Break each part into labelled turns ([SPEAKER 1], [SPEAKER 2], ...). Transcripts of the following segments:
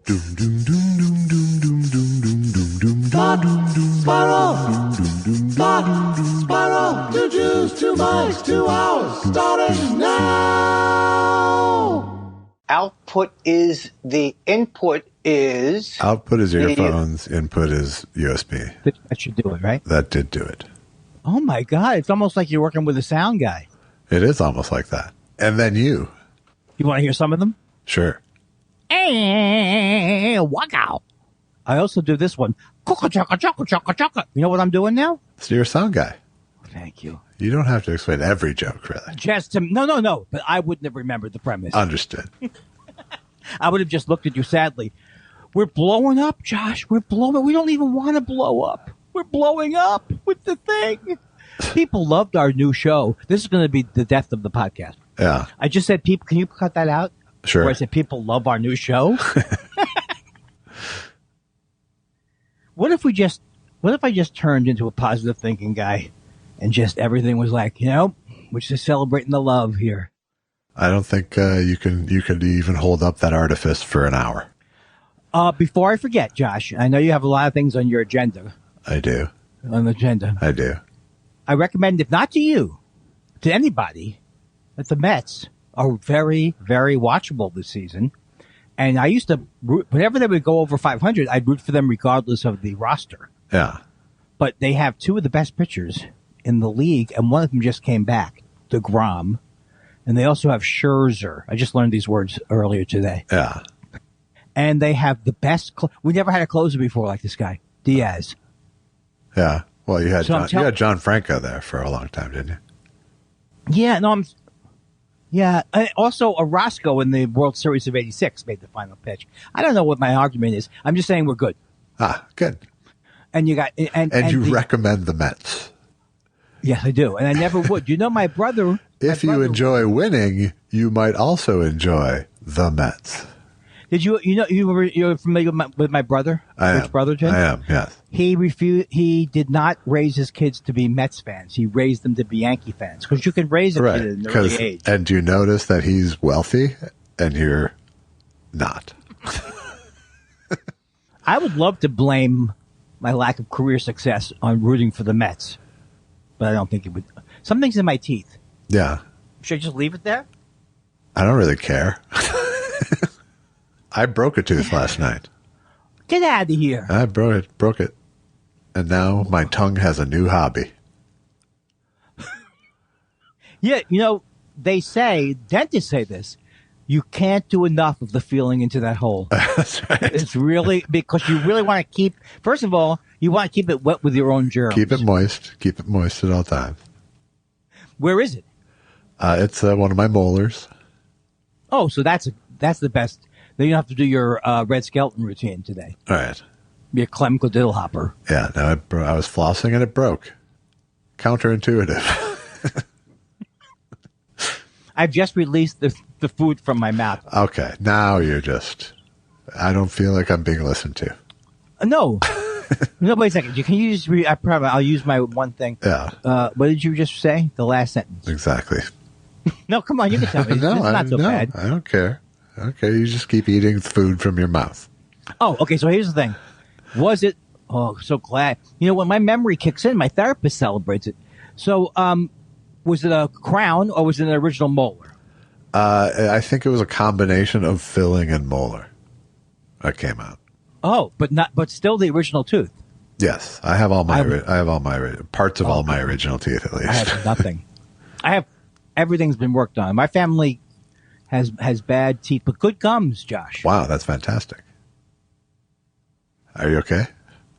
[SPEAKER 1] Spiral, 2 Jews, 2 mics, 2 hours, starting now.
[SPEAKER 2] Output is the input is...
[SPEAKER 3] Output is earphones, input is USB.
[SPEAKER 4] That should do it, right?
[SPEAKER 3] That did do it.
[SPEAKER 4] Oh, my God. It's almost like you're working with a sound guy.
[SPEAKER 3] It is almost like that. And then you.
[SPEAKER 4] You want to hear some of them?
[SPEAKER 3] Sure.
[SPEAKER 4] Hey, walk out. I also do this one. You know what I'm doing now?
[SPEAKER 3] So you're a sound guy.
[SPEAKER 4] Thank you.
[SPEAKER 3] You don't have to explain every joke, really.
[SPEAKER 4] Just to, no. But I wouldn't have remembered the premise.
[SPEAKER 3] Understood.
[SPEAKER 4] I would have just looked at you sadly. We're blowing up, Josh. We're blowing. We don't even want to blow up. We're blowing up with the thing. People loved our new show. This is going to be the death of the podcast.
[SPEAKER 3] Yeah.
[SPEAKER 4] I just said, people, can you cut that out?
[SPEAKER 3] Sure.
[SPEAKER 4] Where I said, people love our new show. What if I just turned into a positive thinking guy and just everything was like, we're just celebrating the love here.
[SPEAKER 3] I don't think you could even hold up that artifice for an hour.
[SPEAKER 4] Before I forget, Josh, I know you have a lot of things on your agenda.
[SPEAKER 3] I do.
[SPEAKER 4] On the agenda.
[SPEAKER 3] I do.
[SPEAKER 4] I recommend, if not to you, to anybody, that the Mets are very, very watchable this season. And I used to root, whenever they would go over 500, I'd root for them regardless of the roster.
[SPEAKER 3] Yeah.
[SPEAKER 4] But they have two of the best pitchers in the league, and one of them just came back, DeGrom. And they also have Scherzer. I just learned these words earlier today.
[SPEAKER 3] Yeah.
[SPEAKER 4] And they have the best. We never had a closer before like this guy, Diaz.
[SPEAKER 3] Yeah. Well, you had
[SPEAKER 4] So
[SPEAKER 3] you had John Franco there for a long time, didn't you?
[SPEAKER 4] Yeah. No, Yeah. Also, Orozco in the World Series of '86 made the final pitch. I don't know what my argument is. I'm just saying we're good.
[SPEAKER 3] Ah, good.
[SPEAKER 4] And you got and
[SPEAKER 3] you recommend the Mets.
[SPEAKER 4] Yes, I do, and I never would. You know, my brother.
[SPEAKER 3] If you enjoy winning, you might also enjoy the Mets.
[SPEAKER 4] Did you're familiar with my brother?
[SPEAKER 3] Which
[SPEAKER 4] brother, Jim?
[SPEAKER 3] I am. Yes.
[SPEAKER 4] He refused. He did not raise his kids to be Mets fans. He raised them to be Yankee fans because you can raise a kid at an early age.
[SPEAKER 3] And do you notice that he's wealthy and you're not?
[SPEAKER 4] I would love to blame my lack of career success on rooting for the Mets, but I don't think it would. Something's in my teeth.
[SPEAKER 3] Yeah.
[SPEAKER 4] Should I just leave it there?
[SPEAKER 3] I don't really care. I broke a tooth last night.
[SPEAKER 4] Get out of here.
[SPEAKER 3] I broke it. And now my tongue has a new hobby.
[SPEAKER 4] Yeah, dentists say this. You can't do enough of the feeling into that hole.
[SPEAKER 3] That's right.
[SPEAKER 4] It's really, because you really want to keep, first of all, you want to keep it wet with your own germs.
[SPEAKER 3] Keep it moist. Keep it moist at all times.
[SPEAKER 4] Where is it?
[SPEAKER 3] It's one of my molars.
[SPEAKER 4] Oh, so that's the best. Then you don't have to do your red skeleton routine today.
[SPEAKER 3] All right.
[SPEAKER 4] Your Clem Diddlehopper.
[SPEAKER 3] Yeah, no, I was flossing and it broke. Counterintuitive.
[SPEAKER 4] I've just released the food from my mouth.
[SPEAKER 3] Okay, now I don't feel like I'm being listened to.
[SPEAKER 4] No. No, wait a second. Can you just I'll use my one thing.
[SPEAKER 3] Yeah.
[SPEAKER 4] What did you just say? The last sentence.
[SPEAKER 3] Exactly.
[SPEAKER 4] No, come on, you can tell me.
[SPEAKER 3] No,
[SPEAKER 4] it's not so bad.
[SPEAKER 3] I don't care. Okay, you just keep eating food from your mouth.
[SPEAKER 4] Oh, okay, so here's the thing. Was it, so glad. When my memory kicks in, my therapist celebrates it. So, was it a crown or was it an original molar?
[SPEAKER 3] I think it was a combination of filling and molar that came out.
[SPEAKER 4] Oh, but still the original tooth.
[SPEAKER 3] Yes, I have all my parts of all my original teeth at least.
[SPEAKER 4] I have nothing. Everything's been worked on. My family has bad teeth, but good gums, Josh.
[SPEAKER 3] Wow, that's fantastic. Are you okay?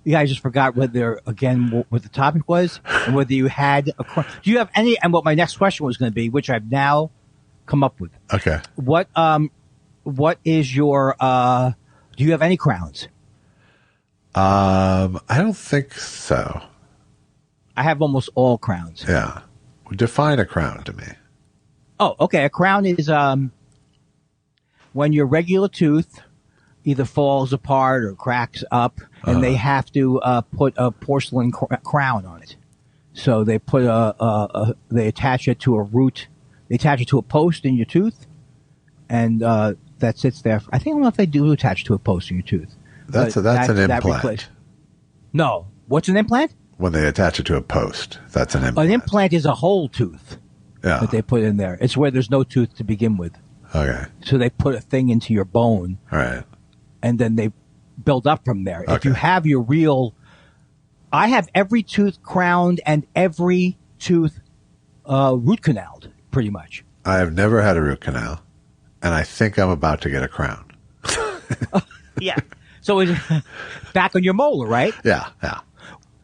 [SPEAKER 4] Yeah, I just forgot what the topic was and whether you had do you have any, and what my next question was going to be, which I've now come up with.
[SPEAKER 3] Okay.
[SPEAKER 4] What is your, do you have any crowns?
[SPEAKER 3] I don't think so.
[SPEAKER 4] I have almost all crowns.
[SPEAKER 3] Yeah. Define a crown to me.
[SPEAKER 4] Oh, okay. A crown is, when your regular tooth either falls apart or cracks up, and they have to put a porcelain crown on it. So they put they attach it to a root. They attach it to a post in your tooth, and that sits there. I think I don't know if they do attach to a post in your tooth.
[SPEAKER 3] That's an implant.
[SPEAKER 4] No. What's an implant?
[SPEAKER 3] When they attach it to a post, that's an implant.
[SPEAKER 4] An implant is a whole tooth that they put in there. It's where there's no tooth to begin with.
[SPEAKER 3] Okay.
[SPEAKER 4] So they put a thing into your bone.
[SPEAKER 3] All right.
[SPEAKER 4] And then they build up from there.
[SPEAKER 3] Okay.
[SPEAKER 4] If you have your real... I have every tooth crowned and every tooth root canaled, pretty much.
[SPEAKER 3] I have never had a root canal, and I think I'm about to get a crown.
[SPEAKER 4] Yeah. So it's back on your molar, right?
[SPEAKER 3] Yeah.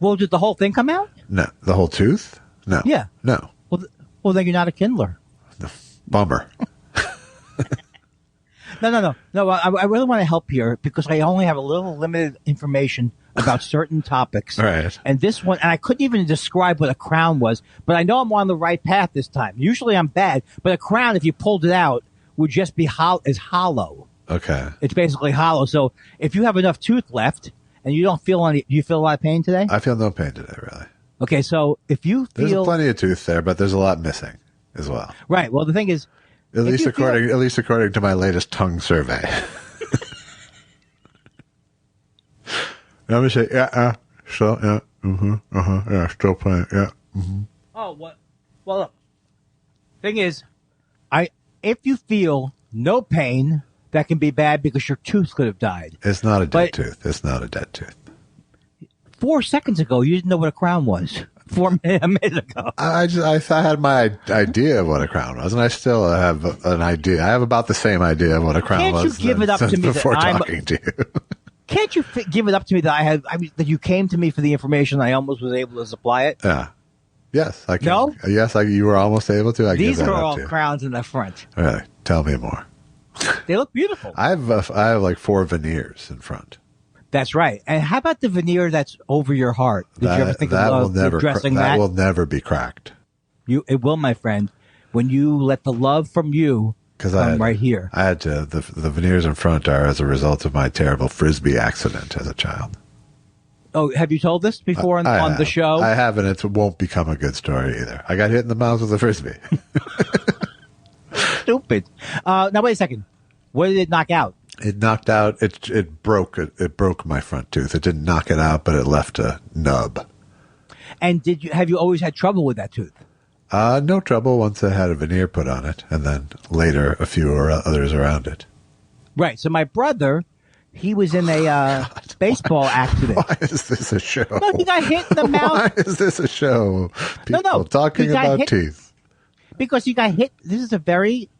[SPEAKER 4] Well, did the whole thing come out?
[SPEAKER 3] No. The whole tooth? No.
[SPEAKER 4] Yeah.
[SPEAKER 3] No.
[SPEAKER 4] Well, then you're not a Kindler.
[SPEAKER 3] Bummer.
[SPEAKER 4] No. I really want to help here because I only have a little limited information about certain topics.
[SPEAKER 3] Right.
[SPEAKER 4] And this one, and I couldn't even describe what a crown was, but I know I'm on the right path this time. Usually I'm bad, but a crown, if you pulled it out, would just be hollow.
[SPEAKER 3] Okay.
[SPEAKER 4] It's basically hollow. So if you have enough tooth left and you don't feel any, do you feel a lot of pain today?
[SPEAKER 3] I feel no pain today, really.
[SPEAKER 4] Okay, so if you feel...
[SPEAKER 3] There's plenty of tooth there, but there's a lot missing as well.
[SPEAKER 4] Right. Well, the thing is...
[SPEAKER 3] At least according to my latest tongue survey. Let me say, still playing,
[SPEAKER 4] Oh, what? Well, look. Thing is, if you feel no pain, that can be bad because your tooth could have died.
[SPEAKER 3] It's not a dead tooth. It's not a dead tooth.
[SPEAKER 4] 4 seconds ago, you didn't know what a crown was. A minute ago.
[SPEAKER 3] I had my idea of what a crown was, and I still have an idea. I have about the same idea of what a crown was.
[SPEAKER 4] Can't you give it up to me
[SPEAKER 3] before talking to you?
[SPEAKER 4] Can't you give it up to me that that you came to me for the information? I almost was able to supply it.
[SPEAKER 3] Yeah. Yes, I can.
[SPEAKER 4] No.
[SPEAKER 3] Yes, you were almost able to.
[SPEAKER 4] These are all crowns in the front.
[SPEAKER 3] Really? Tell me more.
[SPEAKER 4] They look beautiful.
[SPEAKER 3] I have like 4 veneers in front.
[SPEAKER 4] That's right. And how about the veneer that's over your heart? Did you ever think of addressing that?
[SPEAKER 3] That will never be cracked.
[SPEAKER 4] It will, my friend. When you let the love from you come right here.
[SPEAKER 3] I had to. The veneers in front are as a result of my terrible Frisbee accident as a child.
[SPEAKER 4] Oh, have you told this before on the show?
[SPEAKER 3] I haven't. It won't become a good story either. I got hit in the mouth with a Frisbee.
[SPEAKER 4] Stupid. Now, wait a second. What did it knock out?
[SPEAKER 3] It knocked out. It broke. It broke my front tooth. It didn't knock it out, but it left a nub.
[SPEAKER 4] And have you always had trouble with that tooth?
[SPEAKER 3] No trouble once I had a veneer put on it, and then later a few others around it.
[SPEAKER 4] Right. So my brother, he was in a baseball accident.
[SPEAKER 3] Why is this a show?
[SPEAKER 4] No, he got hit in the mouth.
[SPEAKER 3] Why is this a show? People talking about teeth.
[SPEAKER 4] Because he got hit. This is a very...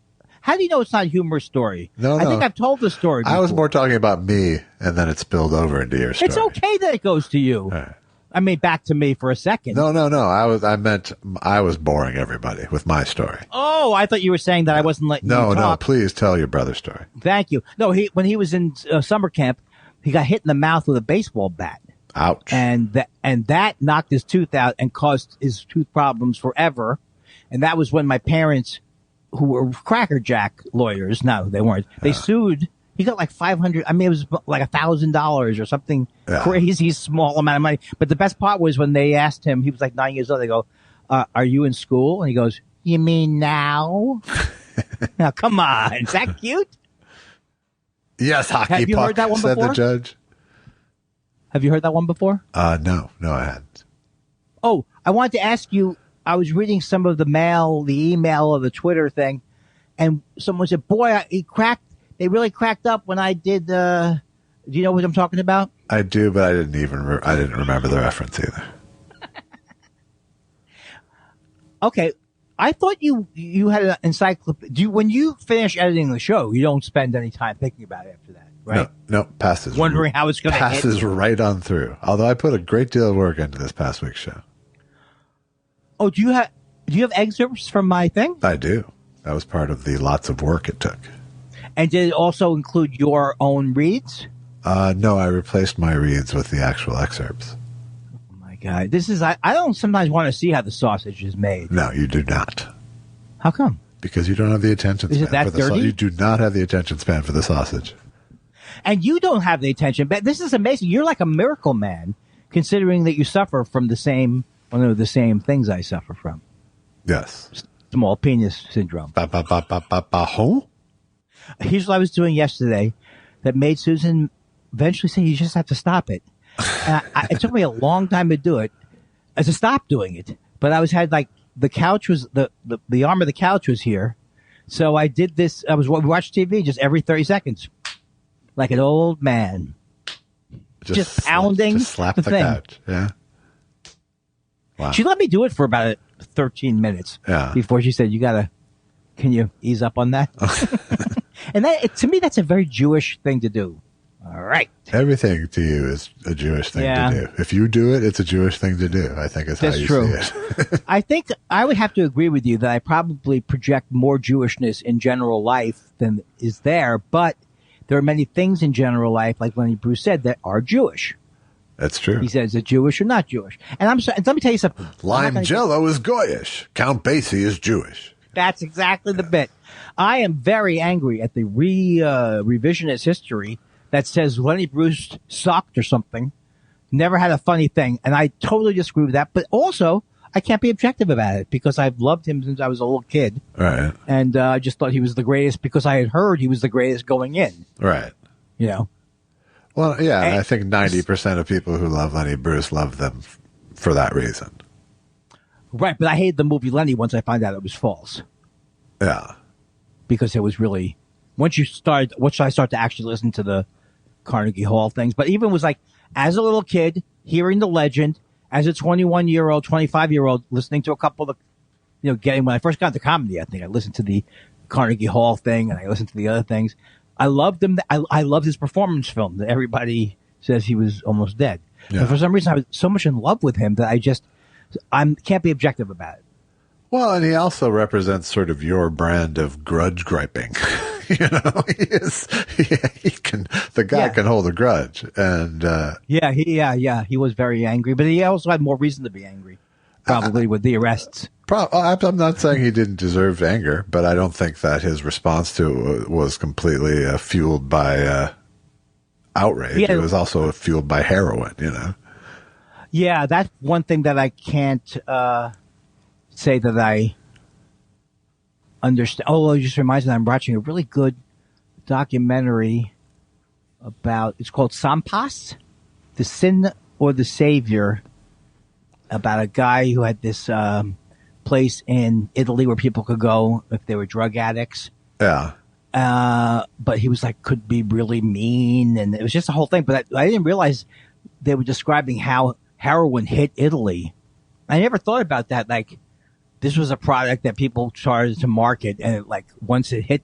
[SPEAKER 4] How do you know it's not a humorous story?
[SPEAKER 3] No.
[SPEAKER 4] I think I've told the story before.
[SPEAKER 3] I was more talking about me, and then it spilled over into your story.
[SPEAKER 4] It's okay that it goes to you.
[SPEAKER 3] Right.
[SPEAKER 4] I mean, back to me for a second.
[SPEAKER 3] No. I meant I was boring everybody with my story.
[SPEAKER 4] Oh, I thought you were saying that I wasn't letting you talk.
[SPEAKER 3] No, please tell your brother's story.
[SPEAKER 4] Thank you. No, when he was in summer camp, he got hit in the mouth with a baseball bat.
[SPEAKER 3] Ouch.
[SPEAKER 4] And that knocked his tooth out and caused his tooth problems forever. And that was when my parents, who were crackerjack lawyers, no, they weren't. They sued. He got like $500. I mean, it was like $1,000 or something crazy small amount of money. But the best part was when they asked him, he was like 9 years old. They go, "Are you in school?" And he goes, "You mean now?" Now, come on, is that cute?
[SPEAKER 3] Yes, hockey
[SPEAKER 4] Have you
[SPEAKER 3] puck,
[SPEAKER 4] heard that one
[SPEAKER 3] said
[SPEAKER 4] before?
[SPEAKER 3] the judge.
[SPEAKER 4] Have you heard that one before?
[SPEAKER 3] No, I hadn't.
[SPEAKER 4] Oh, I wanted to ask you. I was reading some of the email or the Twitter thing, and someone said, "Boy, they really cracked up when I did." Do you know what I'm talking about?
[SPEAKER 3] I do, but I didn't remember the reference either.
[SPEAKER 4] Okay, I thought you had an encyclopedia. When you finish editing the show, you don't spend any time thinking about it after that, right?
[SPEAKER 3] No, passes.
[SPEAKER 4] Wondering how it's going to
[SPEAKER 3] passes right on through. Although I put a great deal of work into this past week's show.
[SPEAKER 4] Oh, do you have excerpts from my thing?
[SPEAKER 3] I do. That was part of the lots of work it took. And
[SPEAKER 4] did it also include your own reads?
[SPEAKER 3] No, I replaced my reads with the actual excerpts.
[SPEAKER 4] Oh my God. I don't sometimes want to see how the sausage is made.
[SPEAKER 3] No, you do not.
[SPEAKER 4] How come?
[SPEAKER 3] Because you don't have the attention span.
[SPEAKER 4] Is it that dirty?
[SPEAKER 3] You do not have the attention span for the sausage.
[SPEAKER 4] And you don't have the attention, but this is amazing. You're like a miracle man, considering that you suffer from the same things I suffer from.
[SPEAKER 3] Yes.
[SPEAKER 4] Small penis syndrome.
[SPEAKER 3] Huh?
[SPEAKER 4] Here's what I was doing yesterday that made Susan eventually say, you just have to stop it. And it took me a long time to do it, to stop doing it. But I had like, the couch was, the arm of the couch was here. So I did this, we watched TV just every 30 seconds. Like an old man. Just pounding
[SPEAKER 3] just slap the
[SPEAKER 4] thing.
[SPEAKER 3] couch. Yeah. Wow.
[SPEAKER 4] She let me do it for about 13 minutes before she said, can you ease up on that? And to me, that's a very Jewish thing to do. All right.
[SPEAKER 3] Everything to you is a Jewish thing to do. If you do it, it's a Jewish thing to do, I think is how you see it.
[SPEAKER 4] I think I would have to agree with you that I probably project more Jewishness in general life than is there, but there are many things in general life, like Lenny Bruce said, that are Jewish.
[SPEAKER 3] That's true.
[SPEAKER 4] He says, is it Jewish or not Jewish? And let me tell you something.
[SPEAKER 3] Lime Jello is Goyish. Count Basie is Jewish.
[SPEAKER 4] That's exactly the bit. I am very angry at the revisionist history that says Lenny Bruce sucked or something, never had a funny thing, and I totally disagree with that. But also, I can't be objective about it because I've loved him since I was a little kid.
[SPEAKER 3] Right.
[SPEAKER 4] And I just thought he was the greatest because I had heard he was the greatest going in.
[SPEAKER 3] Right.
[SPEAKER 4] You know?
[SPEAKER 3] Well, yeah, and I think 90% of people who love Lenny Bruce love them for that reason.
[SPEAKER 4] Right, but I hated the movie Lenny once I found out it was false.
[SPEAKER 3] Yeah.
[SPEAKER 4] Because it was really... Once I start to actually listen to the Carnegie Hall things, but even was like, as a little kid, hearing the legend, as a 21-year-old, 25-year-old, listening to a couple of, when I first got into comedy, I think I listened to the Carnegie Hall thing and I listened to the other things. I loved him. I loved his performance film that everybody says he was almost dead. Yeah. But for some reason, I was so much in love with him that I can't be objective about it.
[SPEAKER 3] Well, and he also represents sort of your brand of grudge griping. The guy can hold a grudge, and
[SPEAKER 4] he was very angry, but he also had more reason to be angry, probably with the arrests.
[SPEAKER 3] I'm not saying he didn't deserve anger, but I don't think that his response to it was completely fueled by outrage. It was also fueled by heroin,
[SPEAKER 4] Yeah, that's one thing that I can't say that I understand. Oh, it just reminds me that I'm watching a really good documentary it's called Sampas, The Sin or the Savior, about a guy who had this place in Italy where people could go if they were drug addicts.
[SPEAKER 3] Yeah.
[SPEAKER 4] But he was could be really mean, and it was just a whole thing. But I didn't realize they were describing how heroin hit Italy. I never thought about that. This was a product that people started to market, and once it hit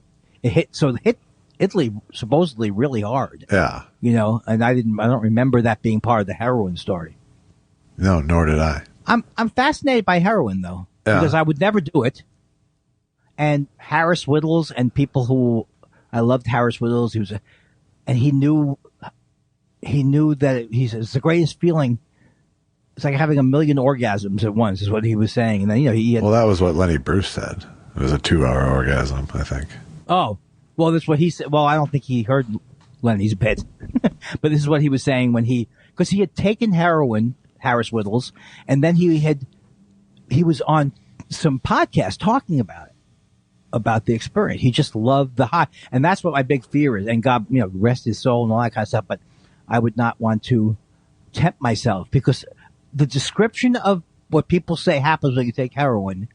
[SPEAKER 4] Italy supposedly really hard.
[SPEAKER 3] Yeah.
[SPEAKER 4] And I don't remember that being part of the heroin story.
[SPEAKER 3] No, nor did I.
[SPEAKER 4] I'm fascinated by heroin though, because I would never do it. And Harris Whittles and people who I loved Harris Whittles, he knew that it's the greatest feeling. It's like having 1 million orgasms at once, is what he was saying. And then,
[SPEAKER 3] well, that was what Lenny Bruce said. It was a 2-hour orgasm, I think.
[SPEAKER 4] Oh, well, that's what he said. Well, I don't think he heard Lenny's bit, but this is what he was saying because he had taken heroin, Harris Whittles, and then he was on some podcast talking about the experience. He just loved the high. And that's what my big fear is. And God, rest his soul and all that kind of stuff. But I would not want to tempt myself because the description of what people say happens when you take heroin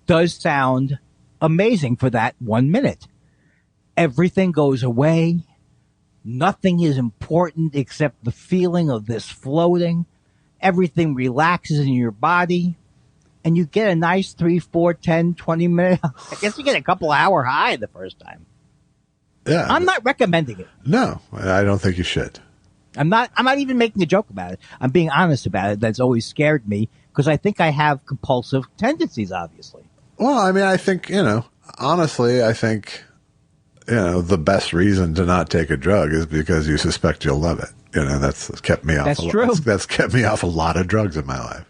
[SPEAKER 4] does sound amazing for that 1 minute. Everything goes away. Nothing is important except the feeling of this floating. Everything relaxes in your body. And you get a nice 3, 4, 10, 20 minute. I guess you get a couple hour high the first time.
[SPEAKER 3] Yeah.
[SPEAKER 4] I'm not recommending it.
[SPEAKER 3] No, I don't think you should.
[SPEAKER 4] I'm not even making a joke about it. I'm being honest about it. That's always scared me because I think I have compulsive tendencies, obviously.
[SPEAKER 3] Well, I mean, I think, honestly, I think, the best reason to not take a drug is because you suspect you'll love it. That's kept me off.
[SPEAKER 4] That's true.
[SPEAKER 3] That's kept me off a lot of drugs in my life.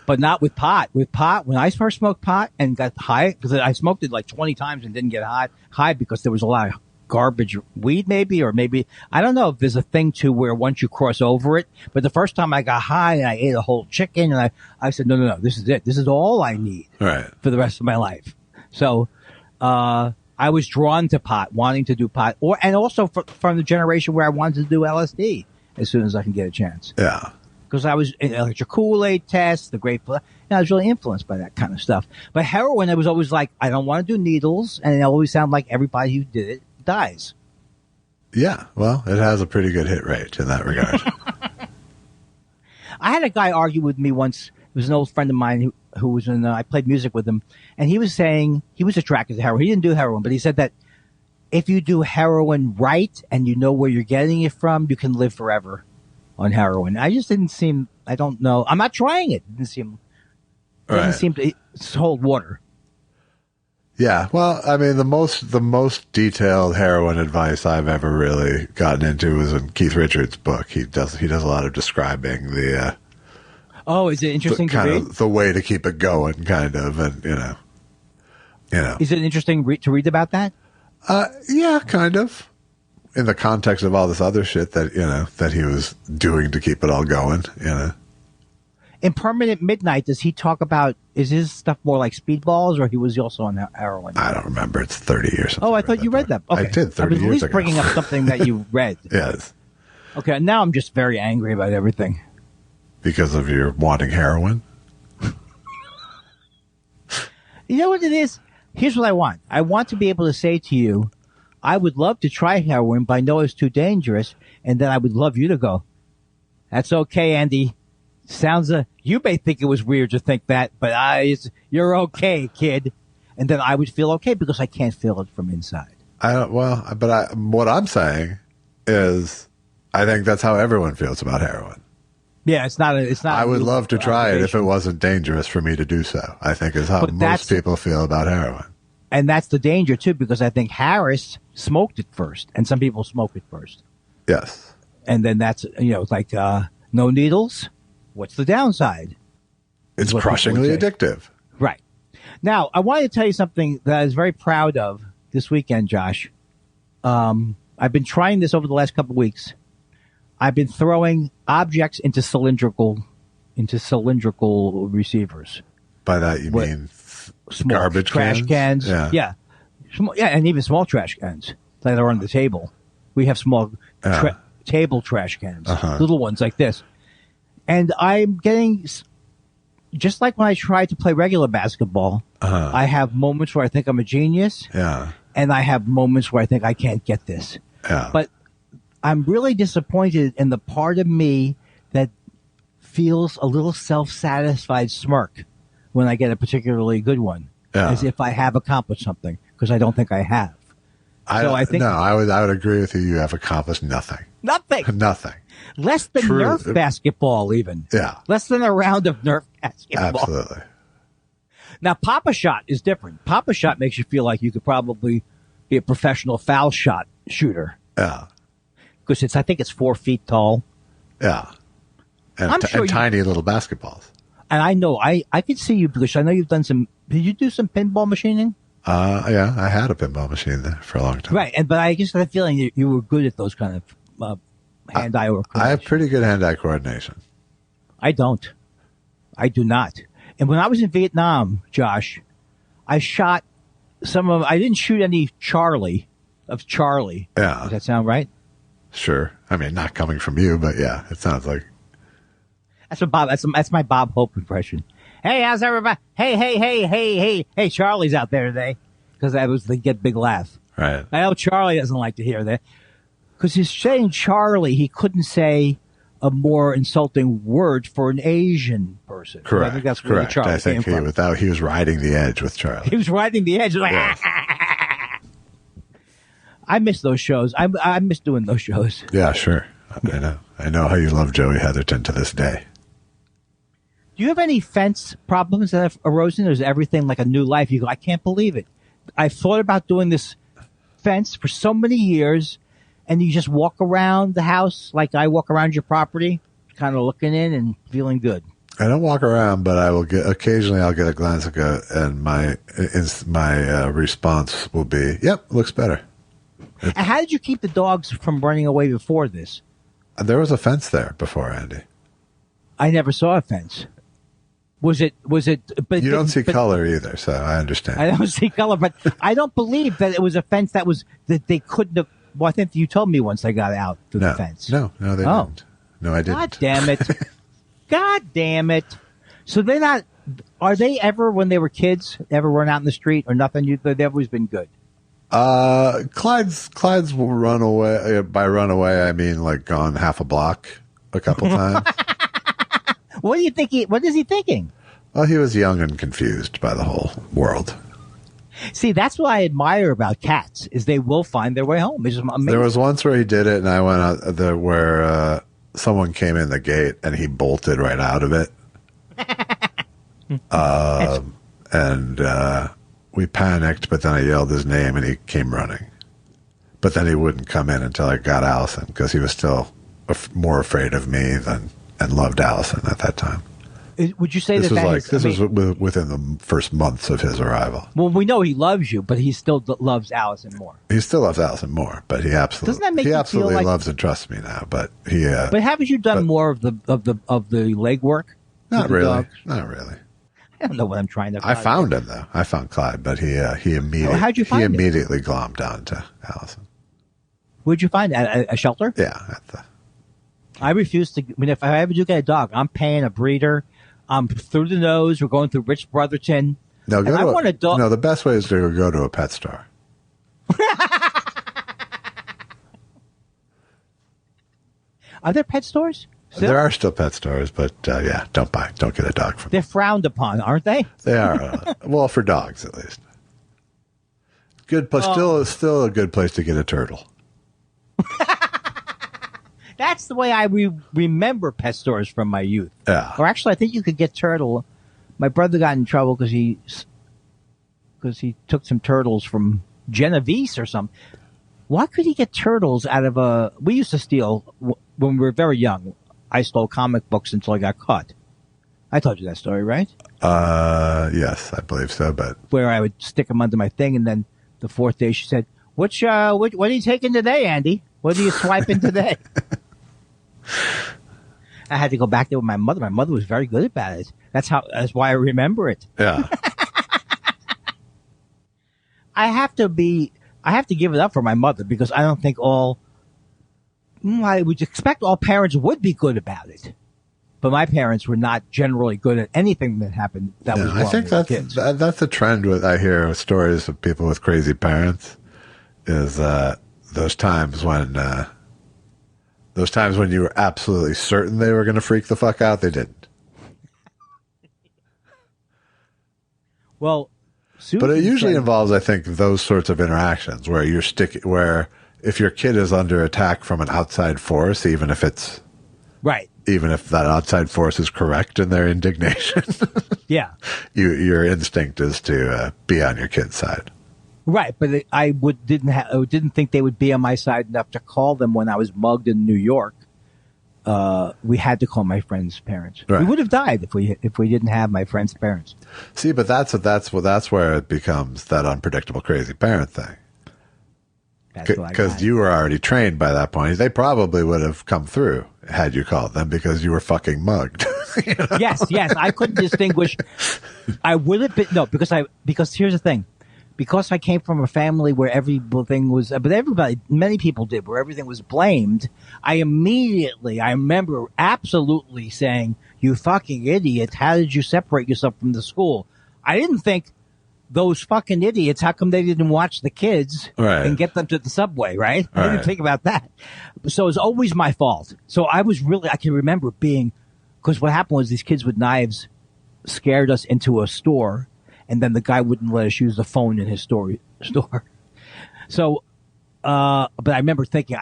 [SPEAKER 4] But not with pot. With pot, when I first smoked pot and got high, because I smoked it 20 times and didn't get high because there was a lot of garbage weed or maybe, I don't know if there's a thing to where once you cross over it, but the first time I got high and I ate a whole chicken and I said, no, this is it. This is all I need
[SPEAKER 3] right.
[SPEAKER 4] for the rest of my life. So, I I was drawn to pot, wanting to do pot, and also from the generation where I wanted to do LSD as soon as I can get a chance.
[SPEAKER 3] Yeah.
[SPEAKER 4] Because I was in Electric Kool-Aid test, the Grateful. I was really influenced by that kind of stuff. But heroin, I was always like, I don't want to do needles, and it always sounded like everybody who did it dies.
[SPEAKER 3] Yeah, well, it has a pretty good hit rate in that regard.
[SPEAKER 4] I had a guy argue with me once. It was an old friend of mine who was in. I played music with him, and he was saying he was attracted to heroin. He didn't do heroin, but he said that if you do heroin right and you know where you're getting it from, you can live forever on heroin. I just didn't seem. I don't know. I'm not trying it. It didn't seem to hold water.
[SPEAKER 3] Yeah, well, I mean, the most detailed heroin advice I've ever really gotten into was in Keith Richards' book. He does a lot of describing the.
[SPEAKER 4] Oh, is it interesting to read?
[SPEAKER 3] The way to keep it going, kind of, and you know. Is
[SPEAKER 4] it interesting to read about that?
[SPEAKER 3] Yeah, kind of. In the context of all this other shit that he was doing to keep it all going,
[SPEAKER 4] In Permanent Midnight, does he talk about, is his stuff more like Speedballs, or he was also on heroin?
[SPEAKER 3] I don't remember. It's 30 years.
[SPEAKER 4] Oh, I thought you read that. Okay.
[SPEAKER 3] I did 30 years ago. I was at least
[SPEAKER 4] bringing up something that you read.
[SPEAKER 3] Yes.
[SPEAKER 4] Okay, now I'm just very angry about everything.
[SPEAKER 3] Because of your wanting heroin?
[SPEAKER 4] You know what it is? Here's what I want. I want to be able to say to you, I would love to try heroin, but I know it's too dangerous, and then I would love you to go, that's okay, Andy. You may think it was weird to think that, but you're okay, kid. And then I would feel okay because I can't feel it from inside.
[SPEAKER 3] What I'm saying is, I think that's how everyone feels about heroin.
[SPEAKER 4] Yeah, it's not.
[SPEAKER 3] I would love to try it if it wasn't dangerous for me to do so. I think is how most people feel about heroin.
[SPEAKER 4] And that's the danger too, because I think Harris smoked it first, and some people smoke it first.
[SPEAKER 3] Yes.
[SPEAKER 4] And then that's like no needles. What's the downside?
[SPEAKER 3] It's crushingly addictive.
[SPEAKER 4] Right. Now, I wanted to tell you something that I was very proud of this weekend, Josh. I've been trying this over the last couple of weeks. I've been throwing objects into cylindrical receivers.
[SPEAKER 3] By that you mean
[SPEAKER 4] small
[SPEAKER 3] garbage
[SPEAKER 4] trash cans? Yeah. And even small trash cans that are on the table. We have small table trash cans, little ones like this. And I'm getting, just like when I try to play regular basketball, I have moments where I think I'm a genius.
[SPEAKER 3] Yeah.
[SPEAKER 4] And I have moments where I think I can't get this.
[SPEAKER 3] Yeah.
[SPEAKER 4] But I'm really disappointed in the part of me that feels a little self-satisfied smirk when I get a particularly good one, as if I have accomplished something, because I don't think I have.
[SPEAKER 3] I would agree with you. You have accomplished nothing.
[SPEAKER 4] Nothing.
[SPEAKER 3] Nothing.
[SPEAKER 4] Less than Nerf basketball, even.
[SPEAKER 3] Yeah.
[SPEAKER 4] Less than a round of Nerf basketball.
[SPEAKER 3] Absolutely.
[SPEAKER 4] Now, Papa Shot is different. Papa Shot makes you feel like you could probably be a professional foul shot shooter.
[SPEAKER 3] Yeah.
[SPEAKER 4] Because I think it's 4 feet tall.
[SPEAKER 3] Yeah. And tiny little basketballs.
[SPEAKER 4] And I know, I could see you, because I know you've done did you do some pinball machining?
[SPEAKER 3] Yeah, I had a pinball machine there for a long time.
[SPEAKER 4] Right, but I just had a feeling you were good at those kind of hand-eye coordination.
[SPEAKER 3] I have pretty good hand-eye coordination.
[SPEAKER 4] I don't. I do not. And when I was in Vietnam, Josh, I shot I didn't shoot any Charlie.
[SPEAKER 3] Yeah.
[SPEAKER 4] Does that sound right?
[SPEAKER 3] Sure. I mean, not coming from you, but yeah, it sounds like.
[SPEAKER 4] That's my Bob Hope impression. Hey, how's everybody? Hey, Charlie's out there today. Because that was the get big laugh.
[SPEAKER 3] Right.
[SPEAKER 4] I know Charlie doesn't like to hear that. Because he's saying Charlie, he couldn't say a more insulting word for an Asian person.
[SPEAKER 3] Correct.
[SPEAKER 4] I think that's where Charlie came from.
[SPEAKER 3] He was riding the edge with Charlie.
[SPEAKER 4] He was riding the edge. Like, yes. I miss those shows. I miss doing those shows.
[SPEAKER 3] Yeah, sure. I know how you love Joey Heatherton to this day.
[SPEAKER 4] Do you have any fence problems that have arisen, or is everything like a new life? You go, I can't believe it. I've thought about doing this fence for so many years, and you just walk around the house like I walk around your property, kind of looking in and feeling good.
[SPEAKER 3] I don't walk around, but occasionally I'll get a glance at it, and my response will be, "Yep, looks better."
[SPEAKER 4] And how did you keep the dogs from running away before this?
[SPEAKER 3] There was a fence there before, Andy.
[SPEAKER 4] I never saw a fence. Was it? But
[SPEAKER 3] you don't see color either, so I understand.
[SPEAKER 4] I don't see color, but I don't believe that it was a fence that they couldn't have. Well, I think you told me once they got out through the fence.
[SPEAKER 3] No, they didn't. No, I didn't.
[SPEAKER 4] God damn it! God damn it! So they're not. Are they ever, when they were kids, ever run out in the street or nothing? They've always been good.
[SPEAKER 3] Clyde's run away. By run away, I mean like gone half a block a couple times.
[SPEAKER 4] What do you think? What is he thinking?
[SPEAKER 3] Well, he was young and confused by the whole world.
[SPEAKER 4] See, that's what I admire about cats is they will find their way home. It's amazing.
[SPEAKER 3] There was once where he did it, and I went out there where someone came in the gate and he bolted right out of it. And we panicked, but then I yelled his name and he came running. But then he wouldn't come in until I got Allison because he was still more afraid of me and loved Allison at that time.
[SPEAKER 4] Would you say
[SPEAKER 3] this was within the first months of his arrival?
[SPEAKER 4] Well, we know he loves you, but he still loves Allison more.
[SPEAKER 3] He still loves Allison more, but he absolutely loves and trusts me now. But he.
[SPEAKER 4] But haven't you done more of the legwork?
[SPEAKER 3] Not really. Not really.
[SPEAKER 4] I don't know what I'm trying to find.
[SPEAKER 3] I found him though. I found Clyde, but he immediately
[SPEAKER 4] how'd you find him?
[SPEAKER 3] Immediately glommed onto Allison.
[SPEAKER 4] Where'd you find it? At a shelter?
[SPEAKER 3] Yeah.
[SPEAKER 4] I refuse to. I mean, if I ever do get a dog, I'm paying a breeder. I'm through the nose. We're going through Rich Brotherton.
[SPEAKER 3] No, want a dog. No, the best way is to go to a pet store.
[SPEAKER 4] Are there pet stores?
[SPEAKER 3] Still? There are still pet stores, but yeah, don't get a dog from them.
[SPEAKER 4] They're frowned upon, aren't they?
[SPEAKER 3] They are. Well, for dogs at least. Good, but still a good place to get a turtle.
[SPEAKER 4] That's the way I remember pet stores from my youth.
[SPEAKER 3] Yeah.
[SPEAKER 4] Or actually, I think you could get turtle. My brother got in trouble because he took some turtles from Genovese or something. Why could he get turtles out of a? We used to steal when we were very young. I stole comic books until I got caught. I told you that story, right?
[SPEAKER 3] Yes, I believe so. But
[SPEAKER 4] where I would stick them under my thing, and then the fourth day she said, what are you taking today, Andy? What are you swiping today? I had to go back there with my mother. My mother was very good about it. That's why I remember it.
[SPEAKER 3] Yeah.
[SPEAKER 4] I have to give it up for my mother because I don't think I would expect all parents would be good about it. But my parents were not generally good at anything that happened that was wrong. I think
[SPEAKER 3] that's a trend I hear stories of people with crazy parents is those times when you were absolutely certain they were going to freak the fuck out, they didn't.
[SPEAKER 4] Well,
[SPEAKER 3] but it usually involves, I think, those sorts of interactions where where if your kid is under attack from an outside force, even if it's
[SPEAKER 4] right,
[SPEAKER 3] even if that outside force is correct in their indignation,
[SPEAKER 4] yeah,
[SPEAKER 3] your instinct is to be on your kid's side.
[SPEAKER 4] Right, but I didn't think they would be on my side enough to call them when I was mugged in New York. We had to call my friend's parents. Right. We would have died if we didn't have my friend's parents.
[SPEAKER 3] See, but that's where it becomes that unpredictable crazy parent thing. Because you were already trained by that point. They probably would have come through had you called them because you were fucking mugged.
[SPEAKER 4] You know? Yes, I couldn't distinguish. I would have been because here's the thing. Because I came from a family where everything was, many people did, where everything was blamed, I remember absolutely saying, you fucking idiot, how did you separate yourself from the school? I didn't think, those fucking idiots, how come they didn't watch the kids and get them to the subway, right? I didn't think about that. So it was always my fault. So I can remember because what happened was these kids with knives scared us into a store. And then the guy wouldn't let us use the phone in his store. So, but I remember thinking,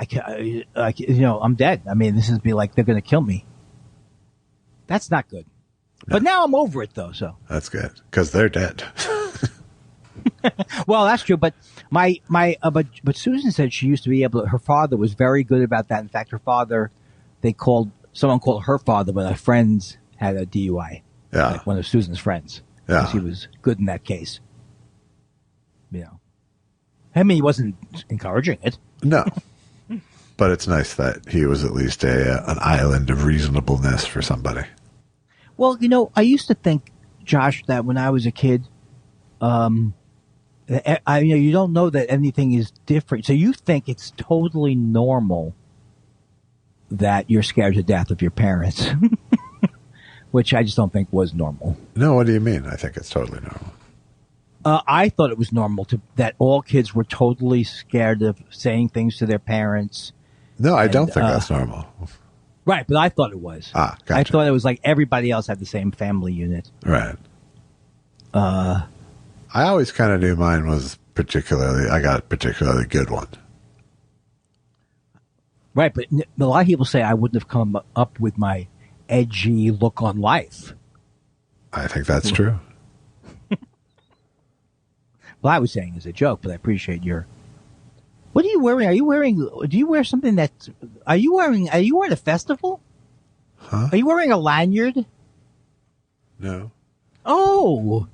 [SPEAKER 4] I'm dead. I mean, this is they're going to kill me. That's not good. No. But now I'm over it though. So
[SPEAKER 3] that's good because they're dead.
[SPEAKER 4] Well, that's true. But but Susan said she used to be able. Her father was very good about that. In fact, her father, someone called her father, but her friends had a DUI.
[SPEAKER 3] Yeah,
[SPEAKER 4] like one of Susan's friends.
[SPEAKER 3] Yeah.
[SPEAKER 4] Because he was good in that case. I mean, he wasn't encouraging it.
[SPEAKER 3] No. But it's nice that he was at least an island of reasonableness for somebody.
[SPEAKER 4] Well, I used to think, Josh, that when I was a kid, you don't know that anything is different. So you think it's totally normal that you're scared to death of your parents, which I just don't think was normal.
[SPEAKER 3] No, what do you mean? I think it's totally normal.
[SPEAKER 4] I thought it was normal that all kids were totally scared of saying things to their parents.
[SPEAKER 3] No, I don't think that's normal.
[SPEAKER 4] Right, but I thought it was.
[SPEAKER 3] Gotcha.
[SPEAKER 4] I thought it was like everybody else had the same family unit.
[SPEAKER 3] Right. I always kind of knew mine was I got a particularly good one.
[SPEAKER 4] Right, but a lot of people say I wouldn't have come up with my edgy look on life.
[SPEAKER 3] I think that's true.
[SPEAKER 4] Well, I was saying as a joke, but I appreciate your... What are you wearing? Do you wear something are you wearing a festival?
[SPEAKER 3] Huh?
[SPEAKER 4] Are you wearing a lanyard?
[SPEAKER 3] No.
[SPEAKER 4] Oh,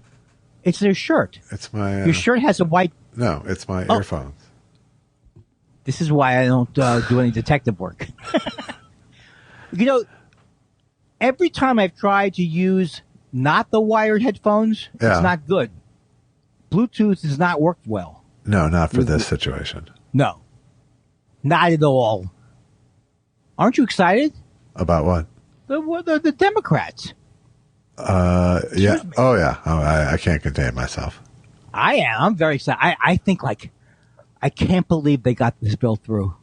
[SPEAKER 4] it's their shirt.
[SPEAKER 3] It's my...
[SPEAKER 4] Your shirt has a white...
[SPEAKER 3] No, it's my earphones.
[SPEAKER 4] This is why I don't do any detective work. Every time I've tried to use not the wired headphones, it's not good. Bluetooth does not work well.
[SPEAKER 3] No, not for this situation.
[SPEAKER 4] No. Not at all. Aren't you excited?
[SPEAKER 3] About what?
[SPEAKER 4] The Democrats.
[SPEAKER 3] Yeah. Oh, yeah. Oh, I can't contain myself.
[SPEAKER 4] I am. I'm very excited. I think, I can't believe they got this bill through.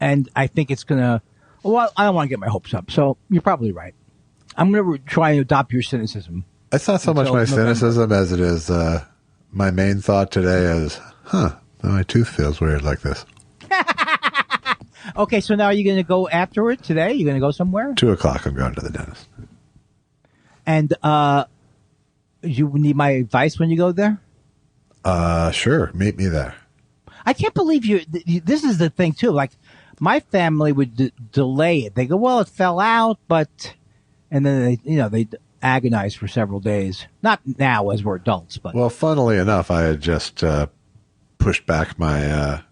[SPEAKER 4] And I think it's going to... Well, I don't want to get my hopes up, so you're probably right. I'm going to try and adopt your cynicism.
[SPEAKER 3] It's not so much my cynicism as it is my main thought today is, my tooth feels weird like this.
[SPEAKER 4] Okay, so now are you going to go after it today? You're going to go somewhere?
[SPEAKER 3] 2:00, I'm going to the dentist.
[SPEAKER 4] And you need my advice when you go there?
[SPEAKER 3] Sure. Meet me there.
[SPEAKER 4] I can't believe this is the thing, too. Like, my family would delay it. They go, well, it fell out, but... And then they agonize for several days. Not now as we're adults, but...
[SPEAKER 3] Well, funnily enough, I had just pushed back my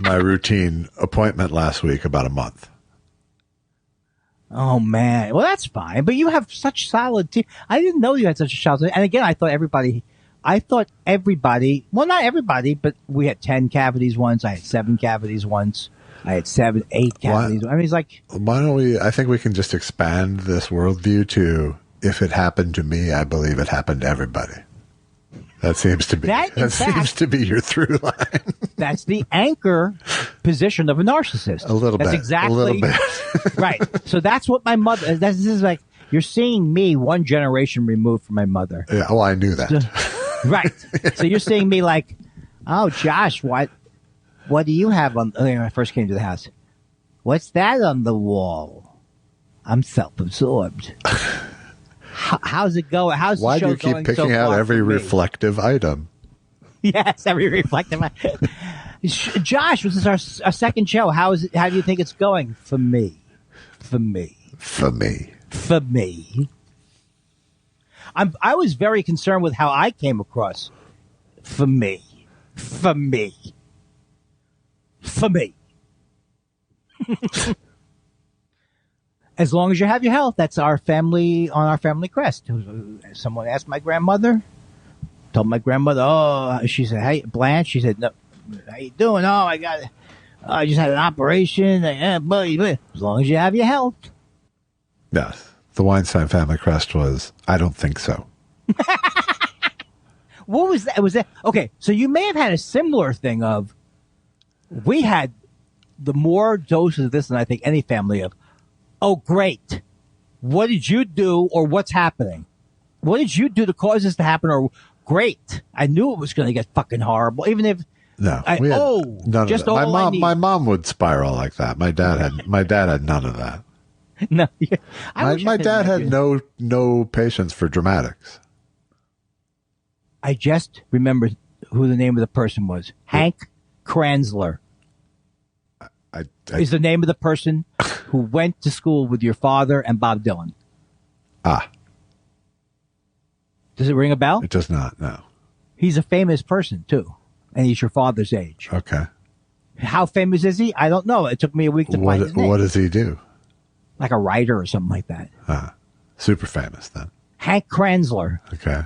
[SPEAKER 3] my routine appointment last week about a month.
[SPEAKER 4] Oh, man. Well, that's fine. But you have such solid teeth. I didn't know you had such a solid... And again, I thought everybody... Well, not everybody, but we had 10 cavities once. I had 7 cavities once. I had 7, 8 cavities. I mean, it's like...
[SPEAKER 3] Why don't we... I think we can just expand this worldview to, if it happened to me, I believe it happened to everybody. That seems to be... seems to be your through line.
[SPEAKER 4] That's the anchor position of a narcissist.
[SPEAKER 3] A little bit.
[SPEAKER 4] That's exactly...
[SPEAKER 3] A little bit.
[SPEAKER 4] Right. So that's what my mother... This is like... You're seeing me one generation removed from my mother.
[SPEAKER 3] Yeah, well, I knew that.
[SPEAKER 4] So, right. So you're seeing me like, oh, Josh, what do you have on... When I first came to the house. What's that on the wall? I'm self-absorbed. How's it going? How's the
[SPEAKER 3] Why
[SPEAKER 4] show
[SPEAKER 3] do you keep
[SPEAKER 4] going
[SPEAKER 3] picking
[SPEAKER 4] so
[SPEAKER 3] out
[SPEAKER 4] far
[SPEAKER 3] every
[SPEAKER 4] for me?
[SPEAKER 3] reflective item?
[SPEAKER 4] Yes, every reflective item. Josh, this is our second show. How do you think it's going? For me. I was very concerned with how I came across. For me. As long as you have your health, that's our family crest. Someone asked my grandmother, told my grandmother, she said, hey, Blanche, she said, no, how you doing? Oh, I just had an operation. As long as you have your health.
[SPEAKER 3] Yes. The Weinstein family crest was, I don't think so.
[SPEAKER 4] What was that? Was that okay? So you may have had a similar thing of, we had the more doses of this than I think any family of. Oh, great! What did you do, or what's happening? What did you do to cause this to happen? Or great! I knew it was going to get fucking horrible, even if
[SPEAKER 3] no.
[SPEAKER 4] None just of that.
[SPEAKER 3] My mom would spiral like that. My dad had none of that.
[SPEAKER 4] No,
[SPEAKER 3] my dad had no patience for dramatics.
[SPEAKER 4] I just remembered who the name of the person was. Hank Kranzler is the name of the person who went to school with your father and Bob Dylan.
[SPEAKER 3] Ah.
[SPEAKER 4] Does it ring a bell?
[SPEAKER 3] It does not, no.
[SPEAKER 4] He's a famous person, too. And he's your father's age.
[SPEAKER 3] Okay.
[SPEAKER 4] How famous is he? I don't know. It took me a week to find his name.
[SPEAKER 3] What does he do?
[SPEAKER 4] Like a writer or something like that.
[SPEAKER 3] Super famous then.
[SPEAKER 4] Hank Kranzler.
[SPEAKER 3] Okay.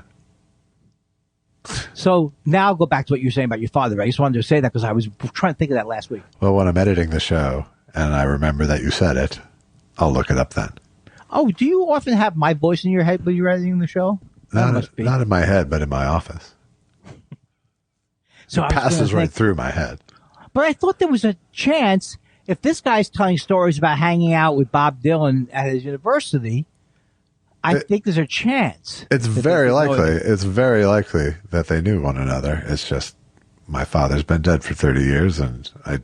[SPEAKER 4] So now I'll go back to what you were saying about your father. I just wanted to say that because I was trying to think of that last week.
[SPEAKER 3] Well, when I'm editing the show and I remember that you said it, I'll look it up then.
[SPEAKER 4] Oh, do you often have my voice in your head when you're editing the show?
[SPEAKER 3] Not in my head, but in my office.
[SPEAKER 4] So
[SPEAKER 3] it passes right through my head.
[SPEAKER 4] But I thought there was a chance if this guy's telling stories about hanging out with Bob Dylan at his university, I think there's a chance.
[SPEAKER 3] It's very likely. It's very likely that they knew one another. It's just my father's been dead for 30 years, and I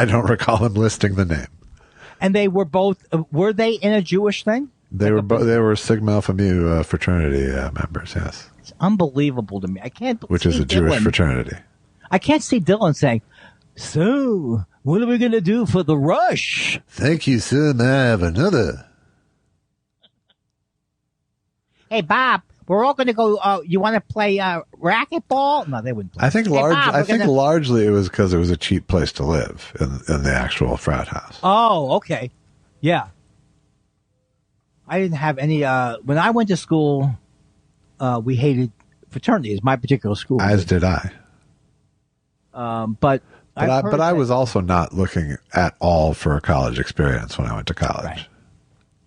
[SPEAKER 3] don't recall him listing the name.
[SPEAKER 4] And they were both. Were they in a Jewish thing?
[SPEAKER 3] They were Sigma Alpha Mu fraternity members. Yes,
[SPEAKER 4] it's unbelievable to me. I can't.
[SPEAKER 3] Which is a Jewish fraternity.
[SPEAKER 4] I can't see Dylan saying, "So, what are we going to do for the rush?"
[SPEAKER 3] Thank you, sir. May I have another?
[SPEAKER 4] Hey, Bob, we're all going to go. You want to play racquetball? No, they wouldn't play.
[SPEAKER 3] I think largely it was because it was a cheap place to live in the actual frat house.
[SPEAKER 4] Oh, okay. Yeah. I didn't have any. When I went to school, we hated fraternities, my particular school.
[SPEAKER 3] As did I.
[SPEAKER 4] But
[SPEAKER 3] I was also not looking at all for a college experience when I went to college.
[SPEAKER 4] Right.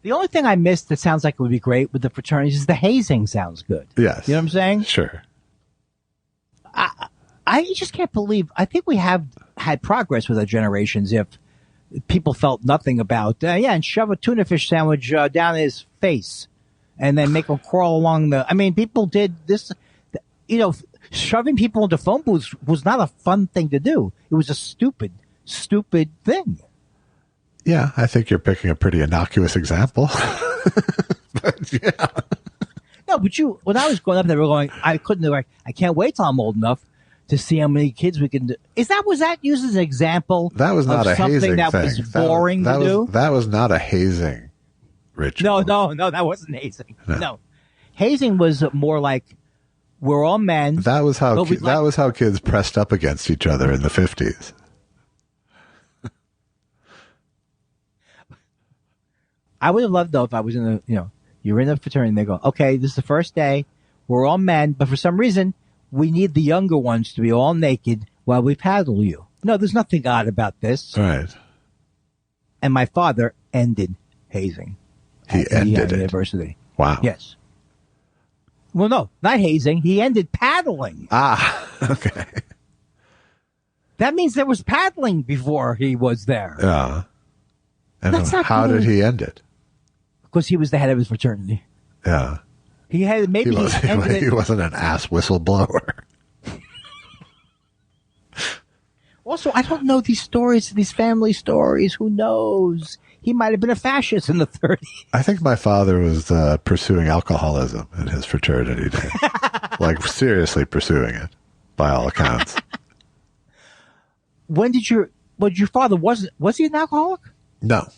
[SPEAKER 4] The only thing I missed that sounds like it would be great with the fraternities is the hazing sounds good.
[SPEAKER 3] Yes.
[SPEAKER 4] You know what I'm saying?
[SPEAKER 3] Sure.
[SPEAKER 4] I just can't believe, I think we have had progress with our generations if people felt nothing about, and shove a tuna fish sandwich down his face and then make him crawl along people did this, shoving people into phone booths was not a fun thing to do. It was a stupid thing.
[SPEAKER 3] Yeah, I think you're picking a pretty innocuous example. But yeah.
[SPEAKER 4] No, but when I was growing up, they were going, I can't wait till I'm old enough to see how many kids we can do. Was that used as an example?
[SPEAKER 3] That was not a hazing
[SPEAKER 4] that
[SPEAKER 3] thing.
[SPEAKER 4] Was boring to do?
[SPEAKER 3] That was not a hazing ritual.
[SPEAKER 4] No, that wasn't hazing. No. Hazing was more like, we're all men.
[SPEAKER 3] That was how kids pressed up against each other in the 50s.
[SPEAKER 4] I would have loved, though, if I was you're in a fraternity and they go, okay, this is the first day. We're all men, but for some reason, we need the younger ones to be all naked while we paddle you. No, there's nothing odd about this.
[SPEAKER 3] Right.
[SPEAKER 4] And my father ended hazing.
[SPEAKER 3] He ended it.
[SPEAKER 4] University.
[SPEAKER 3] Wow.
[SPEAKER 4] Yes. Well, no, not hazing. He ended paddling.
[SPEAKER 3] Ah, okay.
[SPEAKER 4] That means there was paddling before he was there.
[SPEAKER 3] Yeah. And how did he end it?
[SPEAKER 4] Because he was the head of his fraternity.
[SPEAKER 3] Yeah.
[SPEAKER 4] He
[SPEAKER 3] wasn't an ass whistleblower.
[SPEAKER 4] Also, I don't know these stories, these family stories. Who knows? He might have been a fascist in the 30s.
[SPEAKER 3] I think my father was pursuing alcoholism in his fraternity days. Like, seriously pursuing it, by all accounts.
[SPEAKER 4] Your father, was he an alcoholic?
[SPEAKER 3] No.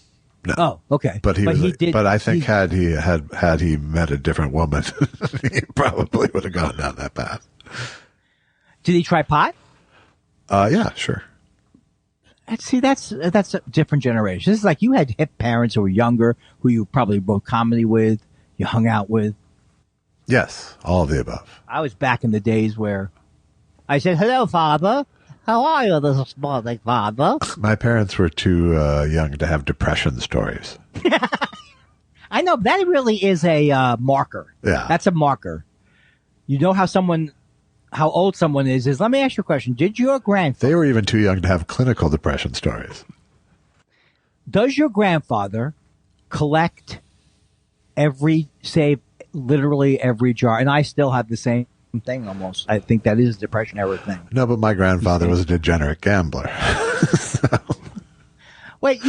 [SPEAKER 4] Oh, okay.
[SPEAKER 3] But I think had he met a different woman, he probably would have gone down that path.
[SPEAKER 4] Did he try pot?
[SPEAKER 3] Yeah, sure.
[SPEAKER 4] See, that's a different generation. This is like you had hip parents who were younger, who you probably wrote comedy with, you hung out with.
[SPEAKER 3] Yes, all of the above.
[SPEAKER 4] I was back in the days where I said, "Hello, Father. How are you this morning, Father?"
[SPEAKER 3] My parents were too young to have depression stories.
[SPEAKER 4] I know, that really is a marker.
[SPEAKER 3] Yeah.
[SPEAKER 4] That's a marker. You know how old someone is. Let me ask you a question. Did your grandfather...
[SPEAKER 3] They were even too young to have clinical depression stories.
[SPEAKER 4] Does your grandfather collect literally every jar? And I still have the same thing almost. I think that is a depression era thing.
[SPEAKER 3] No, but my grandfather was a degenerate gambler. So.
[SPEAKER 4] Wait,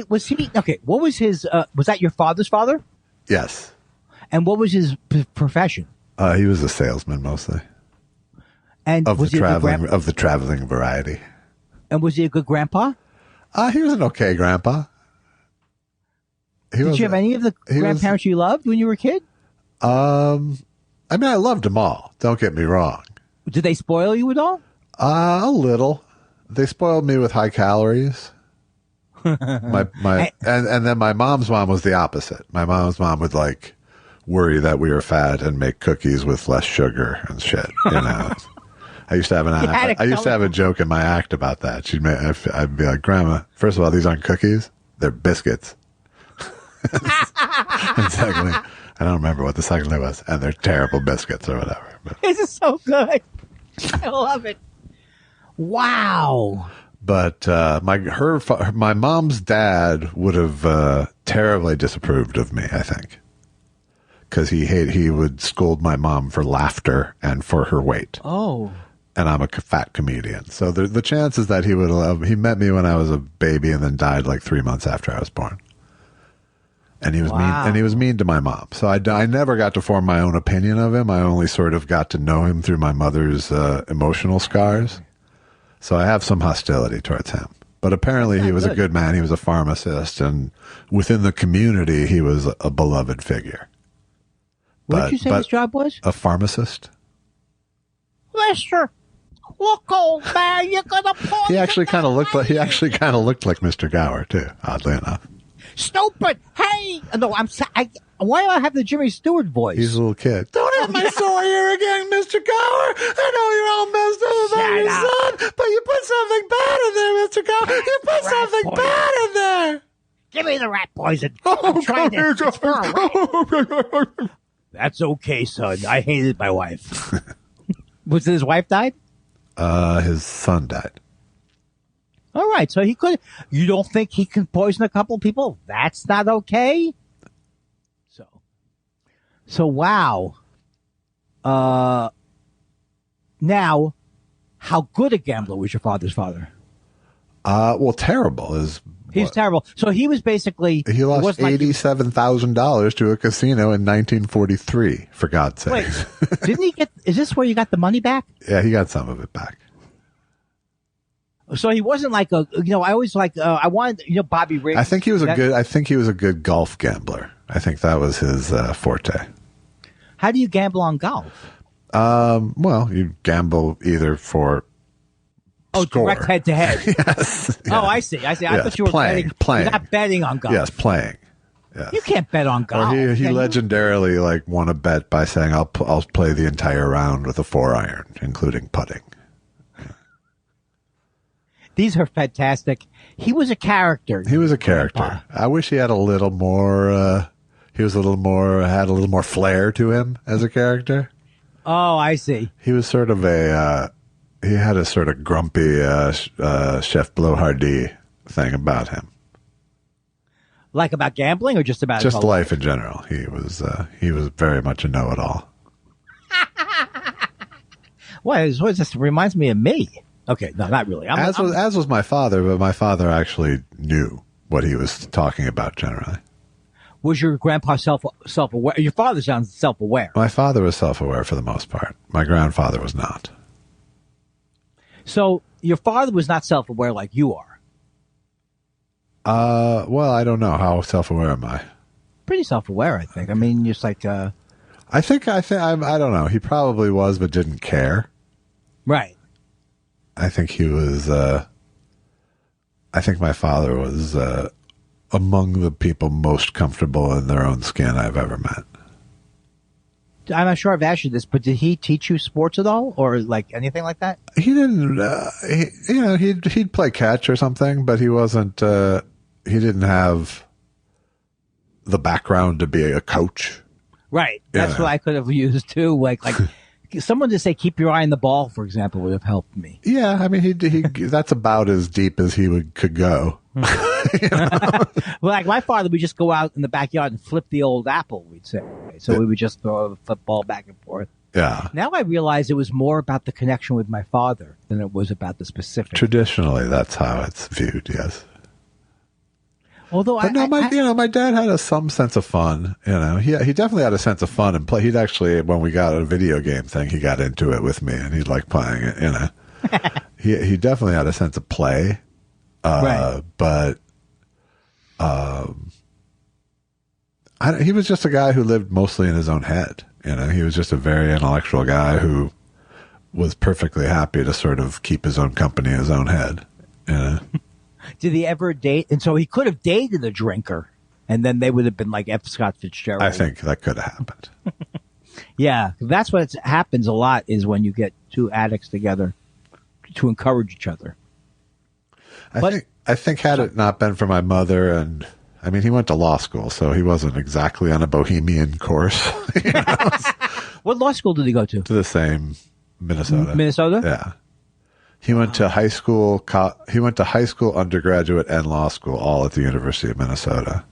[SPEAKER 4] was he okay? What was his? Was that your father's father?
[SPEAKER 3] Yes.
[SPEAKER 4] And what was his profession?
[SPEAKER 3] He was a salesman mostly.
[SPEAKER 4] And
[SPEAKER 3] of
[SPEAKER 4] was
[SPEAKER 3] the traveling variety.
[SPEAKER 4] And was he a good grandpa?
[SPEAKER 3] He was an okay grandpa.
[SPEAKER 4] Did you have any of the grandparents you loved when you were a kid?
[SPEAKER 3] I loved them all. Don't get me wrong.
[SPEAKER 4] Did they spoil you at all?
[SPEAKER 3] A little. They spoiled me with high calories. And then my mom's mom was the opposite. My mom's mom would like worry that we were fat and make cookies with less sugar and shit. You know, I used to have a joke in my act about that. I'd be like, Grandma, first of all, these aren't cookies; they're biscuits. And secondly, I don't remember what the secondly was, and they're terrible biscuits or whatever. But.
[SPEAKER 4] This is so good. I love it. Wow.
[SPEAKER 3] But my mom's dad would have terribly disapproved of me, I think, because he would scold my mom for laughter and for her weight.
[SPEAKER 4] Oh.
[SPEAKER 3] And I'm a fat comedian, so the chances that he would have he met me when I was a baby and then died like 3 months after I was born. And he was mean. And he was mean to my mom. So I never got to form my own opinion of him. I only sort of got to know him through my mother's emotional scars. So I have some hostility towards him. But apparently he was a good man. He was a pharmacist, and within the community, he was a beloved figure.
[SPEAKER 4] What did you say his job was?
[SPEAKER 3] A pharmacist.
[SPEAKER 4] Mister, look, old man, you're gonna poison.
[SPEAKER 3] He actually kind of looked like Mr. Gower too. Oddly enough.
[SPEAKER 4] Stupid! Hey, no, why do I have the Jimmy Stewart voice?
[SPEAKER 3] He's a little kid. Don't have my sore here again, Mr. Gower. I know you're all messed up about your son, but you put something bad in there, Mr. Gower. You put something bad in there.
[SPEAKER 4] Give me the rat poison. I'm trying to. It's for a rat. That's okay, son. I hated my wife. Was it his wife died?
[SPEAKER 3] His son died.
[SPEAKER 4] All right, so he could. You don't think he can poison a couple people? That's not okay. So wow. Now, how good a gambler was your father's father?
[SPEAKER 3] Well, terrible is.
[SPEAKER 4] He's terrible. So he was basically.
[SPEAKER 3] He lost $87,000 to a casino in 1943. For God's sake!
[SPEAKER 4] Wait, didn't he get? Is this where you got the money back?
[SPEAKER 3] Yeah, he got some of it back.
[SPEAKER 4] So he wasn't like a. I always like. I wanted. Bobby Riggs.
[SPEAKER 3] I think he was a good golf gambler. I think that was his forte.
[SPEAKER 4] How do you gamble on golf?
[SPEAKER 3] Well, you gamble either for. Score.
[SPEAKER 4] Direct head to head.
[SPEAKER 3] Yes.
[SPEAKER 4] Oh, I see. I thought you were
[SPEAKER 3] playing.
[SPEAKER 4] You're not betting on golf.
[SPEAKER 3] Yes, playing. Yes.
[SPEAKER 4] You can't bet on golf.
[SPEAKER 3] Or he legendarily won a bet by saying, "I'll play the entire round with a 4-iron, including putting."
[SPEAKER 4] These are fantastic. He was a character.
[SPEAKER 3] He was a character. I wish he had a little more. He was had a little more flair to him as a character.
[SPEAKER 4] Oh, I see.
[SPEAKER 3] He was sort of he had a sort of grumpy Chef Blowhardy thing about him.
[SPEAKER 4] Like about gambling or just about
[SPEAKER 3] just life in general. He was very much a know-it-all.
[SPEAKER 4] Well, this reminds me of me. Okay, no, not really.
[SPEAKER 3] As was my father, but my father actually knew what he was talking about generally.
[SPEAKER 4] Was your grandpa self-aware? Your father sounds self-aware.
[SPEAKER 3] My father was self-aware for the most part. My grandfather was not.
[SPEAKER 4] So your father was not self-aware like you are.
[SPEAKER 3] Well, I don't know. How self-aware am I?
[SPEAKER 4] Pretty self-aware, I think. I mean, just like. I
[SPEAKER 3] don't know. He probably was, but didn't care.
[SPEAKER 4] Right.
[SPEAKER 3] I think he was. I think my father was among the people most comfortable in their own skin I've ever met.
[SPEAKER 4] I'm not sure I've asked you this, but did he teach you sports at all, or like anything like that?
[SPEAKER 3] He didn't. He'd play catch or something, but he wasn't. He didn't have the background to be a coach.
[SPEAKER 4] Right. That's what I could have used too. Like someone to say, keep your eye on the ball, for example, would have helped me.
[SPEAKER 3] Yeah. I mean, he that's about as deep as he could go.
[SPEAKER 4] Well, like my father would just go out in the backyard and flip the old apple, we'd say. So we would just throw the football back and forth.
[SPEAKER 3] Yeah.
[SPEAKER 4] Now I realize it was more about the connection with my father than it was about the specific.
[SPEAKER 3] Traditionally, that's how it's viewed, yes.
[SPEAKER 4] Although
[SPEAKER 3] my dad had some sense of fun. He definitely had a sense of fun and play. He'd actually, when we got a video game thing, he got into it with me, and he'd like playing it. He definitely had a sense of play,
[SPEAKER 4] right.
[SPEAKER 3] But he was just a guy who lived mostly in his own head. He was just a very intellectual guy who was perfectly happy to sort of keep his own company in his own head.
[SPEAKER 4] Did he ever date? And so he could have dated a drinker, and then they would have been like F. Scott Fitzgerald.
[SPEAKER 3] I think that could have happened.
[SPEAKER 4] Yeah, that's what happens a lot is when you get two addicts together to encourage each other.
[SPEAKER 3] I think had it not been for my mother, and I mean, he went to law school, so he wasn't exactly on a bohemian course. You know?
[SPEAKER 4] What law school did he go to?
[SPEAKER 3] To the same Minnesota.
[SPEAKER 4] Minnesota?
[SPEAKER 3] Yeah. He went to high school. He went to high school, undergraduate, and law school, all at the University of Minnesota.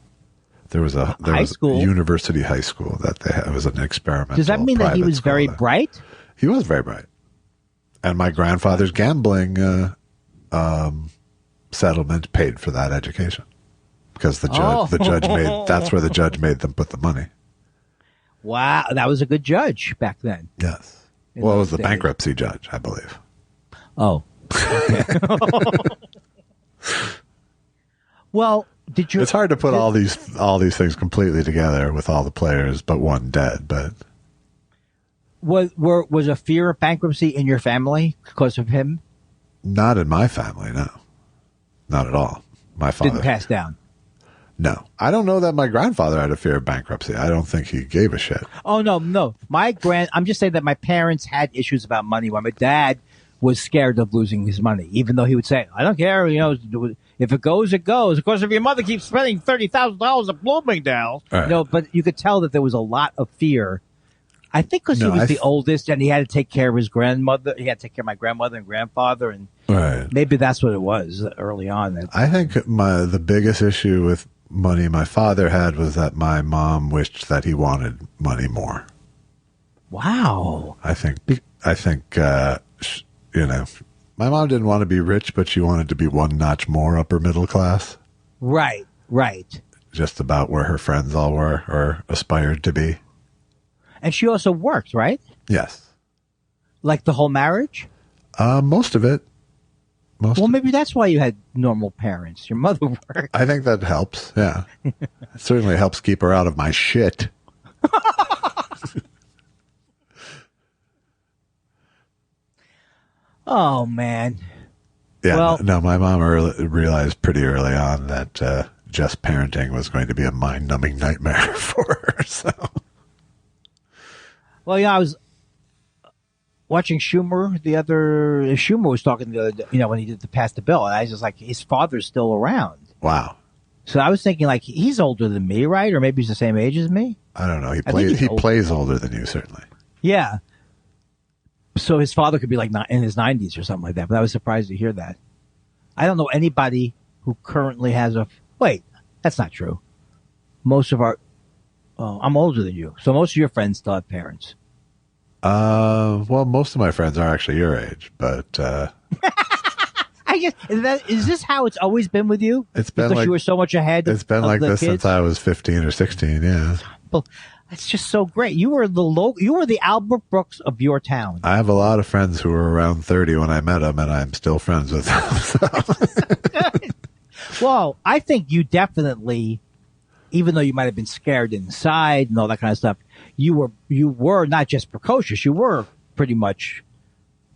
[SPEAKER 3] There was a university high school that they had. It was an experimental.
[SPEAKER 4] Does that mean that he was very bright?
[SPEAKER 3] He was very bright. And my grandfather's gambling settlement paid for that education because the judge made. That's where the judge made them put the money.
[SPEAKER 4] Wow, that was a good judge back then.
[SPEAKER 3] Yes. Well, it was the bankruptcy judge, I believe.
[SPEAKER 4] Oh. Well, did you?
[SPEAKER 3] It's hard to put all these things completely together with all the players, but one dead. But
[SPEAKER 4] was a fear of bankruptcy in your family because of him?
[SPEAKER 3] Not in my family, no, not at all. My father
[SPEAKER 4] didn't pass down.
[SPEAKER 3] No, I don't know that my grandfather had a fear of bankruptcy. I don't think he gave a shit.
[SPEAKER 4] Oh no. I'm just saying that my parents had issues about money. While my dad was scared of losing his money, even though he would say, "I don't care, you know, if it goes, it goes." Of course, if your mother keeps spending $30,000 at Bloomingdale's, right. But you could tell that there was a lot of fear. I think because he was the oldest and he had to take care of his grandmother. He had to take care of my grandmother and grandfather, and maybe that's what it was early on.
[SPEAKER 3] I think the biggest issue with money my father had was that my mom wished that he wanted money more.
[SPEAKER 4] Wow.
[SPEAKER 3] I think you know, my mom didn't want to be rich, but she wanted to be one notch more upper middle class.
[SPEAKER 4] Right.
[SPEAKER 3] Just about where her friends all were or aspired to be.
[SPEAKER 4] And she also worked, right?
[SPEAKER 3] Yes. Like
[SPEAKER 4] the whole marriage?
[SPEAKER 3] Most of it.
[SPEAKER 4] Well, maybe that's why you had normal parents. Your mother worked.
[SPEAKER 3] I think that helps, yeah. It certainly helps keep her out of my shit.
[SPEAKER 4] Oh, man.
[SPEAKER 3] Yeah, well, no, my mom realized pretty early on that just parenting was going to be a mind-numbing nightmare for her, so...
[SPEAKER 4] Well, yeah, I was watching Schumer Schumer was talking the other day, you know, when he did pass the bill, and I was just like, his father's still around.
[SPEAKER 3] Wow.
[SPEAKER 4] So I was thinking, like, he's older than me, right? Or maybe he's the same age as me?
[SPEAKER 3] I don't know. He plays older than you, certainly.
[SPEAKER 4] Yeah. So his father could be like in his 90s or something like that, but I was surprised to hear that. I don't know anybody who currently has wait, that's not true. Most of I'm older than you, so most of your friends still have parents.
[SPEAKER 3] Well, most of my friends are actually your age, but
[SPEAKER 4] I guess is this how it's always been with you?
[SPEAKER 3] It's been
[SPEAKER 4] because you were so much ahead.
[SPEAKER 3] It's been like this since I was 15 or 16. Yeah,
[SPEAKER 4] well, that's just so great. You were the Albert Brooks of your town.
[SPEAKER 3] I have a lot of friends who were around 30 when I met them, and I'm still friends with them. So.
[SPEAKER 4] Well, I think you definitely. Even though you might have been scared inside and all that kind of stuff, you were not just precocious. You were pretty much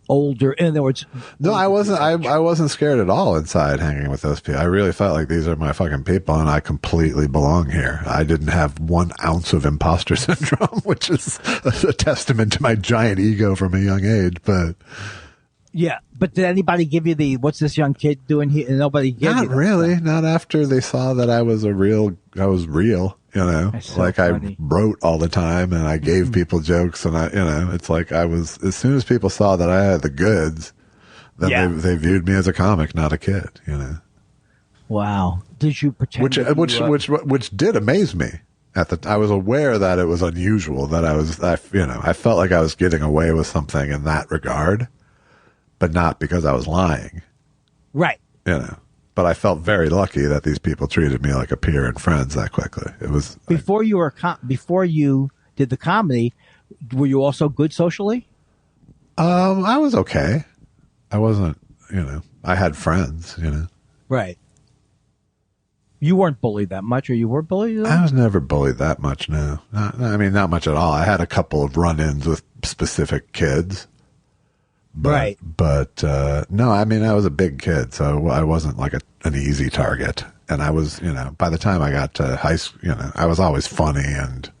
[SPEAKER 4] older. In other words,
[SPEAKER 3] no, I wasn't. I wasn't scared at all inside hanging with those people. I really felt like these are my fucking people, and I completely belong here. I didn't have 1 ounce of imposter syndrome, which is a testament to my giant ego from a young age. But
[SPEAKER 4] yeah, but did anybody give you what's this young kid doing here? Nobody gave you that.
[SPEAKER 3] Not really. Not after they saw that I was real, you know, so like funny. I wrote all the time and I gave people jokes and it's like as soon as people saw that I had the goods, then they viewed me as a comic, not a kid, you know.
[SPEAKER 4] Wow. Did you pretend?
[SPEAKER 3] Which did amaze me. I was aware that it was unusual, that I felt like I was getting away with something in that regard. But not because I was lying.
[SPEAKER 4] Right.
[SPEAKER 3] You know. But I felt very lucky that these people treated me like a peer and friends that quickly. It was
[SPEAKER 4] before you did the comedy, were you also good socially?
[SPEAKER 3] I was okay. I wasn't, I had friends,
[SPEAKER 4] Right. You weren't bullied that much, or you were bullied?
[SPEAKER 3] I was never bullied that much, no. Not much at all. I had a couple of run-ins with specific kids. But no, I mean, I was a big kid, so I wasn't like an easy target. And I was, by the time I got to high school, I was always funny and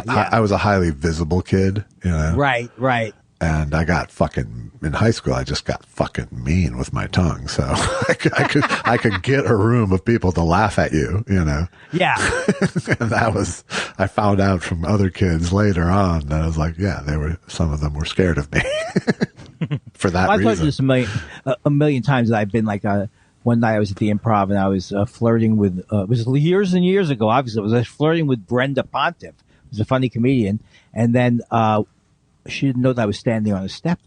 [SPEAKER 3] I was a highly visible kid,
[SPEAKER 4] Right.
[SPEAKER 3] And I got in high school, I just got fucking mean with my tongue. So I could get a room of people to laugh at you,
[SPEAKER 4] Yeah.
[SPEAKER 3] And I found out from other kids later on that I was like, yeah, some of them were scared of me for that reason.
[SPEAKER 4] I told you this a million times that I've been like, one night I was at the Improv and I was flirting with, it was years and years ago, obviously, I was flirting with Brenda Pontiff, who's a funny comedian. And then, she didn't know that I was standing on a step.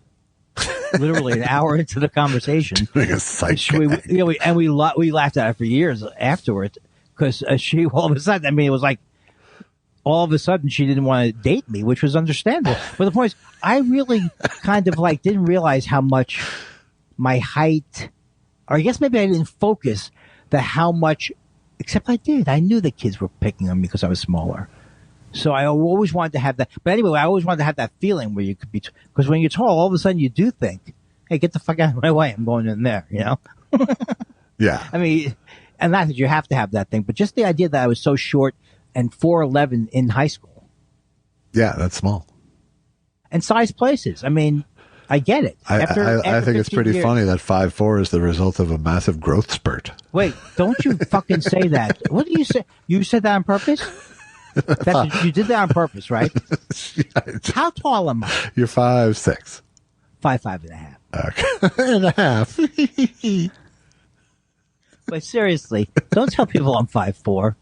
[SPEAKER 4] Literally an hour into the conversation,
[SPEAKER 3] doing a psych
[SPEAKER 4] we laughed at it for years afterwards because she all of a sudden, I mean, it was like all of a sudden she didn't want to date me, which was understandable. But the point is, I really kind of like didn't realize how much my height, or I guess maybe I didn't focus how much. Except I did. I knew the kids were picking on me because I was smaller. So I always wanted to have that. But anyway, I always wanted to have that feeling where you could be, because when you're tall, all of a sudden you do think, hey, get the fuck out of my way. I'm going in there,
[SPEAKER 3] Yeah.
[SPEAKER 4] I mean, and not that you have to have that thing, but just the idea that I was so short and 4'11" in high school.
[SPEAKER 3] Yeah, that's small.
[SPEAKER 4] And size places. I mean, I get it.
[SPEAKER 3] I think it's pretty funny that 5'4" is the result of a massive growth spurt.
[SPEAKER 4] Wait, don't you fucking say that. What did you say? You said that on purpose? You did that on purpose, right? How tall am I?
[SPEAKER 3] You're 5'6".
[SPEAKER 4] 5'5.5".
[SPEAKER 3] Okay. and a half.
[SPEAKER 4] But seriously, don't tell people I'm 5'4".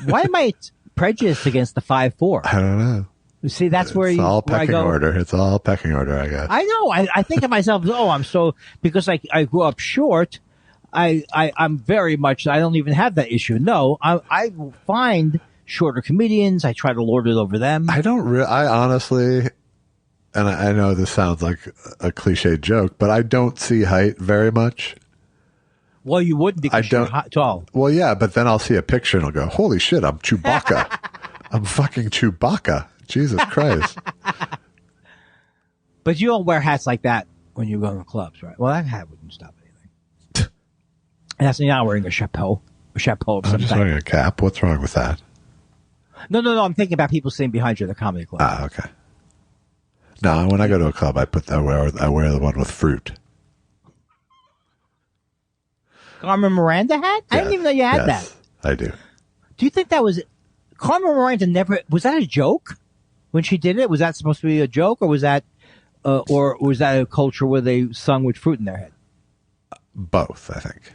[SPEAKER 4] Why am I prejudiced against the 5'4"?
[SPEAKER 3] I don't know.
[SPEAKER 4] You see, that's where
[SPEAKER 3] it's all pecking
[SPEAKER 4] where I go.
[SPEAKER 3] order. It's all pecking order, I guess.
[SPEAKER 4] I know. I think of myself, I'm so, because I grew up short. I'm very much, I don't even have that issue. No, I find shorter comedians. I try to lord it over them.
[SPEAKER 3] I honestly, and I know this sounds like a cliche joke, but I don't see height very much.
[SPEAKER 4] Well, you wouldn't because you're tall.
[SPEAKER 3] Well, yeah, but then I'll see a picture and I'll go, holy shit, I'm Chewbacca. I'm fucking Chewbacca. Jesus Christ.
[SPEAKER 4] But you don't wear hats like that when you go to clubs, right? Well, that hat wouldn't stop anything. And that's not wearing a chapeau. Of some
[SPEAKER 3] I'm just
[SPEAKER 4] type.
[SPEAKER 3] wearing a cap. What's wrong with that?
[SPEAKER 4] No. I'm thinking about people sitting behind you at the comedy club.
[SPEAKER 3] Ah, okay. No, when I go to a club, I wear the one with fruit.
[SPEAKER 4] Carmen Miranda hat? I didn't even know you had that.
[SPEAKER 3] I do.
[SPEAKER 4] Do you think that was Carmen Miranda? Was that a joke when she did it? Was that supposed to be a joke, or was that a culture where they sung with fruit in their head?
[SPEAKER 3] Both, I think.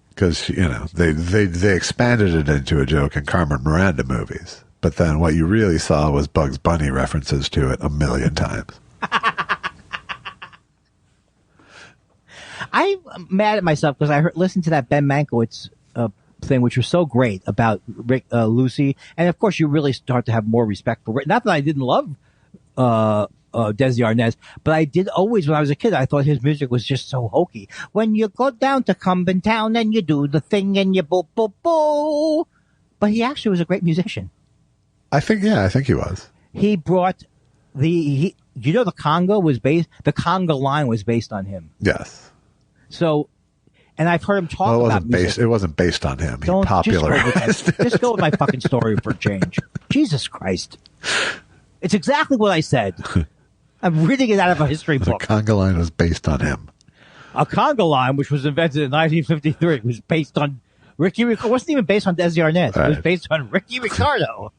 [SPEAKER 3] Because, they expanded it into a joke in Carmen Miranda movies. But then what you really saw was Bugs Bunny references to it 1,000,000 times.
[SPEAKER 4] I'm mad at myself because I listened to that Ben Mankiewicz thing, which was so great about Lucy. And of course, you really start to have more respect for Rick. Not that I didn't love Desi Arnaz, but I did always, when I was a kid, I thought his music was just so hokey. When you go down to Cumbin Town and you do the thing and you boo, boo, boo. But he actually was a great musician.
[SPEAKER 3] I think he was.
[SPEAKER 4] He brought the conga line was based on him.
[SPEAKER 3] Yes.
[SPEAKER 4] So, and I've heard him talk about music.
[SPEAKER 3] It wasn't based on him. He
[SPEAKER 4] Don't
[SPEAKER 3] popularized it.
[SPEAKER 4] Just go with my fucking story for a change. Jesus Christ. It's exactly what I said. I'm reading it out of a history book.
[SPEAKER 3] The conga line was based on him.
[SPEAKER 4] A conga line, which was invented in 1953, was based on Ricky Ricardo. It wasn't even based on Desi Arnaz. It was based on Ricky Ricardo.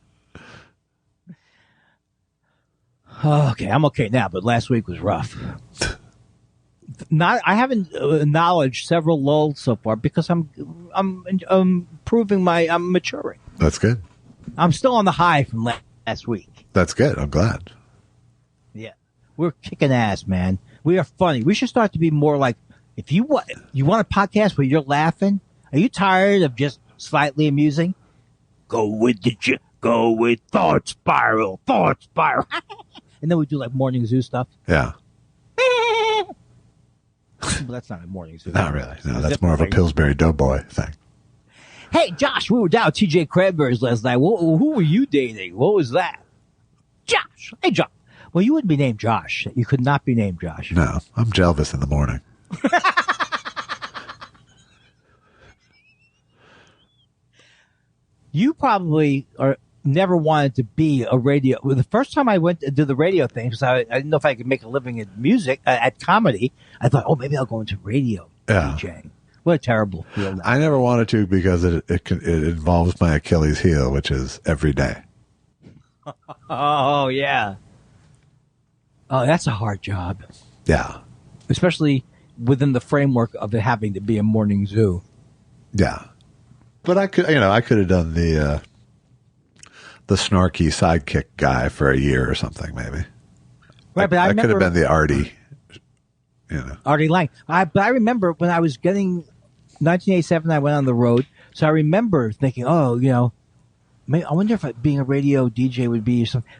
[SPEAKER 4] Okay, I'm okay now, but last week was rough. I haven't acknowledged several lulls so far because I'm I'm maturing.
[SPEAKER 3] That's good.
[SPEAKER 4] I'm still on the high from last week.
[SPEAKER 3] That's good. I'm glad.
[SPEAKER 4] Yeah, we're kicking ass, man. We are funny. We should start to be more like, if you want a podcast where you're laughing. Are you tired of just slightly amusing? Go with thought spiral, and then we do like morning zoo stuff.
[SPEAKER 3] Yeah.
[SPEAKER 4] Well, that's not a morning zoo.
[SPEAKER 3] Not really. No, that's more of a Pillsbury Doughboy thing.
[SPEAKER 4] Hey, Josh, we were down at TJ Cranberry's last night. Who were you dating? What was that? Josh. Hey, Josh. Well, you wouldn't be named Josh. You could not be named Josh.
[SPEAKER 3] No, I'm Elvis in the morning.
[SPEAKER 4] You probably never wanted to be a radio. Well, the first time I went to do the radio thing, because I didn't know if I could make a living in music, at comedy, I thought, oh, maybe I'll go into radio DJing. What a terrible field.
[SPEAKER 3] I never wanted to because it involves my Achilles heel, which is every day.
[SPEAKER 4] Oh, yeah. Oh, that's a hard job.
[SPEAKER 3] Yeah.
[SPEAKER 4] Especially within the framework of it having to be a morning zoo.
[SPEAKER 3] Yeah. But I could have done the snarky sidekick guy for a year or something, maybe.
[SPEAKER 4] Right, but
[SPEAKER 3] I could have been the Artie,
[SPEAKER 4] Artie Lang. But I remember when I was getting 1987, I went on the road. So I remember thinking, I wonder if being a radio DJ would be something.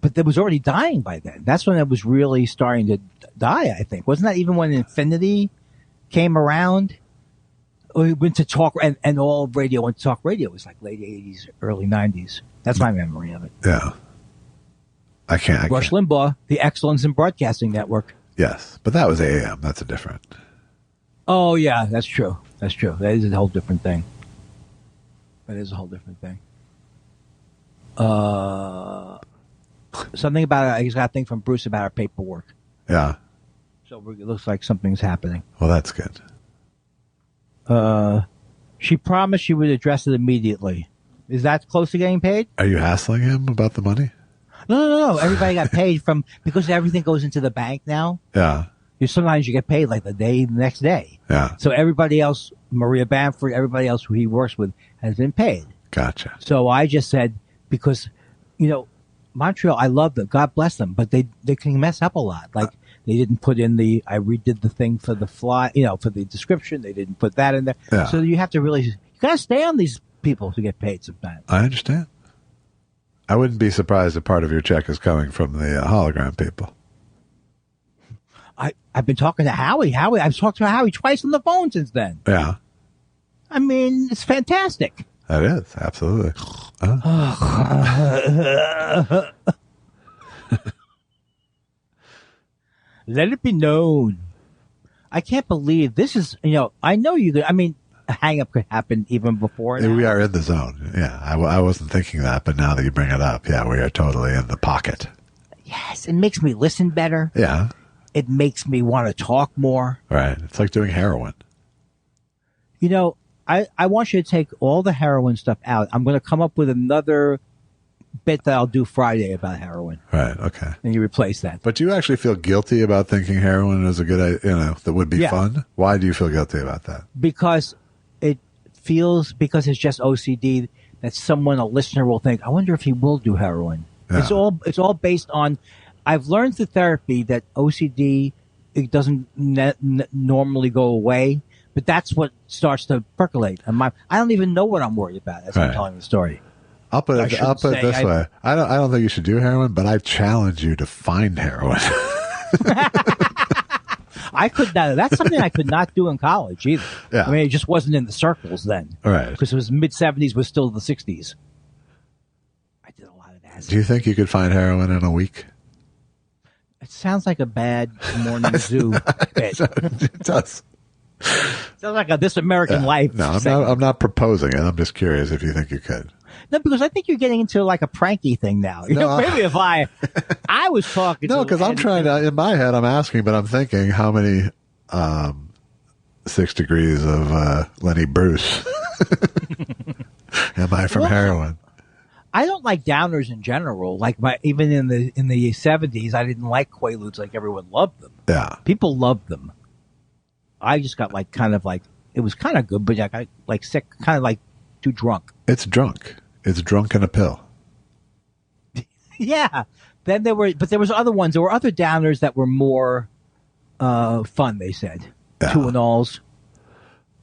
[SPEAKER 4] But it was already dying by then. That's when it was really starting to die, I think. Wasn't that even when Infinity came around? We went to talk, and all radio went to talk radio. It was like late 80s, early 90s. That's my memory of it.
[SPEAKER 3] Yeah.
[SPEAKER 4] Rush Limbaugh, the Excellence in Broadcasting Network.
[SPEAKER 3] Yes, but that was AM. That's a different.
[SPEAKER 4] Oh, yeah, that's true. That is a whole different thing. Something about it, I just got a thing from Bruce about our paperwork.
[SPEAKER 3] Yeah.
[SPEAKER 4] So it looks like something's happening.
[SPEAKER 3] Well, that's good.
[SPEAKER 4] She promised she would address it immediately. Is that close to getting paid?
[SPEAKER 3] Are you hassling him about the money?
[SPEAKER 4] No. Everybody got paid because everything goes into the bank now.
[SPEAKER 3] Yeah.
[SPEAKER 4] Sometimes you get paid like the next day.
[SPEAKER 3] Yeah.
[SPEAKER 4] So everybody else, Maria Bamford, everybody else who he works with has been paid.
[SPEAKER 3] Gotcha.
[SPEAKER 4] So I just said, because, Montreal, I love them. God bless them. But they can mess up a lot. Like, they didn't put in I redid the thing for the fly, for the description. They didn't put that in there.
[SPEAKER 3] Yeah.
[SPEAKER 4] So you have to you got to stay on these people to get paid sometimes.
[SPEAKER 3] I understand. I wouldn't be surprised if part of your check is coming from the hologram people.
[SPEAKER 4] I've been talking to Howie. I've talked to Howie twice on the phone since then.
[SPEAKER 3] Yeah.
[SPEAKER 4] I mean, it's fantastic.
[SPEAKER 3] That is, absolutely.
[SPEAKER 4] Let it be known. I can't believe this is, I know a hang-up could happen even before now.
[SPEAKER 3] We are in the zone. Yeah, I wasn't thinking that, but now that you bring it up, yeah, we are totally in the pocket.
[SPEAKER 4] Yes, it makes me listen better.
[SPEAKER 3] Yeah.
[SPEAKER 4] It makes me want to talk more.
[SPEAKER 3] Right. It's like doing heroin.
[SPEAKER 4] I want you to take all the heroin stuff out. I'm going to come up with another bit that I'll do Friday about heroin.
[SPEAKER 3] Right. Okay.
[SPEAKER 4] And you replace that.
[SPEAKER 3] But do you actually feel guilty about thinking heroin is a good, that would be fun? Why do you feel guilty about that?
[SPEAKER 4] Because it's just OCD that a listener will think, I wonder if he will do heroin. Yeah. It's all based on, I've learned through therapy that OCD, it doesn't normally go away, but that's what starts to percolate. And I don't even know what I'm worried about as I'm telling the story.
[SPEAKER 3] I'll put it this way. I don't think you should do heroin, but I challenge you to find heroin.
[SPEAKER 4] I could not. That's something I could not do in college either.
[SPEAKER 3] Yeah.
[SPEAKER 4] I mean, it just wasn't in the circles then.
[SPEAKER 3] Right.
[SPEAKER 4] Because it was mid-70s, was still the 60s. I did a lot of acid.
[SPEAKER 3] Do you think you could find heroin in a week?
[SPEAKER 4] It sounds like a bad morning zoo bit.
[SPEAKER 3] It does.
[SPEAKER 4] Sounds like a This American Life.
[SPEAKER 3] No, I'm not proposing it. I'm just curious if you think you could.
[SPEAKER 4] No, because I think you're getting into like a pranky thing now. Maybe if I was talking.
[SPEAKER 3] No, because I'm trying to. In my head, I'm asking, but I'm thinking how many 6 degrees of Lenny Bruce am I from heroin?
[SPEAKER 4] I don't like downers in general. Like even in the 70s, I didn't like Quaaludes like everyone loved them.
[SPEAKER 3] Yeah,
[SPEAKER 4] people loved them. I just got it was kind of good, but I got sick, kind of like too drunk.
[SPEAKER 3] It's drunk. It's drunk in a pill.
[SPEAKER 4] Yeah. Then there was other ones. There were other downers that were more fun. They said 2-and-alls.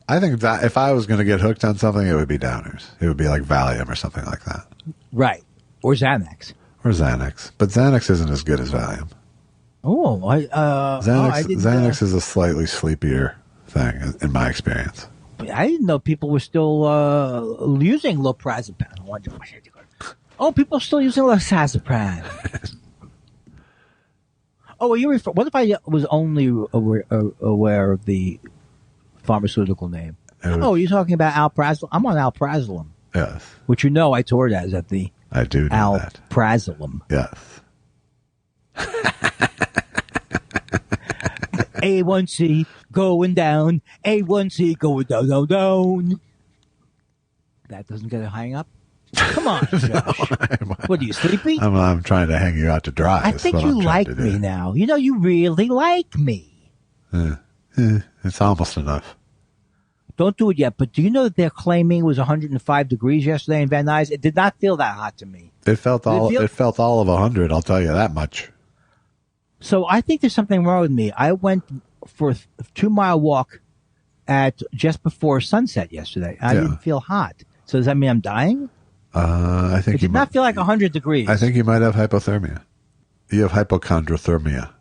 [SPEAKER 3] I think that if I was going to get hooked on something, it would be downers. It would be like Valium or something like that.
[SPEAKER 4] Right. Or Xanax.
[SPEAKER 3] But Xanax isn't as good as Valium.
[SPEAKER 4] Oh,
[SPEAKER 3] Xanax is a slightly sleepier thing, in my experience.
[SPEAKER 4] But I didn't know people were still using lorazepam. Oh, people are still using lorazepam. Oh, what if I was only aware of the pharmaceutical name? Oh, you're talking about alprazolam? I'm on alprazolam.
[SPEAKER 3] Yes.
[SPEAKER 4] Which I toured as at the
[SPEAKER 3] I do know that.
[SPEAKER 4] Alprazolam.
[SPEAKER 3] Yes.
[SPEAKER 4] A1C going down. A1C going down, down, down. That doesn't get it hang up? Come on, Josh. What, are you sleepy?
[SPEAKER 3] I'm trying to hang you out to dry.
[SPEAKER 4] I think you like me now. You really like me.
[SPEAKER 3] It's almost enough.
[SPEAKER 4] Don't do it yet, but do you know that they're claiming it was 105 degrees yesterday in Van Nuys? It did not feel that hot to me.
[SPEAKER 3] It felt all of 100, I'll tell you that much.
[SPEAKER 4] So I think there's something wrong with me. I went for a 2-mile walk at just before sunset yesterday. I didn't feel hot. So does that mean I'm dying?
[SPEAKER 3] I think
[SPEAKER 4] it did not feel like 100 degrees.
[SPEAKER 3] I think you might have hypothermia. You have hypochondrothermia.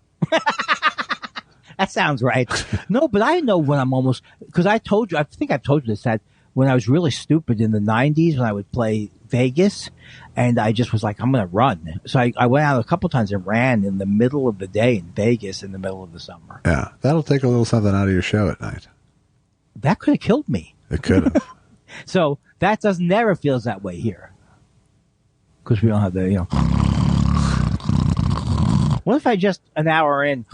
[SPEAKER 4] That sounds right. No, but I know when I'm almost, because I think I've told you this, that when I was really stupid in the 90s when I would play Vegas and I just was like, I'm going to run. So I went out a couple times and ran in the middle of the day in Vegas in the middle of the summer.
[SPEAKER 3] Yeah, that'll take a little something out of your show at night.
[SPEAKER 4] That could have killed me.
[SPEAKER 3] It could have.
[SPEAKER 4] So that never feels that way here. Because we don't have the, What if I just an hour in,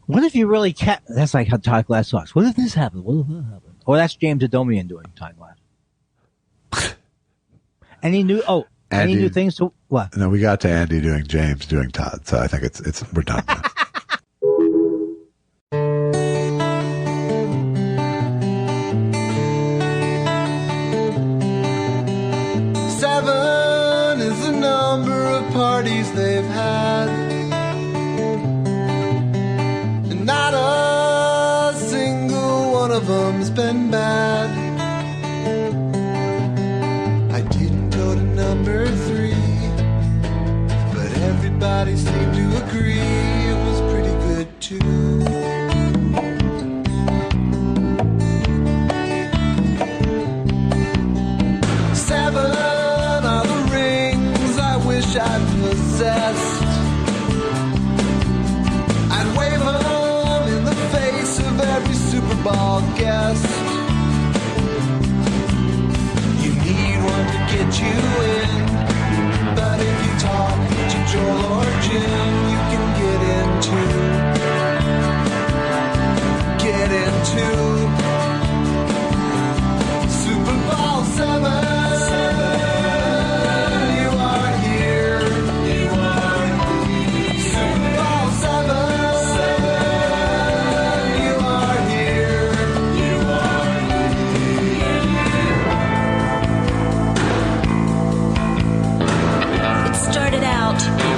[SPEAKER 4] what if you really kept, that's like how Todd Glass talks. What if this happened? What if that happened? Or that's James Adomian doing Todd Glass. Any new things to, what?
[SPEAKER 3] No, we got to Andy doing James doing Todd. So I think we're done now.
[SPEAKER 1] Parties they've had, and not a single one of them's been bad. I didn't go to number 3, but everybody seemed to agree it was pretty good too. I'd possessed, I'd wave them in the face of every Super Bowl guest. You need one to get you in, but if you talk to Joel or Jim, you can get into Super Bowl 7.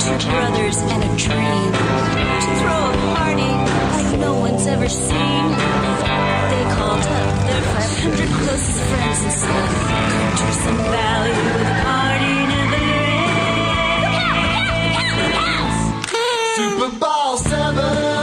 [SPEAKER 5] Two brothers and a dream to throw a party like no one's ever seen. They called up their 500 closest friends and said, come to some valley with a party never ends.
[SPEAKER 1] Super Bowl 7.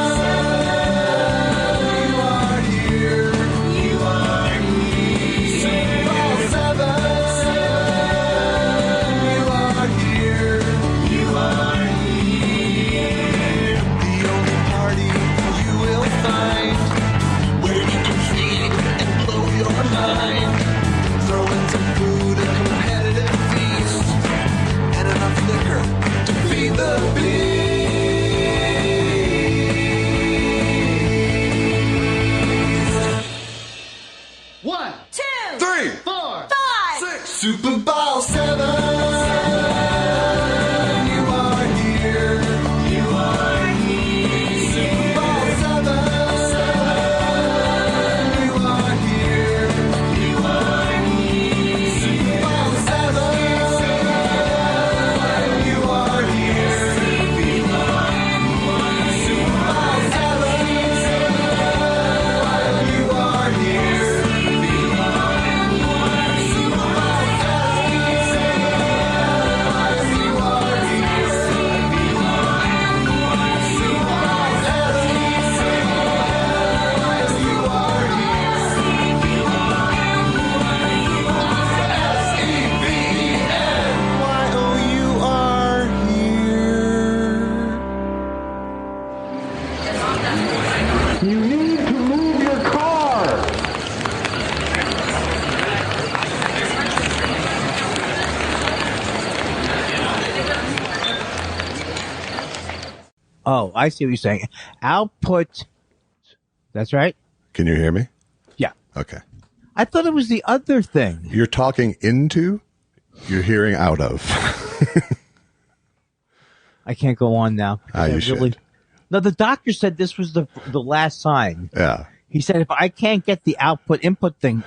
[SPEAKER 1] Super Bowl 7.
[SPEAKER 4] Oh, I see what you're saying. Output. That's right.
[SPEAKER 3] Can you hear me?
[SPEAKER 4] Yeah.
[SPEAKER 3] Okay.
[SPEAKER 4] I thought it was the other thing.
[SPEAKER 3] You're talking into, you're hearing out of.
[SPEAKER 4] I can't go on now.
[SPEAKER 3] You should.
[SPEAKER 4] No, the doctor said this was the last sign.
[SPEAKER 3] Yeah.
[SPEAKER 4] He said if I can't get the input thing,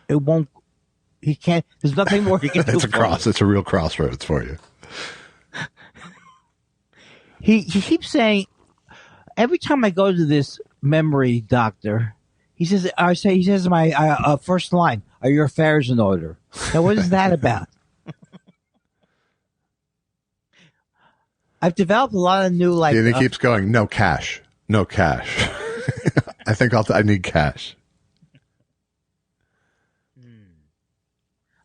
[SPEAKER 4] it won't. He can't. There's nothing more he can do.
[SPEAKER 3] It's a real crossroads for you.
[SPEAKER 4] He keeps saying every time I go to this memory doctor, he says my first line, "Are your affairs in order?" Now what is that about? I've developed a lot of new
[SPEAKER 3] And he keeps going, no cash. I think I need cash.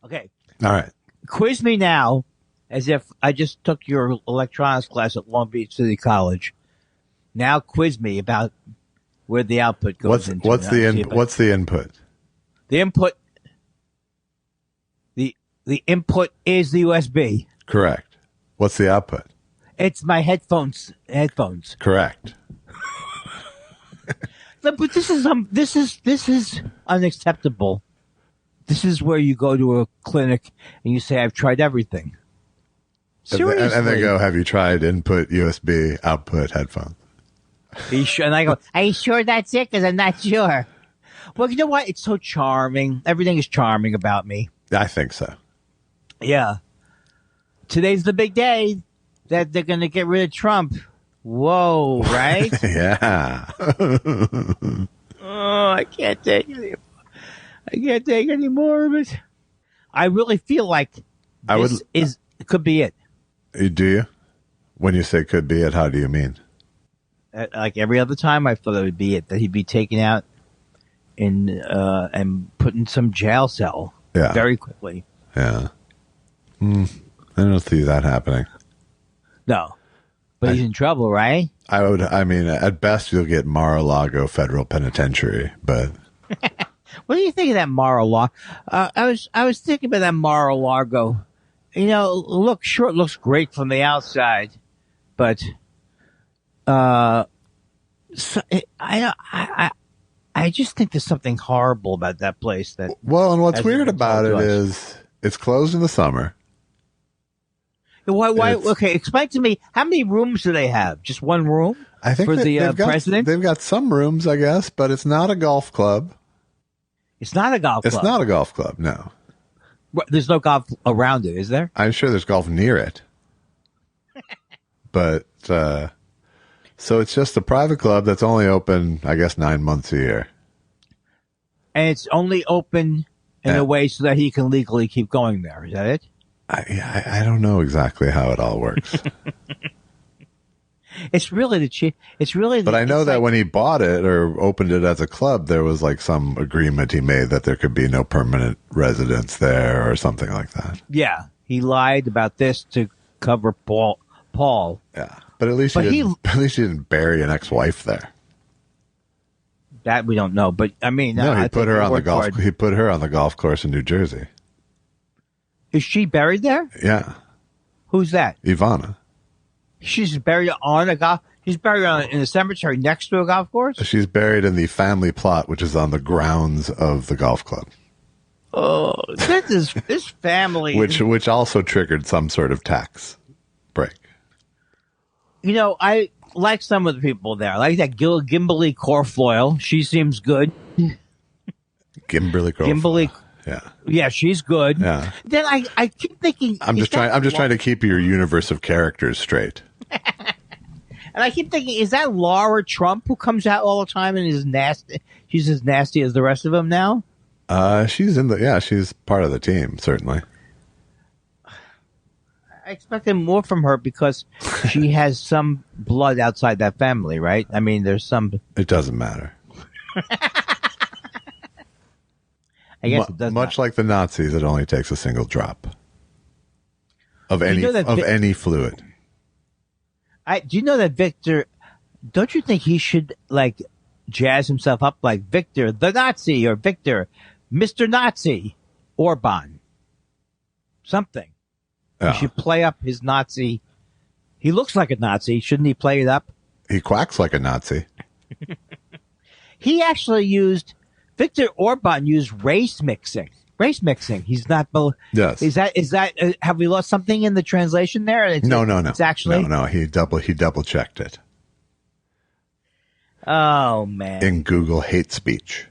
[SPEAKER 4] Okay.
[SPEAKER 3] All right.
[SPEAKER 4] Quiz me now as if I just took your electronics class at Long Beach City College. Now quiz me about where the output goes into.
[SPEAKER 3] What's the input?
[SPEAKER 4] The input. The input is the USB.
[SPEAKER 3] Correct. What's the output?
[SPEAKER 4] It's my headphones.
[SPEAKER 3] Correct.
[SPEAKER 4] But this is unacceptable. This is where you go to a clinic and you say, "I've tried everything." Seriously.
[SPEAKER 3] And they go, "Have you tried input USB, output headphones?"
[SPEAKER 4] Are you sure? And I go, "Are you sure that's it? Because I'm not sure." Well, you know what? It's so charming. Everything is charming about me.
[SPEAKER 3] I think so.
[SPEAKER 4] Yeah. Today's the big day that they're going to get rid of Trump. Whoa, right?
[SPEAKER 3] Yeah.
[SPEAKER 4] Oh, I can't take it anymore. I can't take any more of it. I really feel like it could be it.
[SPEAKER 3] Do you? When you say could be it, how do you mean?
[SPEAKER 4] Like every other time, I thought it would be it, that he'd be taken out and put in some jail cell very quickly.
[SPEAKER 3] Yeah. I don't see that happening.
[SPEAKER 4] No. But he's in trouble, right?
[SPEAKER 3] I mean, at best, you'll get Mar-a-Lago Federal Penitentiary, but...
[SPEAKER 4] What do you think of that Mar-a-Lago? I was thinking about that Mar-a-Lago. You know, it looks great from the outside, but I just think there's something horrible about that place. And
[SPEAKER 3] what's weird about it is it's closed in the summer.
[SPEAKER 4] Why? Okay, explain to me, how many rooms do they have? Just one room?
[SPEAKER 3] I think
[SPEAKER 4] for the president?
[SPEAKER 3] They've got some rooms, I guess, but it's not a golf club.
[SPEAKER 4] It's not a golf club.
[SPEAKER 3] It's not a golf club, no.
[SPEAKER 4] There's no golf around it, is there?
[SPEAKER 3] I'm sure there's golf near it. But, so it's just a private club that's only open, I guess, 9 months a year.
[SPEAKER 4] And it's only open in a way so that he can legally keep going there. Is that it?
[SPEAKER 3] I don't know exactly how it all works.
[SPEAKER 4] It's really the chief.
[SPEAKER 3] But I know that when he bought it or opened it as a club, there was like some agreement he made that there could be no permanent residence there or something like that.
[SPEAKER 4] Yeah, he lied about this to cover Paul.
[SPEAKER 3] Yeah, but at least he didn't bury an ex-wife there.
[SPEAKER 4] That we don't know, but I mean,
[SPEAKER 3] no, he put her on the golf. He put her on the golf course in New Jersey.
[SPEAKER 4] Is she buried there?
[SPEAKER 3] Yeah.
[SPEAKER 4] Who's that?
[SPEAKER 3] Ivana.
[SPEAKER 4] She's buried on a golf. She's buried in a cemetery next to a golf course.
[SPEAKER 3] She's buried in the family plot, which is on the grounds of the golf club.
[SPEAKER 4] Oh, this family,
[SPEAKER 3] which also triggered some sort of tax break.
[SPEAKER 4] You know, I like some of the people there. I like that Kimberly Corfoyle. She seems good.
[SPEAKER 3] Kimberly Corfoyle.
[SPEAKER 4] Yeah, she's good.
[SPEAKER 3] Yeah.
[SPEAKER 4] Then I keep thinking
[SPEAKER 3] I'm just trying to keep your universe of characters straight.
[SPEAKER 4] And I keep thinking, is that Laura Trump who comes out all the time and is nasty? She's as nasty as the rest of them now?
[SPEAKER 3] She's part of the team, certainly.
[SPEAKER 4] I expected more from her because she has some blood outside that family, right? I mean, there's some...
[SPEAKER 3] It doesn't matter.
[SPEAKER 4] I guess it does.
[SPEAKER 3] Much like the Nazis, it only takes a single drop of any fluid.
[SPEAKER 4] Do you know that Victor? Don't you think he should like jazz himself up like Victor the Nazi or Victor, Mr. Nazi, Orban? Something.
[SPEAKER 3] Yeah.
[SPEAKER 4] He should play up his Nazi. He looks like a Nazi. Shouldn't he play it up?
[SPEAKER 3] He quacks like a Nazi.
[SPEAKER 4] He actually Viktor Orban used race mixing. Race mixing. He's not.
[SPEAKER 3] Yes.
[SPEAKER 4] Is that? Have we lost something in the translation there?
[SPEAKER 3] No.
[SPEAKER 4] It's actually
[SPEAKER 3] no. He double checked it.
[SPEAKER 4] Oh man.
[SPEAKER 3] In Google hate speech.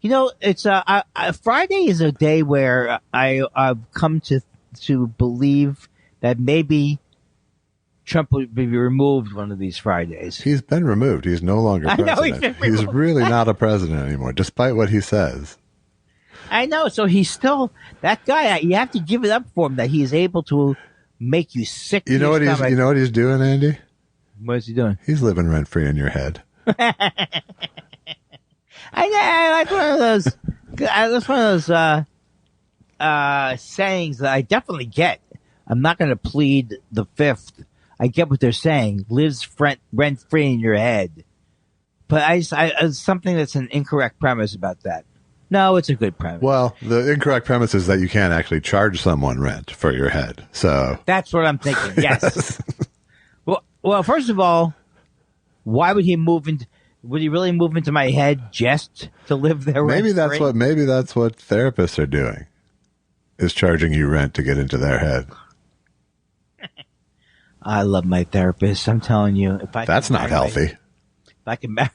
[SPEAKER 4] You know, it's Friday is a day where I've come to believe that maybe Trump would be removed one of these Fridays.
[SPEAKER 3] He's been removed. He's no longer president.
[SPEAKER 4] I know
[SPEAKER 3] he's really not a president anymore, despite what he says.
[SPEAKER 4] I know. So he's still that guy. You have to give it up for him that he is able to make you sick.
[SPEAKER 3] You know what he's doing, Andy?
[SPEAKER 4] What is he doing?
[SPEAKER 3] He's living rent free in your head.
[SPEAKER 4] I like one of those. That's one of those sayings that I definitely get. I'm not going to plead the fifth. I get what they're saying. Lives rent free in your head. But it's something that's an incorrect premise about that. No, it's a good premise.
[SPEAKER 3] Well, the incorrect premise is that you can't actually charge someone rent for your head. So
[SPEAKER 4] that's what I'm thinking. Yes. Well, first of all, why would he move into? Would he really move into my head just to live there?
[SPEAKER 3] Maybe that's what therapists are doing, is charging you rent to get into their head.
[SPEAKER 4] I love my therapist. I'm telling you,
[SPEAKER 3] That's not healthy.
[SPEAKER 4] If I can marry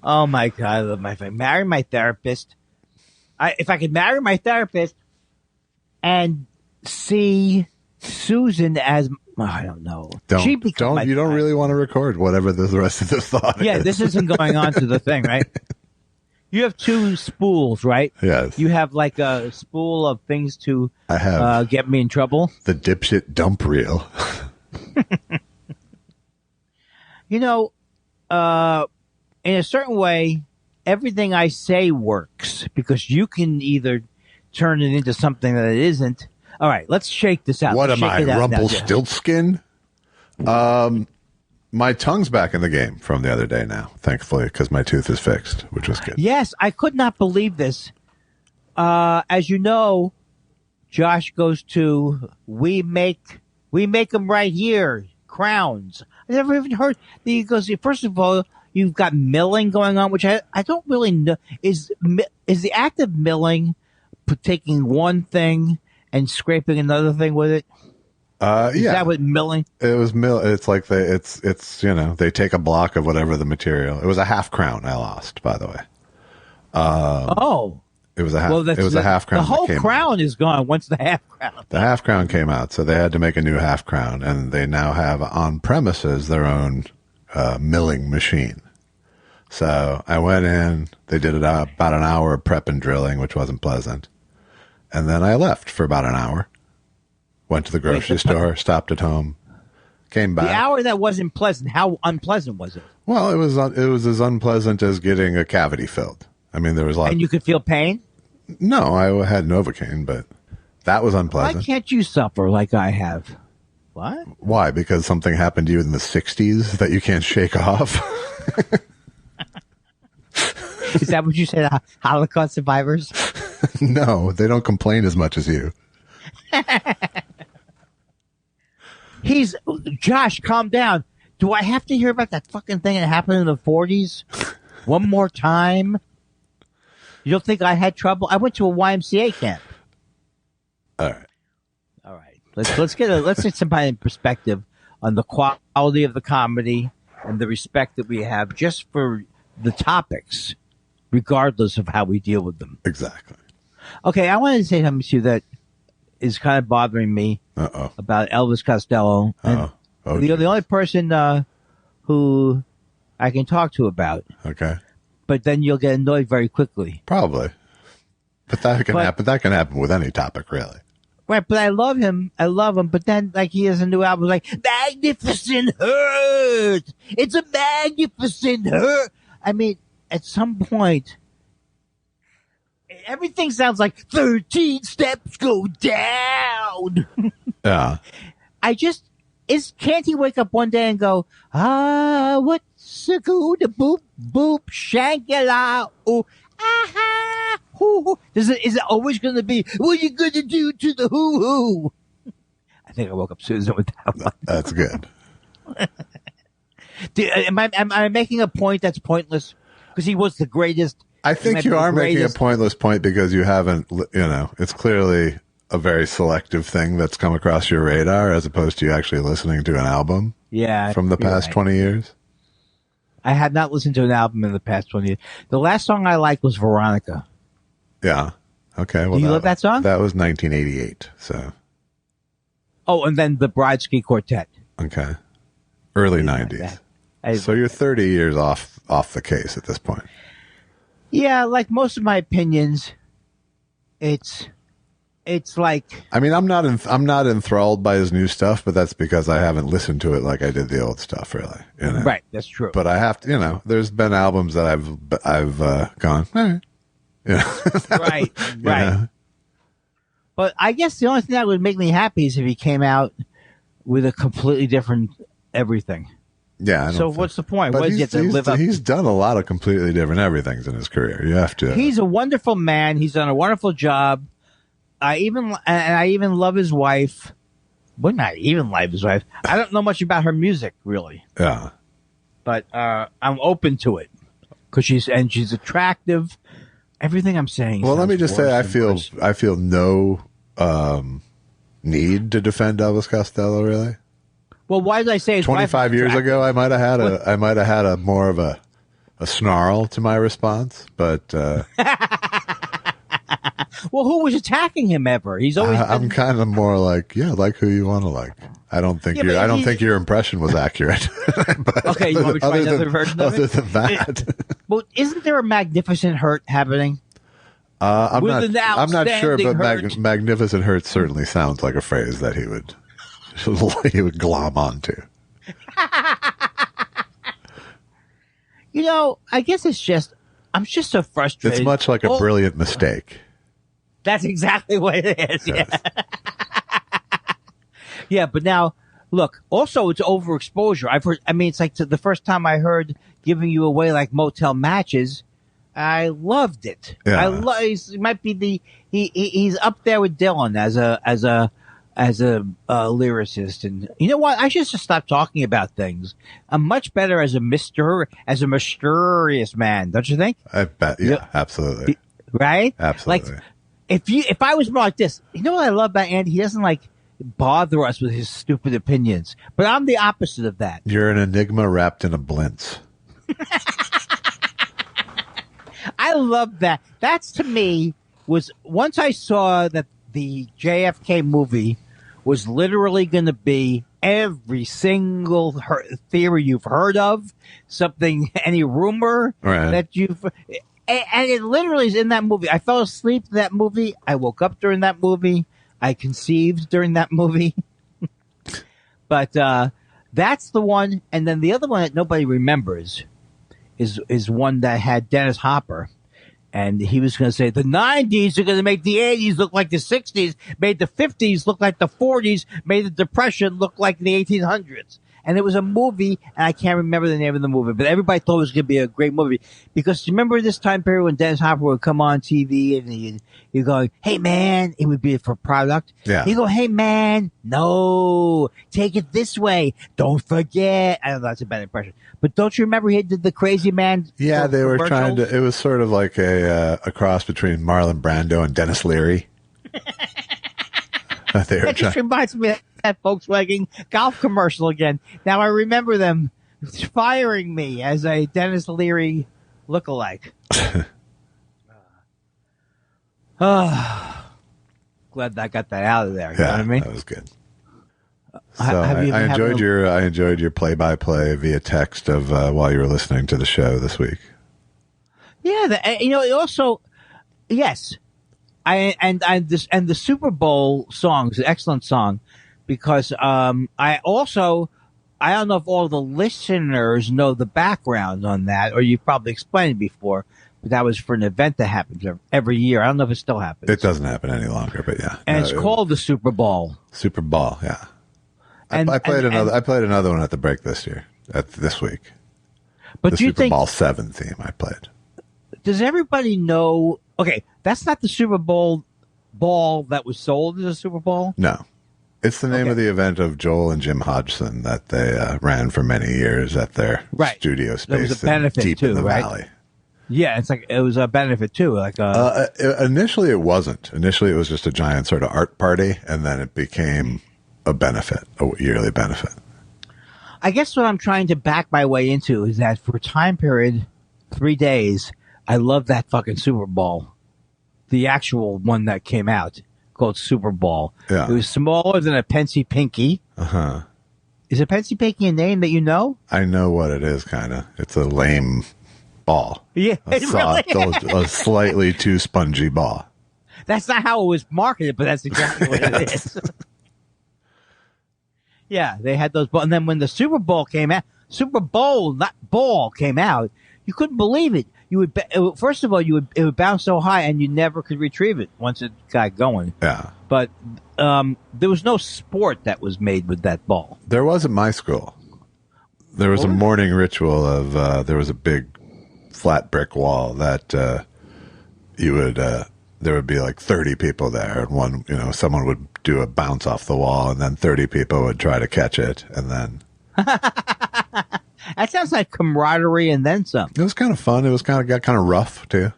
[SPEAKER 4] oh my God, I love marry my therapist. If I could marry my therapist and see Susan as I don't know.
[SPEAKER 3] You don't really want to record whatever the rest of this thought is.
[SPEAKER 4] Yeah, this isn't going on to the thing, right? You have two spools, right?
[SPEAKER 3] Yes.
[SPEAKER 4] You have like a spool of things to get me in trouble.
[SPEAKER 3] The dipshit dump reel.
[SPEAKER 4] You know, in a certain way, everything I say works because you can either turn it into something that it isn't. All right, let's shake this out.
[SPEAKER 3] What am I, Rumpelstiltskin? My tongue's back in the game from the other day now, thankfully, because my tooth is fixed, which was good.
[SPEAKER 4] Yes, I could not believe this. As you know, Josh goes to We Make Them Right Here, Crowns. I never even heard. He goes, first of all, you've got milling going on, which I don't really know. Is the act of milling taking one thing and scraping another thing with it? Is that what milling?
[SPEAKER 3] It was It's like they take a block of whatever the material. It was a half crown I lost, by the way. It was a half. It was a half crown.
[SPEAKER 4] The whole crown is gone once the half crown.
[SPEAKER 3] The half crown came out, so they had to make a new half crown, and they now have on premises their own milling machine. So I went in. They did about an hour of prep and drilling, which wasn't pleasant. And then I left for about an hour. Went to the grocery store, stopped at home, came back.
[SPEAKER 4] The hour that wasn't pleasant, how unpleasant was it?
[SPEAKER 3] Well, it was as unpleasant as getting a cavity filled. I mean, there was a lot.
[SPEAKER 4] And you could feel pain?
[SPEAKER 3] No, I had Novocaine, but that was unpleasant.
[SPEAKER 4] Why can't you suffer like I have? What?
[SPEAKER 3] Why? Because something happened to you in the 60s that you can't shake off?
[SPEAKER 4] Is that what you said, Holocaust survivors?
[SPEAKER 3] No, they don't complain as much as you.
[SPEAKER 4] Josh, calm down. Do I have to hear about that fucking thing that happened in the 40s? One more time? You don't think I had trouble? I went to a YMCA camp.
[SPEAKER 3] All right.
[SPEAKER 4] Let's get somebody in perspective on the quality of the comedy and the respect that we have just for the topics, regardless of how we deal with them.
[SPEAKER 3] Exactly.
[SPEAKER 4] Okay, I wanted to say something to you that is kind of bothering me about Elvis Costello. And the only person who I can talk to about.
[SPEAKER 3] Okay.
[SPEAKER 4] But then you'll get annoyed very quickly.
[SPEAKER 3] Probably. But that can happen. That can happen with any topic, really.
[SPEAKER 4] Right, but I love him. But then, like, he has a new album, like, Magnificent Hurt. It's a magnificent hurt. I mean, at some point, everything sounds like 13 steps go down.
[SPEAKER 3] Yeah.
[SPEAKER 4] Can't he wake up one day and go, what's a good boop, boop, shankala, oh, aha, hoo. Is it always going to be, what are you going to do to the hoo-hoo? I think I woke up Susan with that one.
[SPEAKER 3] That's good.
[SPEAKER 4] Am I making a point that's pointless? Because he was the greatest.
[SPEAKER 3] I think you are making a pointless point because you haven't, it's clearly a very selective thing that's come across your radar as opposed to you actually listening to an album from the past 20 years.
[SPEAKER 4] I had not listened to an album in the past 20 years. The last song I liked was Veronica.
[SPEAKER 3] Yeah. Okay. Well,
[SPEAKER 4] Do you love that song?
[SPEAKER 3] That was 1988. So.
[SPEAKER 4] Oh, and then the Brodsky Quartet.
[SPEAKER 3] Okay. Early 90s. So you're 30 years off the case at this point.
[SPEAKER 4] Yeah, like most of my opinions, it's like.
[SPEAKER 3] I mean, I'm not enthralled by his new stuff, but that's because I haven't listened to it like I did the old stuff, really.
[SPEAKER 4] Right, that's true.
[SPEAKER 3] But I have to, there's been albums that I've gone, all right.
[SPEAKER 4] Right.
[SPEAKER 3] Know?
[SPEAKER 4] But I guess the only thing that would make me happy is if he came out with a completely different everything.
[SPEAKER 3] Yeah.
[SPEAKER 4] So what's the point?
[SPEAKER 3] But
[SPEAKER 4] He's
[SPEAKER 3] done a lot of completely different everythings in his career. You have to.
[SPEAKER 4] He's a wonderful man. He's done a wonderful job. I even love his wife. Well, not even love his wife. I don't know much about her music really.
[SPEAKER 3] Yeah.
[SPEAKER 4] But I'm open to it because she's attractive. Everything I'm saying.
[SPEAKER 3] Well, let me just say, I feel no need to defend Elvis Costello. Really.
[SPEAKER 4] Well, why did I say
[SPEAKER 3] 25 years ago? I might have had a more of a snarl to my response, but.
[SPEAKER 4] Well, who was attacking him ever? He's always.
[SPEAKER 3] I'm kind of more like, like who you want to like. I don't think your impression was accurate.
[SPEAKER 4] Okay, you want me to try another version of it?
[SPEAKER 3] Other than that.
[SPEAKER 4] Well, isn't there a magnificent hurt happening?
[SPEAKER 3] I'm not sure, but
[SPEAKER 4] hurt.
[SPEAKER 3] magnificent hurt certainly sounds like a phrase that he would glom onto.
[SPEAKER 4] I guess I'm just so frustrated.
[SPEAKER 3] It's much like a brilliant mistake.
[SPEAKER 4] That's exactly what it is.
[SPEAKER 3] Yes.
[SPEAKER 4] Yeah. Yeah, but now, look, also it's overexposure. I've heard, it's like the first time I heard Giving You Away Like Motel Matches, I loved it.
[SPEAKER 3] Yeah.
[SPEAKER 4] He might be he's up there with Dylan as a lyricist. And you know what? I should just stop talking about things. I'm much better as a mysterious man, don't you think?
[SPEAKER 3] I bet. Yeah, absolutely.
[SPEAKER 4] Right?
[SPEAKER 3] Absolutely.
[SPEAKER 4] Like, if I was more like this, you know what I love about Andy? He doesn't bother us with his stupid opinions. But I'm the opposite of that.
[SPEAKER 3] You're an enigma wrapped in a blintz.
[SPEAKER 4] I love that. That's, to me, was once I saw that the JFK movie was literally going to be every single theory you've heard of, any rumor that you've... And it literally is in that movie. I fell asleep in that movie. I woke up during that movie. I conceived during that movie. But that's the one. And then the other one that nobody remembers is one that had Dennis Hopper. And he was going to say, the 90s are going to make the 80s look like the 60s, made the 50s look like the 40s, made the Depression look like the 1800s. And it was a movie, and I can't remember the name of the movie, but everybody thought it was going to be a great movie. Because you remember this time period when Dennis Hopper would come on TV and he'd go, hey man, it would be for product.
[SPEAKER 3] Yeah.
[SPEAKER 4] He'd go, hey man, no, take it this way. Don't forget. I don't know, that's a bad impression. But don't you remember he did the Crazy Man?
[SPEAKER 3] Yeah, they were trying to, it was sort of like a cross between Marlon Brando and Dennis Leary.
[SPEAKER 4] That just reminds me of that Volkswagen Golf commercial again. Now I remember them firing me as a Dennis Leary lookalike. Glad that I got that out of there. You know what I mean?
[SPEAKER 3] That was good. So I enjoyed your play-by-play via text of while you were listening to the show this week.
[SPEAKER 4] Yeah, it also, yes. And the Super Bowl song is an excellent song because I don't know if all the listeners know the background on that, or you've probably explained it before, but that was for an event that happens every year. I don't know if it still happens.
[SPEAKER 3] It doesn't happen any longer, but yeah.
[SPEAKER 4] And it's called the Super Bowl.
[SPEAKER 3] Super Bowl, yeah. I played another one at the break this week.
[SPEAKER 4] But
[SPEAKER 3] the
[SPEAKER 4] do you
[SPEAKER 3] Super
[SPEAKER 4] think
[SPEAKER 3] Bowl 7 theme I played?
[SPEAKER 4] Does everybody know? Okay, that's not the Super Bowl ball that was sold as a Super Bowl.
[SPEAKER 3] No. It's the name of the event of Joel and Jim Hodgson that they ran for many years at their studio space.
[SPEAKER 4] There was a benefit
[SPEAKER 3] deep
[SPEAKER 4] too,
[SPEAKER 3] in the
[SPEAKER 4] right?
[SPEAKER 3] valley.
[SPEAKER 4] Yeah, it was a benefit too.
[SPEAKER 3] Initially, it wasn't. Initially, it was just a giant sort of art party, and then it became a benefit, a yearly benefit.
[SPEAKER 4] I guess what I'm trying to back my way into is that for a time period, 3 days, I love that fucking Super Bowl, the actual one that came out called Super Bowl.
[SPEAKER 3] Yeah.
[SPEAKER 4] It was smaller than a Pensy Pinky.
[SPEAKER 3] Uh-huh.
[SPEAKER 4] Is a Pensy Pinky a name that you know?
[SPEAKER 3] I know what it is, kind of. It's a lame ball.
[SPEAKER 4] Yeah,
[SPEAKER 3] a slightly too spongy ball.
[SPEAKER 4] That's not how it was marketed, but that's exactly what it is. Yeah, they had those balls. And then when the Super Bowl came out, Super Bowl, not ball, came out, you couldn't believe it. You would, first of all, it would bounce so high and you never could retrieve it once it got going.
[SPEAKER 3] Yeah.
[SPEAKER 4] But there was no sport that was made with that ball.
[SPEAKER 3] There was at my school. There was a morning ritual of, there was a big flat brick wall that there would be like 30 people there, and someone would do a bounce off the wall, and then 30 people would try to catch it, and then
[SPEAKER 4] that sounds like camaraderie and then some.
[SPEAKER 3] It was kind of fun. It was got kind of rough too.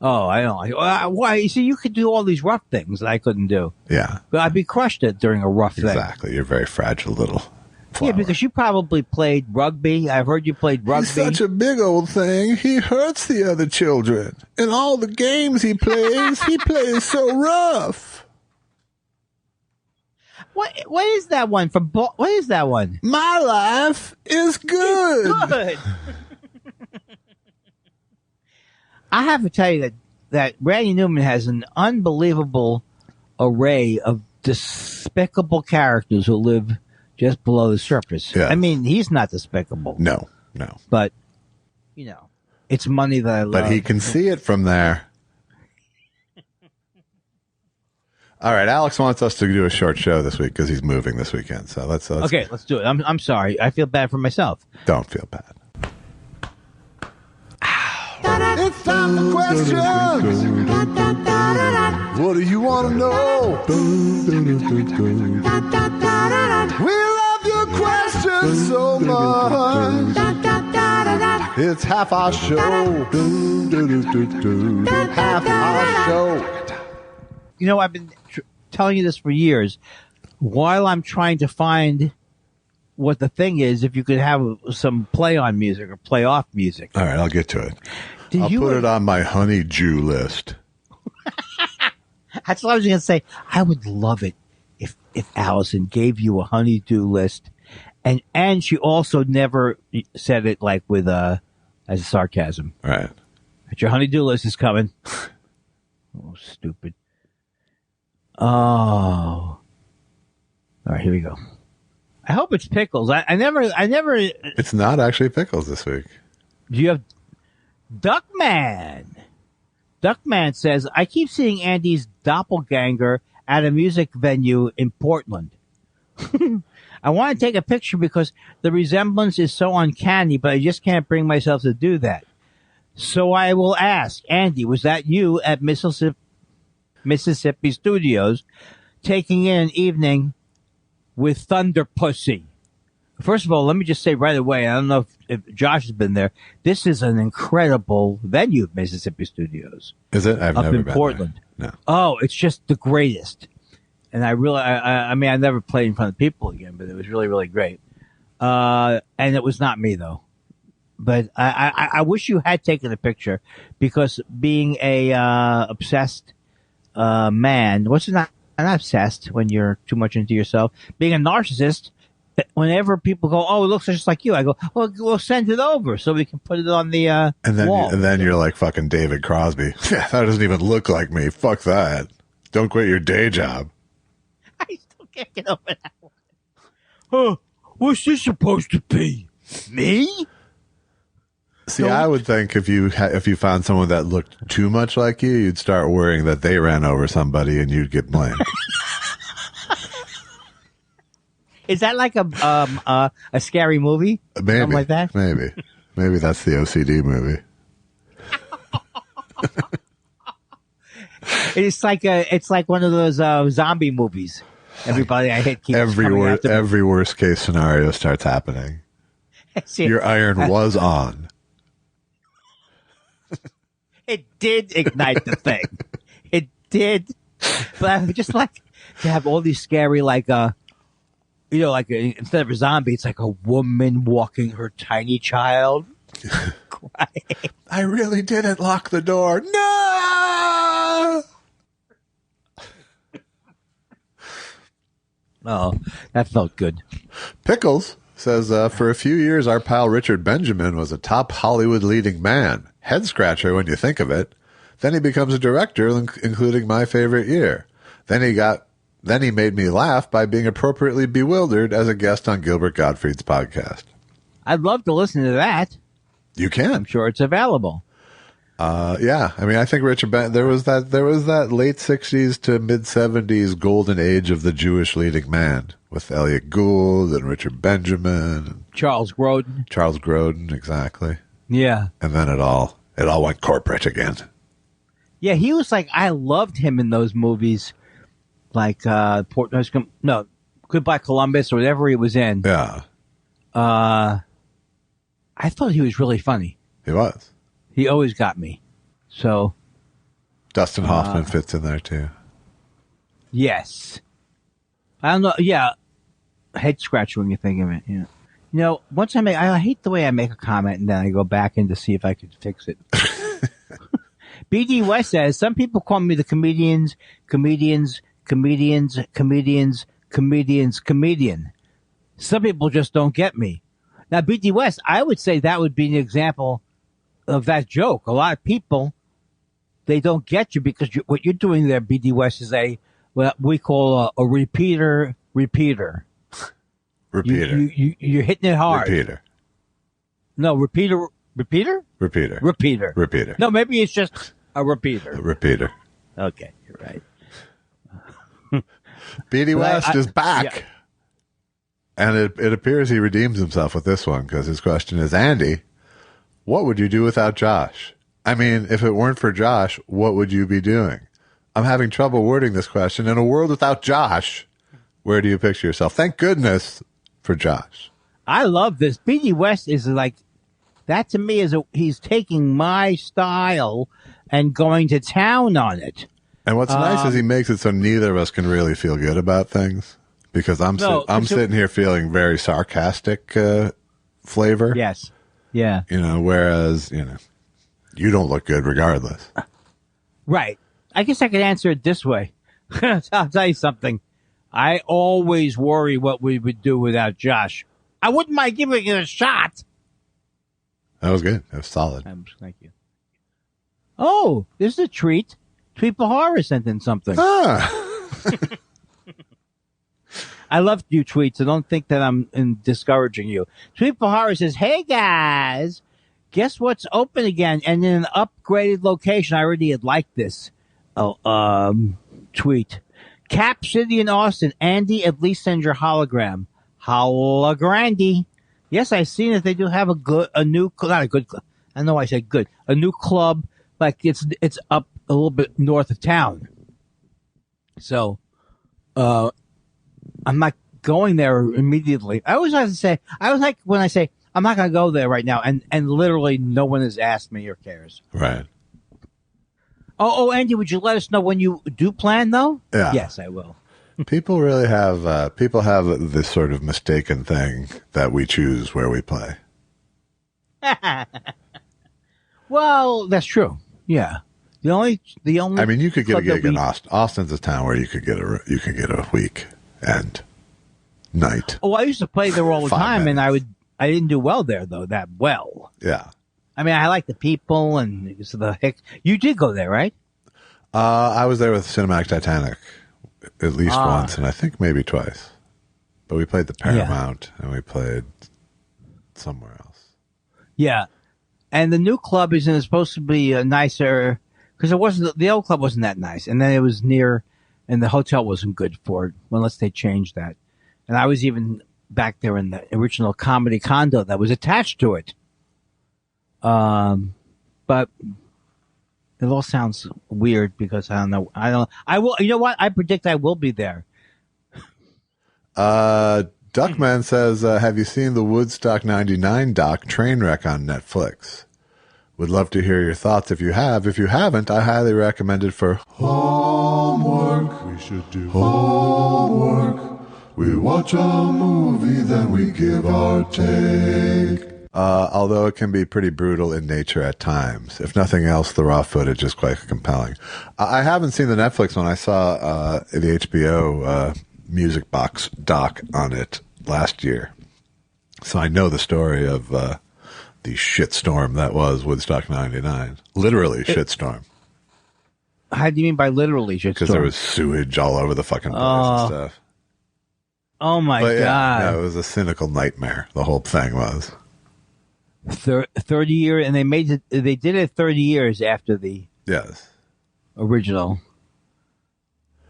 [SPEAKER 4] Oh, I know. Why? You see, you could do all these rough things that I couldn't do.
[SPEAKER 3] Yeah,
[SPEAKER 4] but I'd be crushed at during a rough thing.
[SPEAKER 3] Exactly. You're a very fragile little flower.
[SPEAKER 4] Yeah, because you probably played rugby. I've heard you played rugby.
[SPEAKER 3] He's such a big old thing. He hurts the other children. In all the games he plays so rough.
[SPEAKER 4] What is that one from? What is that one?
[SPEAKER 3] My life is good.
[SPEAKER 4] It's good. I have to tell you that Randy Newman has an unbelievable array of despicable characters who live just below the surface.
[SPEAKER 3] Yeah.
[SPEAKER 4] I mean, he's not despicable.
[SPEAKER 3] No.
[SPEAKER 4] But, it's money that I love.
[SPEAKER 3] But he can see it from there. All right, Alex wants us to do a short show this week because he's moving this weekend. So let's
[SPEAKER 4] okay, let's do it. I'm sorry. I feel bad for myself.
[SPEAKER 3] Don't feel bad.
[SPEAKER 1] It's time for questions. What do you want to know? We love your questions so much. It's half our show. Half our show.
[SPEAKER 4] I've been telling you this for years. While I'm trying to find what the thing is, if you could have some play on music or play off music.
[SPEAKER 3] All right, I'll get to it. I'll put it on my honeydew list.
[SPEAKER 4] That's what I was going to say. I would love it if Allison gave you a honeydew list, and she also never said it like with as a sarcasm.
[SPEAKER 3] Right.
[SPEAKER 4] That your honeydew list is coming. Oh, stupid. Oh. All right, here we go. I hope it's pickles. I never.
[SPEAKER 3] It's not actually pickles this week.
[SPEAKER 4] Do you have Duckman? Duckman says, I keep seeing Andy's doppelganger at a music venue in Portland. I want to take a picture because the resemblance is so uncanny, but I just can't bring myself to do that. So I will ask, Andy, was that you at Mississippi Studios taking in an evening with Thunder Pussy? First of all, let me just say right away, I don't know if Josh has been there. This is an incredible venue, Mississippi Studios.
[SPEAKER 3] Is it? I've
[SPEAKER 4] up
[SPEAKER 3] never
[SPEAKER 4] in
[SPEAKER 3] been
[SPEAKER 4] Portland.
[SPEAKER 3] There. No.
[SPEAKER 4] Oh, it's just the greatest. And I never played in front of people again, but it was really, really great. And it was not me though. But I wish you had taken a picture because being a obsessed man, what's not obsessed when you're too much into yourself? Being a narcissist. Whenever people go, oh, it looks just like you, I go, well, we'll send it over so we can put it on the wall.
[SPEAKER 3] And then you're like fucking David Crosby. Yeah, that doesn't even look like me. Fuck that. Don't quit your day job.
[SPEAKER 4] I still can't get over that one. Oh, what's this supposed to be? Me?
[SPEAKER 3] See, I would think if you found someone that looked too much like you, you'd start worrying that they ran over somebody and you'd get blamed.
[SPEAKER 4] Is that like a scary movie?
[SPEAKER 3] Maybe.
[SPEAKER 4] Something like that?
[SPEAKER 3] Maybe that's the OCD movie.
[SPEAKER 4] It's like one of those zombie movies. Everybody I hit keeps coming after me.
[SPEAKER 3] Every worst case scenario starts happening.
[SPEAKER 4] See,
[SPEAKER 3] Your iron was on.
[SPEAKER 4] it did ignite the thing. It did. But I would just like to have all these scary, like, instead of a zombie, it's like a woman walking her tiny child. Crying.
[SPEAKER 3] I really didn't lock the door. No!
[SPEAKER 4] Oh, that felt good.
[SPEAKER 3] Pickles says, for a few years, our pal Richard Benjamin was a top Hollywood leading man. Head scratcher when you think of it. Then he becomes a director, including My Favorite Year. Then he made me laugh by being appropriately bewildered as a guest on Gilbert Gottfried's podcast.
[SPEAKER 4] I'd love to listen to that.
[SPEAKER 3] You can.
[SPEAKER 4] I'm sure it's available.
[SPEAKER 3] Yeah. I mean, I think there was that late 60s to mid 70s golden age of the Jewish leading man with Elliot Gould and Richard Benjamin and
[SPEAKER 4] Charles Grodin.
[SPEAKER 3] Exactly.
[SPEAKER 4] Yeah.
[SPEAKER 3] And then it all went corporate again.
[SPEAKER 4] Yeah, he was like, I loved him in those movies, like Goodbye Columbus or whatever he was in.
[SPEAKER 3] Yeah.
[SPEAKER 4] I thought he was really funny.
[SPEAKER 3] He was.
[SPEAKER 4] He always got me. So
[SPEAKER 3] Dustin Hoffman fits in there too.
[SPEAKER 4] Yes. I don't know. Yeah. Head scratcher when you think of it. Yeah. You know, once I hate the way I make a comment and then I go back in to see if I could fix it. BD West says, some people call me the comedian. Some people just don't get me. Now, BD West, I would say that would be an example of that joke. A lot of people, they don't get you because what you're doing there, BD West, is what we call a repeater.
[SPEAKER 3] Repeater.
[SPEAKER 4] You're hitting it hard.
[SPEAKER 3] Repeater.
[SPEAKER 4] No, repeater. Repeater?
[SPEAKER 3] Repeater.
[SPEAKER 4] Repeater.
[SPEAKER 3] Repeater.
[SPEAKER 4] No, maybe it's just a repeater.
[SPEAKER 3] Repeater.
[SPEAKER 4] Okay, you're right.
[SPEAKER 3] BD West is back.
[SPEAKER 4] Yeah.
[SPEAKER 3] And it appears he redeems himself with this one because his question is, Andy, what would you do without Josh? I mean, if it weren't for Josh, what would you be doing? I'm having trouble wording this question. In a world without Josh, where do you picture yourself? Thank goodness for Josh.
[SPEAKER 4] I love this. BD West is like, that to me is he's taking my style and going to town on it.
[SPEAKER 3] And what's nice is he makes it so neither of us can really feel good about things. Because I'm sitting here feeling very sarcastic flavor.
[SPEAKER 4] Yes. Yeah.
[SPEAKER 3] Whereas, you don't look good regardless.
[SPEAKER 4] Right. I guess I could answer it this way. I'll tell you something. I always worry what we would do without Josh. I wouldn't mind giving it a shot.
[SPEAKER 3] That was good. That was solid.
[SPEAKER 4] Thank you. Oh, this is a treat. Tweet Bahara sent in something. I love you, Tweet, so don't think that I'm discouraging you. Tweet Bahara says, hey, guys, guess what's open again and in an upgraded location? I already had liked this tweet. Cap City in Austin. Andy, at least send your hologram. Holograndi. Yes, I've seen it. They do have a new club. I know I said good. A new club, like it's up a little bit north of town. So, I'm not going there immediately. I always have to say, when I say, I'm not going to go there right now, and literally no one has asked me or cares.
[SPEAKER 3] Right.
[SPEAKER 4] Oh, Andy, would you let us know when you do plan, though?
[SPEAKER 3] Yeah.
[SPEAKER 4] Yes, I will.
[SPEAKER 3] People really have, this sort of mistaken thing that we choose where we play.
[SPEAKER 4] Well, that's true. Yeah. The only.
[SPEAKER 3] I mean, you could get a gig in Austin. Austin's a town where you could get a week and night.
[SPEAKER 4] Oh, I used to play there all the time,
[SPEAKER 3] minutes.
[SPEAKER 4] and I didn't do well there though. That well.
[SPEAKER 3] Yeah.
[SPEAKER 4] I mean, I like the people and the heck. You did go there, right?
[SPEAKER 3] I was there with Cinematic Titanic at least once, and I think maybe twice. But we played the Paramount, and we played somewhere else.
[SPEAKER 4] Yeah, and the new club is supposed to be nicer because the old club wasn't that nice, and then it was near, and the hotel wasn't good for it unless they changed that. And I was even back there in the original comedy condo that was attached to it. But it all sounds weird because I don't know. I will. You know what? I predict I will be there.
[SPEAKER 3] Duckman says, have you seen the Woodstock 99 doc Trainwreck on Netflix? Would love to hear your thoughts if you have. If you haven't, I highly recommend it for homework. We should do homework. We watch a movie, then we give our take. Although it can be pretty brutal in nature at times. If nothing else, the raw footage is quite compelling. I haven't seen the Netflix one. I saw the HBO Music Box doc on it last year. So I know the story of the shitstorm that was Woodstock 99. Literally shitstorm.
[SPEAKER 4] How do you mean by literally shitstorm?
[SPEAKER 3] Because there was sewage all over the fucking place and stuff.
[SPEAKER 4] Oh, my God.
[SPEAKER 3] Yeah, no, it was a cynical nightmare. The whole thing was.
[SPEAKER 4] 30 years, and they did it 30 years after the original.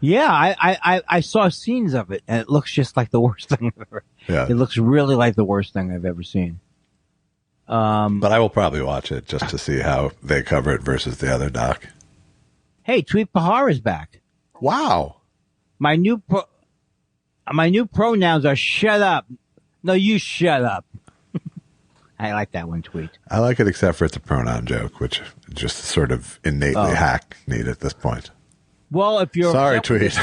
[SPEAKER 4] Yeah, I saw scenes of it, and it looks just like the worst thing I've ever. Yeah, it looks really like the worst thing I've ever seen.
[SPEAKER 3] But I will probably watch it just to see how they cover it versus the other doc.
[SPEAKER 4] Hey, Tweet Bahar is back.
[SPEAKER 3] Wow,
[SPEAKER 4] my new pronouns are shut up. No, you shut up. I like that one, Tweet.
[SPEAKER 3] I like it, except for it's a pronoun joke, which is just sort of innately hackneyed at this point.
[SPEAKER 4] Well, if you're
[SPEAKER 3] sorry, Tweet.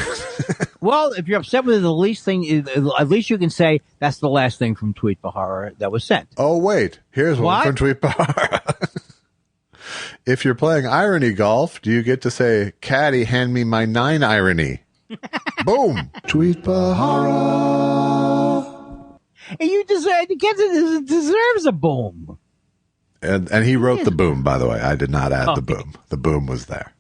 [SPEAKER 4] Well, if you're upset with the least thing, at least you can say that's the last thing from Tweet Bahar that was sent.
[SPEAKER 3] Oh, wait. Here's one from Tweet Bahar. If you're playing irony golf, do you get to say, "Caddy, hand me my 9 irony"? Boom. Tweet Bahar.
[SPEAKER 4] And you deserves a boom.
[SPEAKER 3] And he wrote the boom, by the way. I did not add the boom. The boom was there.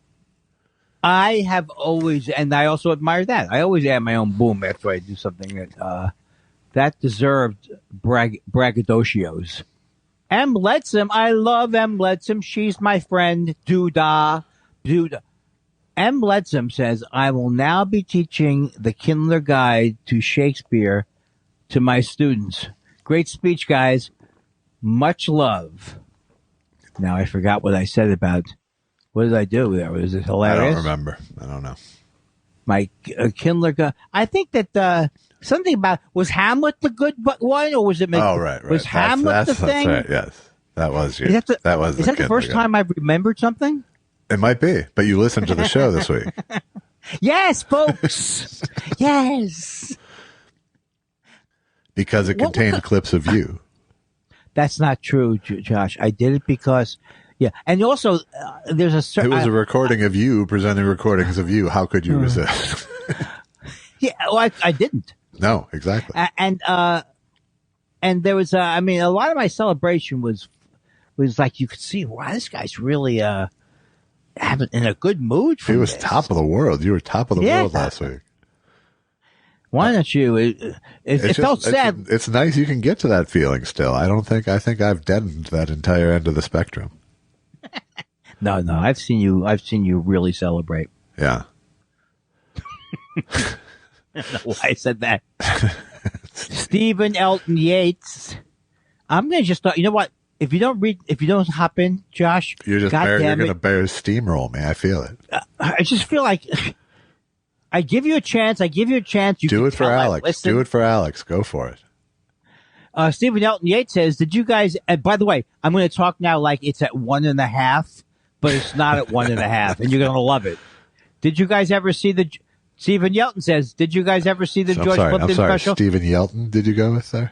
[SPEAKER 4] I have always, and I also admire that. I always add my own boom after I do something that deserved braggadocios. M. Letsom, I love M. Letsom. She's my friend. Doodah. M. Letsom says, I will now be teaching the Kindler Guide to Shakespeare to my students. Great speech, guys. Much love. Now I forgot what I said about. What did I do there? Was it hilarious?
[SPEAKER 3] I don't remember. I don't know.
[SPEAKER 4] My Kindler Guide. I think that something about, was Hamlet the good one, or was it?
[SPEAKER 3] Oh, right.
[SPEAKER 4] Was Hamlet the thing?
[SPEAKER 3] That's right. Yes, that was you.
[SPEAKER 4] Is that the first time I've remembered something?
[SPEAKER 3] It might be, but you listened to the show this week.
[SPEAKER 4] Yes, folks. Yes.
[SPEAKER 3] Because it contained clips of you.
[SPEAKER 4] That's not true, Josh. I did it because, and also there's a certain.
[SPEAKER 3] It was a recording of you presenting recordings of you. How could you resist?
[SPEAKER 4] Well, I didn't.
[SPEAKER 3] No, exactly.
[SPEAKER 4] And there was, a lot of my celebration was like you could see, wow, this guy's really in a good mood.
[SPEAKER 3] He was top of the world. You were top of the world last week.
[SPEAKER 4] Why don't you? It felt sad.
[SPEAKER 3] It's nice you can get to that feeling still. I think I've deadened that entire end of the spectrum.
[SPEAKER 4] No, I've seen you really celebrate.
[SPEAKER 3] Yeah.
[SPEAKER 4] I don't know why I said that. Stephen Elton Yates. I'm going to just thought, you know what? If you don't hop in, Josh,
[SPEAKER 3] you're going to bear steamroll me. I feel it.
[SPEAKER 4] I just feel like I give you a chance. You
[SPEAKER 3] do it for Alex. Do it for Alex. Go for it.
[SPEAKER 4] Stephen Elton Yates says, did you guys, by the way, I'm going to talk now like it's at 1.5, but it's not at 1.5, and you're going to love it. Did you guys ever see Stephen Yelton says, did you guys ever see the George Plimpton special?
[SPEAKER 3] Stephen Yelton, did you go with there?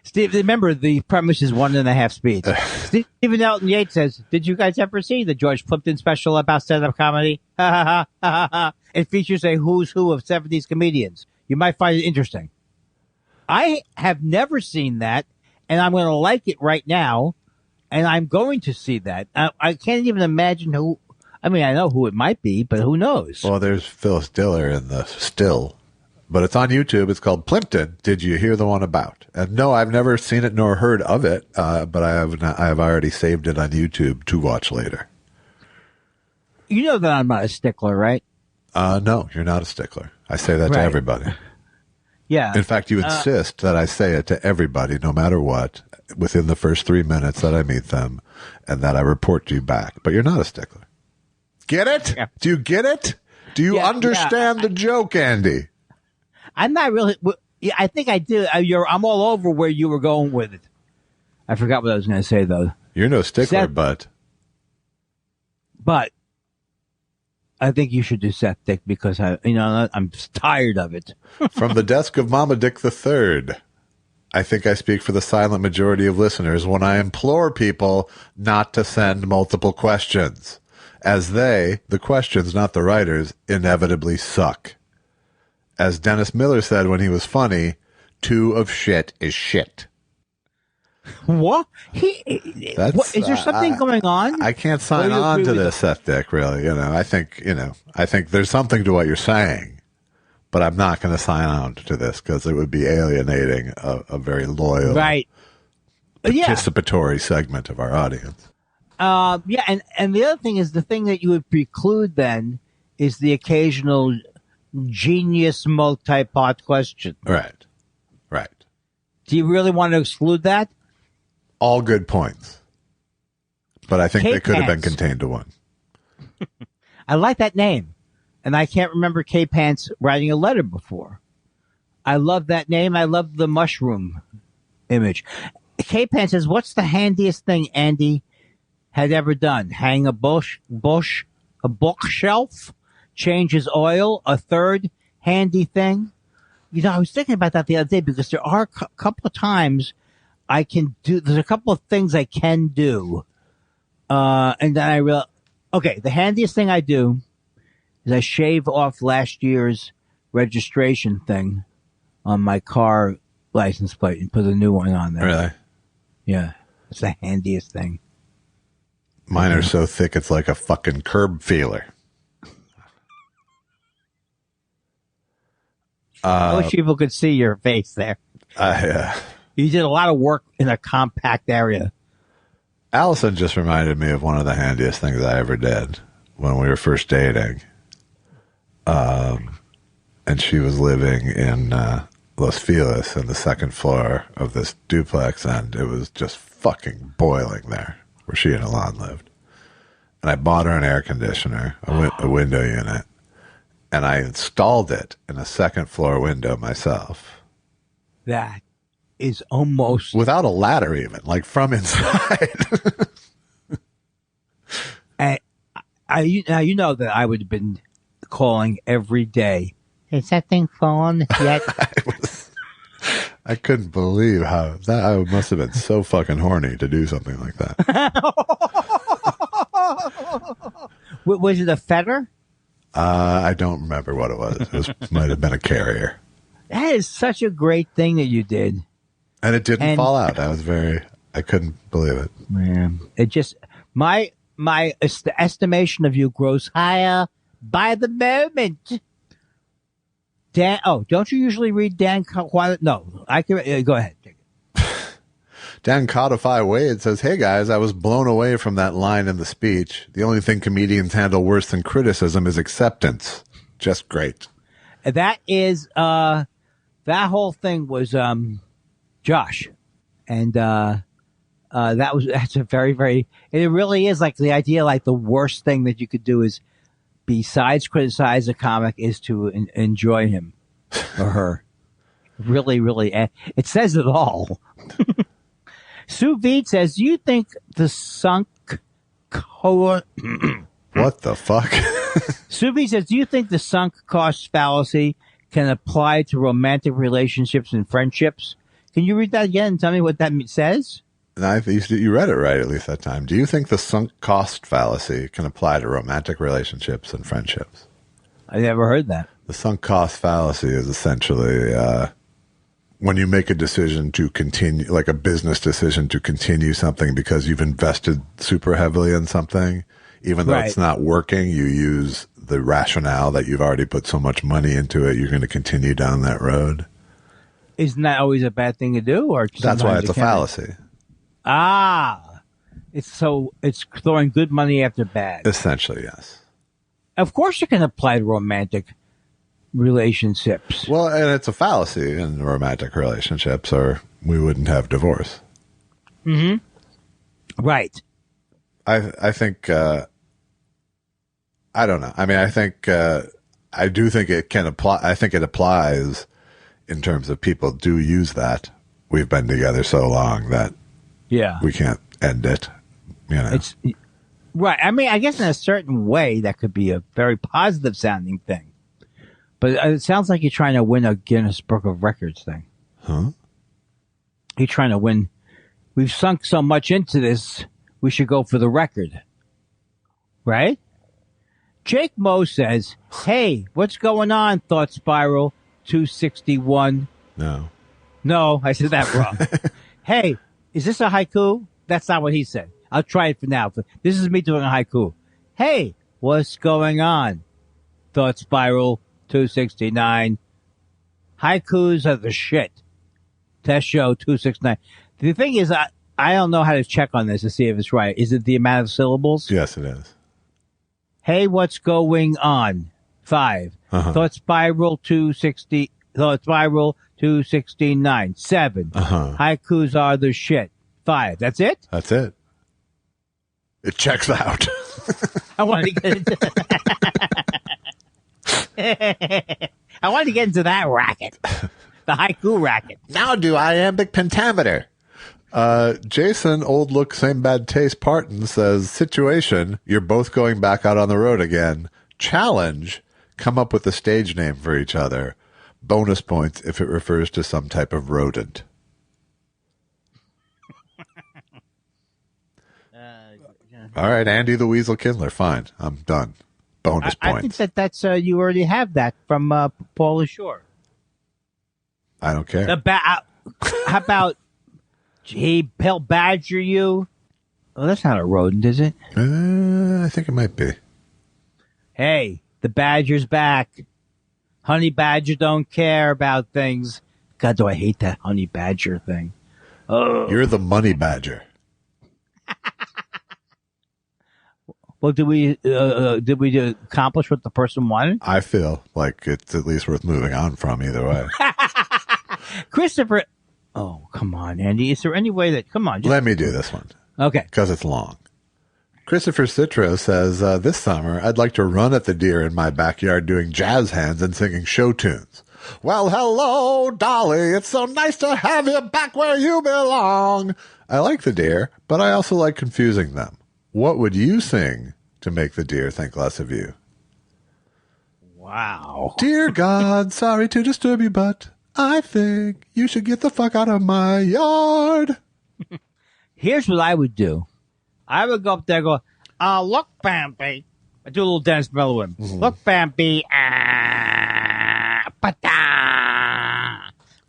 [SPEAKER 4] Steve, remember the premise is 1.5 speeds. Stephen Elton Yates says, did you guys ever see the George Plimpton special about stand-up comedy? It features a who's who of 70s comedians. You might find it interesting. I have never seen that, and I'm going to like it right now, and I'm going to see that. I can't even imagine who. I mean, I know who it might be, but who knows?
[SPEAKER 3] Well, there's Phyllis Diller in the still, but it's on YouTube. It's called Plimpton. Did you hear the one about? And no, I've never seen it nor heard of it, but I have already saved it on YouTube to watch later.
[SPEAKER 4] You know that I'm not a stickler, right?
[SPEAKER 3] No, you're not a stickler. I say that to everybody.
[SPEAKER 4] Yeah.
[SPEAKER 3] In fact, you insist that I say it to everybody, no matter what, within the first 3 minutes that I meet them, and that I report to you back. But you're not a stickler. Get it? Yeah. Do you get it? Do you understand the joke, Andy?
[SPEAKER 4] I'm not really. Yeah, I think I did. I'm all over where you were going with it. I forgot what I was going to say though.
[SPEAKER 3] You're no stickler,
[SPEAKER 4] But I think you should do Seth Dick because I'm tired of it.
[SPEAKER 3] From the desk of Mama Dick III, I think I speak for the silent majority of listeners when I implore people not to send multiple questions, as the questions, not the writers, inevitably suck. As Dennis Miller said when he was funny, 2 of shit is shit.
[SPEAKER 4] What? What, is there something going on?
[SPEAKER 3] I can't sign on to this, Seth Dick, really. I think there's something to what you're saying, but I'm not going to sign on to this because it would be alienating a very loyal, participatory segment of our audience.
[SPEAKER 4] Yeah, and the other thing is the thing that you would preclude then is the occasional genius multi-part question.
[SPEAKER 3] Right.
[SPEAKER 4] Do you really want to exclude that?
[SPEAKER 3] All good points. But I think
[SPEAKER 4] Kate
[SPEAKER 3] they could have been
[SPEAKER 4] Pants.
[SPEAKER 3] contained to one.
[SPEAKER 4] I like that name. And I can't remember K Pants writing a letter before. I love that name. I love the mushroom image. K Pants says, what's the handiest thing Andy had ever done? Hang a a bookshelf, change his oil, a third handy thing? I was thinking about that the other day because there are a couple of times there's a couple of things I can do. And then I realized, okay, the handiest thing I do is I shave off last year's registration thing on my car license plate and put a new one on there.
[SPEAKER 3] Really?
[SPEAKER 4] Yeah. It's the handiest thing.
[SPEAKER 3] Mine are so thick it's like a fucking curb feeler.
[SPEAKER 4] I wish people could see your face there. You did a lot of work in a compact area.
[SPEAKER 3] Allison just reminded me of one of the handiest things I ever did when we were first dating. And she was living in Los Feliz in the second floor of this duplex, and it was just fucking boiling there where she and Alon lived. And I bought her an air conditioner, a window unit, and I installed it in a second floor window myself.
[SPEAKER 4] That is almost
[SPEAKER 3] without a ladder, even like from inside.
[SPEAKER 4] And you know that I would have been calling every day. Is that thing fallen yet?
[SPEAKER 3] I couldn't believe how that I must have been so fucking horny to do something like that.
[SPEAKER 4] Was it a fetter?
[SPEAKER 3] I don't remember what it was. It might have been a carrier.
[SPEAKER 4] That is such a great thing that you did.
[SPEAKER 3] And it didn't fall out. I couldn't believe it.
[SPEAKER 4] Man, it just, my estimation of you grows higher by the moment. Dan, don't you usually read Dan? No, I can, go ahead.
[SPEAKER 3] Dan Codify Wade says, "Hey guys, I was blown away from that line in the speech. The only thing comedians handle worse than criticism is acceptance. Just great."
[SPEAKER 4] That is, that whole thing was, Josh. And, that's a very, very, it really is like the idea, like the worst thing that you could do is, besides criticize a comic, is to enjoy him or her. Really, really, it says it all. Sue Vide says, "Do you think the sunk what
[SPEAKER 3] the fuck?"
[SPEAKER 4] Sue Vide says, "Do you think the sunk cost fallacy can apply to romantic relationships and friendships?" Can you read that again and tell me what that says?
[SPEAKER 3] You read it right, at least that time. Do you think the sunk cost fallacy can apply to romantic relationships and friendships?
[SPEAKER 4] I never heard that.
[SPEAKER 3] The sunk cost fallacy is essentially when you make a decision to continue, like a business decision to continue something because you've invested super heavily in something, even though it's not working, you use the rationale that you've already put so much money into it, you're going to continue down that road.
[SPEAKER 4] Isn't that always a bad thing to do? Or
[SPEAKER 3] that's why it's a fallacy.
[SPEAKER 4] It's throwing good money after bad.
[SPEAKER 3] Essentially, yes.
[SPEAKER 4] Of course you can apply to romantic relationships.
[SPEAKER 3] Well, and it's a fallacy in romantic relationships, or we wouldn't have divorce.
[SPEAKER 4] Mm-hmm. Right.
[SPEAKER 3] I think, I don't know. I mean, I think, I do think it can apply. I think it applies in terms of people do use that. We've been together so long that we can't end it. You know,
[SPEAKER 4] It's right. I mean, I guess in a certain way that could be a very positive sounding thing, but it sounds like you're trying to win a Guinness Book of Records thing.
[SPEAKER 3] huh?
[SPEAKER 4] You're trying to win. We've sunk so much into this. We should go for the record, right? Jake Moe says, "Hey, what's going on? Thought Spiral 261." No, I said that wrong. Hey, is this a haiku? That's not what he said. I'll try it for now. This is me doing a haiku. Hey, what's going on? Thought Spiral 269. Haikus are the shit. Test show 269. The thing is, I don't know how to check on this to see if it's right. Is it the amount of syllables?
[SPEAKER 3] Yes, it is.
[SPEAKER 4] Hey, what's going on? 5. Thought Spiral 260. Thought Spiral 269. 7. Haikus are the shit. 5. That's it?
[SPEAKER 3] That's it. It checks out.
[SPEAKER 4] I want to get into I want to get into that racket. The haiku racket.
[SPEAKER 3] Now do iambic pentameter. Jason, old look, same bad taste Parton says, situation, you're both going back out on the road again. Challenge, come up with a stage name for each other. Bonus points if it refers to some type of rodent. All right, Andy the Weasel Kindler. Fine, I'm done. Bonus points.
[SPEAKER 4] I think that's you already have that from Paula Shore.
[SPEAKER 3] I don't care.
[SPEAKER 4] How about he'll badger you? Oh, that's not a rodent, is it?
[SPEAKER 3] I think it might be.
[SPEAKER 4] Hey, the badger's back. Honey badger don't care about things. God, do I hate that honey badger thing. Oh.
[SPEAKER 3] You're the money badger.
[SPEAKER 4] Well, did we accomplish what the person wanted?
[SPEAKER 3] I feel like it's at least worth moving on from either way.
[SPEAKER 4] Christopher. Oh, come on, Andy. Is there any way that? Come on.
[SPEAKER 3] Let me do this one.
[SPEAKER 4] Okay.
[SPEAKER 3] Because it's long. Christopher Citro says, this summer, I'd like to run at the deer in my backyard doing jazz hands and singing show tunes. Well, hello, Dolly. It's so nice to have you back where you belong. I like the deer, but I also like confusing them. What would you sing to make the deer think less of you?
[SPEAKER 4] Wow.
[SPEAKER 3] Dear God, sorry to disturb you, but I think you should get the fuck out of my yard.
[SPEAKER 4] Here's what I would do. I would go up there and go, look, Bambi. I do a little Dennis Miller with him. Look, Bambi.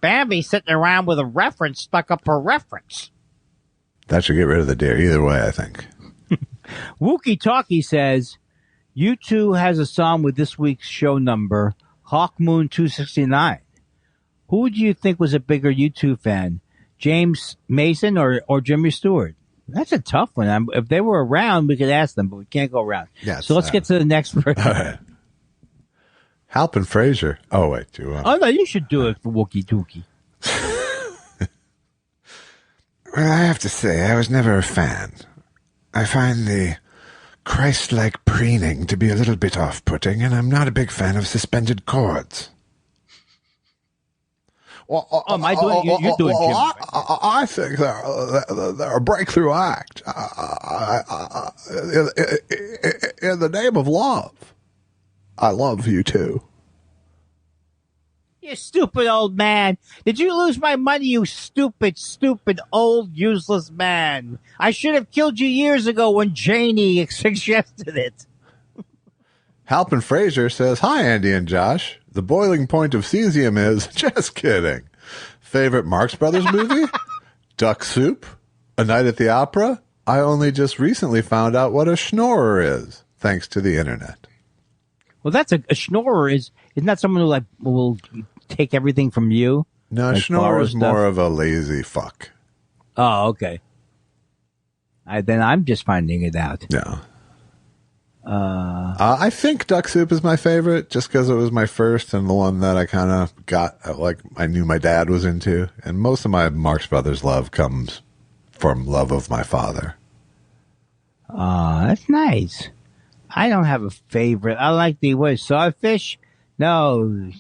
[SPEAKER 4] Bambi sitting around with a reference stuck up her reference.
[SPEAKER 3] That should get rid of the deer either way, I think.
[SPEAKER 4] Wookie Talkie says, U2 has a song with this week's show number, Hawk Moon 269. Who do you think was a bigger U2 fan, James Mason or Jimmy Stewart? That's a tough one. If they were around, we could ask them, but we can't go around.
[SPEAKER 3] Yes,
[SPEAKER 4] so let's get to the next person.
[SPEAKER 3] All right. Halpin Fraser. Oh, wait. Do you want?
[SPEAKER 4] Oh, no, you should do it for Wookie Dookie.
[SPEAKER 3] Well, I have to say, I was never a fan. I find the Christ-like preening to be a little bit off-putting, and I'm not a big fan of suspended cords.
[SPEAKER 4] Am I doing? You're doing Jim.
[SPEAKER 3] I think they're a breakthrough act in the name of love. I love you too.
[SPEAKER 4] You stupid old man. Did you lose my money, you stupid, old, useless man? I should have killed you years ago when Janie suggested it.
[SPEAKER 3] Halpin Fraser says, hi, Andy and Josh. The boiling point of cesium is, just kidding. Favorite Marx Brothers movie? Duck Soup? A Night at the Opera? I only just recently found out what a schnorrer is, thanks to the internet.
[SPEAKER 4] Well, that's a schnorrer isn't that someone who will take everything from you?
[SPEAKER 3] No,
[SPEAKER 4] like
[SPEAKER 3] schnorrer is
[SPEAKER 4] stuff?
[SPEAKER 3] more of a lazy fuck.
[SPEAKER 4] Oh, okay. Then I'm just finding it out.
[SPEAKER 3] Yeah. I think Duck Soup is my favorite, just because it was my first and the one that I kind of got, I knew my dad was into. And most of my Marx Brothers love comes from love of my father.
[SPEAKER 4] That's nice. I don't have a favorite. I like the, what, Sawfish? No,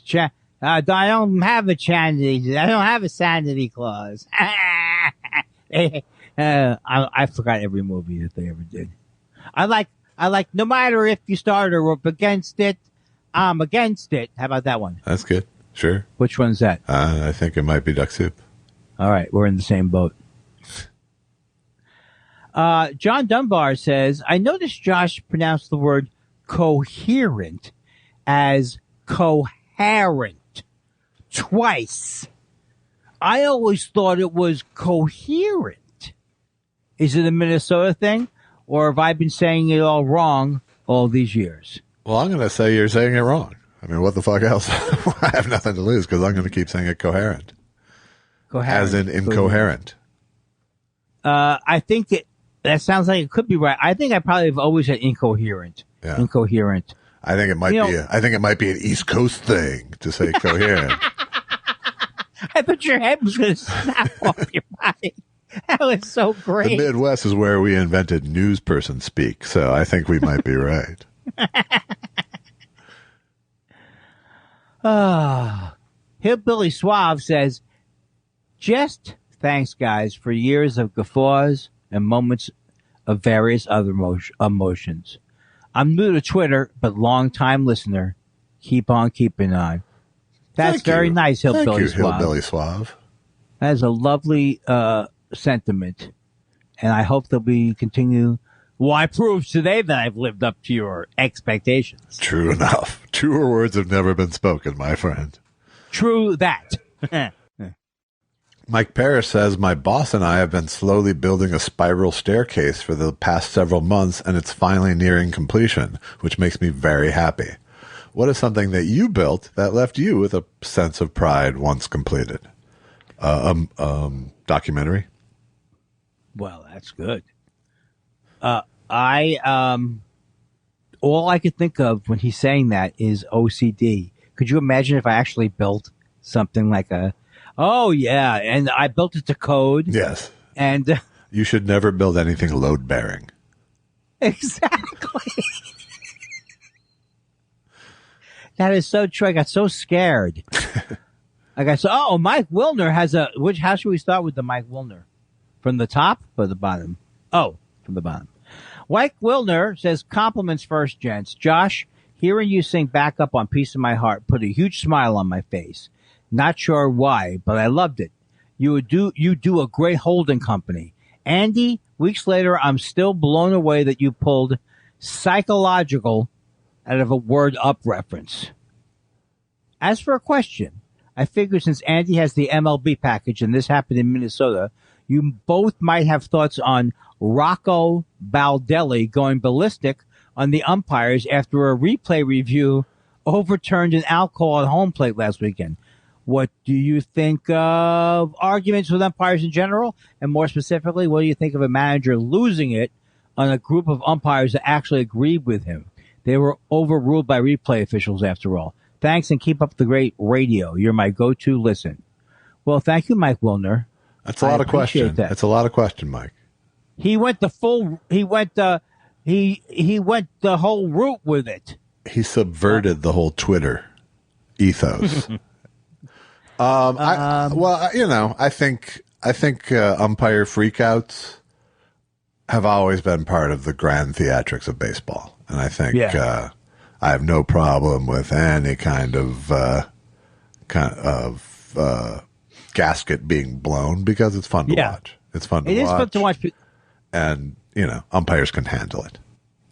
[SPEAKER 4] I don't have a sanity. I don't have a sanity clause. I forgot every movie that they ever did. I like. No matter if you start or up against it, I'm against it. How about that one?
[SPEAKER 3] That's good. Sure.
[SPEAKER 4] Which one's that?
[SPEAKER 3] I think it might be Duck Soup.
[SPEAKER 4] All right, we're in the same boat. John Dunbar says, I noticed Josh pronounced the word coherent as coherent twice. I always thought it was coherent. Is it a Minnesota thing, or have I been saying it all wrong all these years?
[SPEAKER 3] Well, I'm going to say you're saying it wrong. I mean, what the fuck else? I have nothing to lose because I'm going to keep saying it coherent.
[SPEAKER 4] Coherent.
[SPEAKER 3] As in incoherent.
[SPEAKER 4] I think that sounds like it could be right. I think I probably have always said incoherent.
[SPEAKER 3] Yeah.
[SPEAKER 4] Incoherent.
[SPEAKER 3] I think it might I think it might be an East Coast thing to say coherent.
[SPEAKER 4] I thought your head was going to snap off your body. That was so great.
[SPEAKER 3] The Midwest is where we invented news person speak, so I think we might be right.
[SPEAKER 4] Hillbilly Suave says, just thanks, guys, for years of guffaws and moments of various other emotions. I'm new to Twitter, but long-time listener. Keep on keeping on. That's very nice, Hillbilly Suave.
[SPEAKER 3] Hillbilly Suave.
[SPEAKER 4] That is a lovely sentiment, and I hope they'll be continue. Well, I proved today that I've lived up to your expectations.
[SPEAKER 3] True enough. Truer words have never been spoken, my friend.
[SPEAKER 4] True that.
[SPEAKER 3] Mike Parrish says, my boss and I have been slowly building a spiral staircase for the past several months, and it's finally nearing completion, which makes me very happy. What is something that you built that left you with a sense of pride once completed? Documentary?
[SPEAKER 4] Well, that's good. All I could think of when he's saying that is OCD. Could you imagine if I actually built something like and I built it to code?
[SPEAKER 3] Yes.
[SPEAKER 4] And
[SPEAKER 3] you should never build anything load bearing.
[SPEAKER 4] Exactly. That is so true. I got so scared. Mike Wilner has how should we start with the Mike Wilner? From the top or the bottom? Oh, from the bottom. Mike Wilner says, compliments first, gents. Josh, hearing you sing Back Up on Piece of My Heart put a huge smile on my face. Not sure why, but I loved it. You do a great holding company. Andy, weeks later, I'm still blown away that you pulled psychological out of a Word Up reference. As for a question, I figure since Andy has the MLB package and this happened in Minnesota, you both might have thoughts on Rocco Baldelli going ballistic on the umpires after a replay review overturned an out call at home plate last weekend. What do you think of arguments with umpires in general? And more specifically, what do you think of a manager losing it on a group of umpires that actually agreed with him? They were overruled by replay officials after all. Thanks and keep up the great radio. You're my go-to listen. Well, thank you, Mike Wilner.
[SPEAKER 3] That's a lot of question. That's a lot of question, Mike.
[SPEAKER 4] He went the whole route with it.
[SPEAKER 3] He subverted the whole Twitter ethos. I think umpire freakouts have always been part of the grand theatrics of baseball, and I think I have no problem with any kind of gasket being blown because it's fun to watch. It's fun to watch. It is fun to watch. And, umpires can handle it.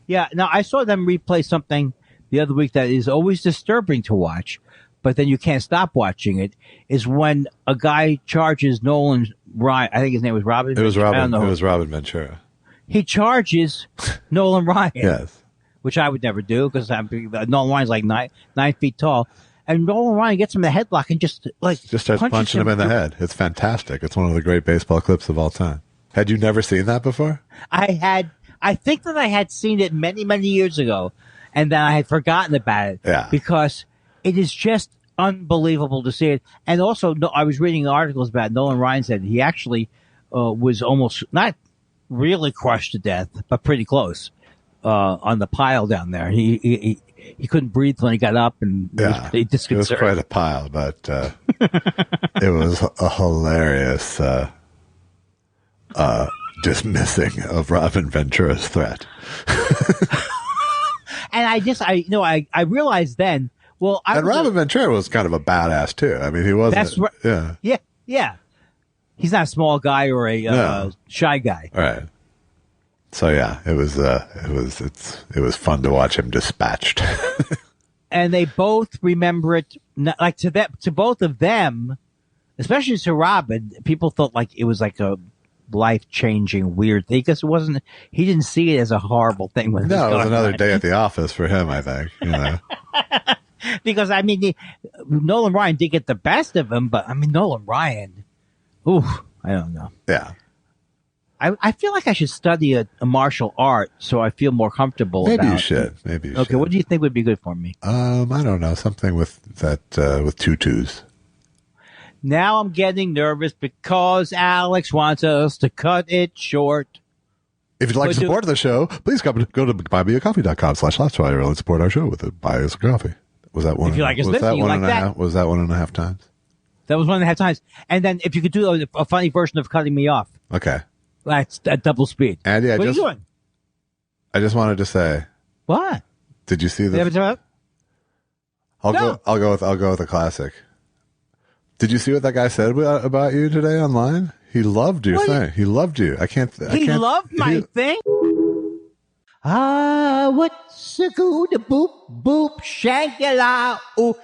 [SPEAKER 4] Yeah. Now, I saw them replay something the other week that is always disturbing to watch, but then you can't stop watching it, is when a guy charges Nolan Ryan. I think his name was Robin.
[SPEAKER 3] It was Robin. It was Robin Ventura.
[SPEAKER 4] He charges Nolan Ryan.
[SPEAKER 3] Yes.
[SPEAKER 4] Which I would never do because Nolan Ryan's like 9 feet tall. And Nolan Ryan gets him in the headlock and just
[SPEAKER 3] starts punching him in the head. It's fantastic. It's one of the great baseball clips of all time. Had you never seen that before?
[SPEAKER 4] I think that I had seen it many, many years ago, and then I had forgotten about it.
[SPEAKER 3] Yeah.
[SPEAKER 4] Because it is just unbelievable to see it. And also, I was reading articles about Nolan Ryan said he actually was almost not really crushed to death, but pretty close on the pile down there. He couldn't breathe when he got up, and it was pretty
[SPEAKER 3] it was
[SPEAKER 4] disconcerting.
[SPEAKER 3] quite a pile, but it was a hilarious dismissing of Robin Ventura's threat.
[SPEAKER 4] And I realized then. Well,
[SPEAKER 3] Robin Ventura was kind of a badass too. I mean, he wasn't.
[SPEAKER 4] That's right.
[SPEAKER 3] Yeah.
[SPEAKER 4] Yeah. He's not a small guy or a shy guy.
[SPEAKER 3] All right. So yeah, it was fun to watch him dispatched.
[SPEAKER 4] And they both remember it, like to both of them, especially to Robin. People thought like it was like a life-changing weird thing because he didn't see it as a horrible thing. When
[SPEAKER 3] it was another day at the office for him, I think. You know.
[SPEAKER 4] Because I mean, Nolan Ryan did get the best of him, but I mean Nolan Ryan, I don't know.
[SPEAKER 3] Yeah.
[SPEAKER 4] I feel like I should study a martial art so I feel more comfortable.
[SPEAKER 3] Maybe
[SPEAKER 4] about
[SPEAKER 3] you should.
[SPEAKER 4] it.
[SPEAKER 3] Maybe you
[SPEAKER 4] should. Okay, what do you think would be good for me?
[SPEAKER 3] I don't know. Something with that with tutus.
[SPEAKER 4] Now I'm getting nervous because Alex wants us to cut it short.
[SPEAKER 3] If you'd like to support the show, please go to buymeacoffee.com/lifestyle and support our show with a buy us a coffee. Was that one?
[SPEAKER 4] If you like us listening, you like that.
[SPEAKER 3] Was that 1.5 times?
[SPEAKER 4] That was 1.5 times. And then if you could do a funny version of cutting me off.
[SPEAKER 3] Okay.
[SPEAKER 4] That's at double speed.
[SPEAKER 3] Andy,
[SPEAKER 4] what are you doing?
[SPEAKER 3] I just wanted to say.
[SPEAKER 4] What?
[SPEAKER 3] Did you see the? I'll go with a classic. Did you see what that guy said about you today online? He loved your thing. He loved you. He
[SPEAKER 4] loved my thing? What's a good boop boop shankala? Ooh,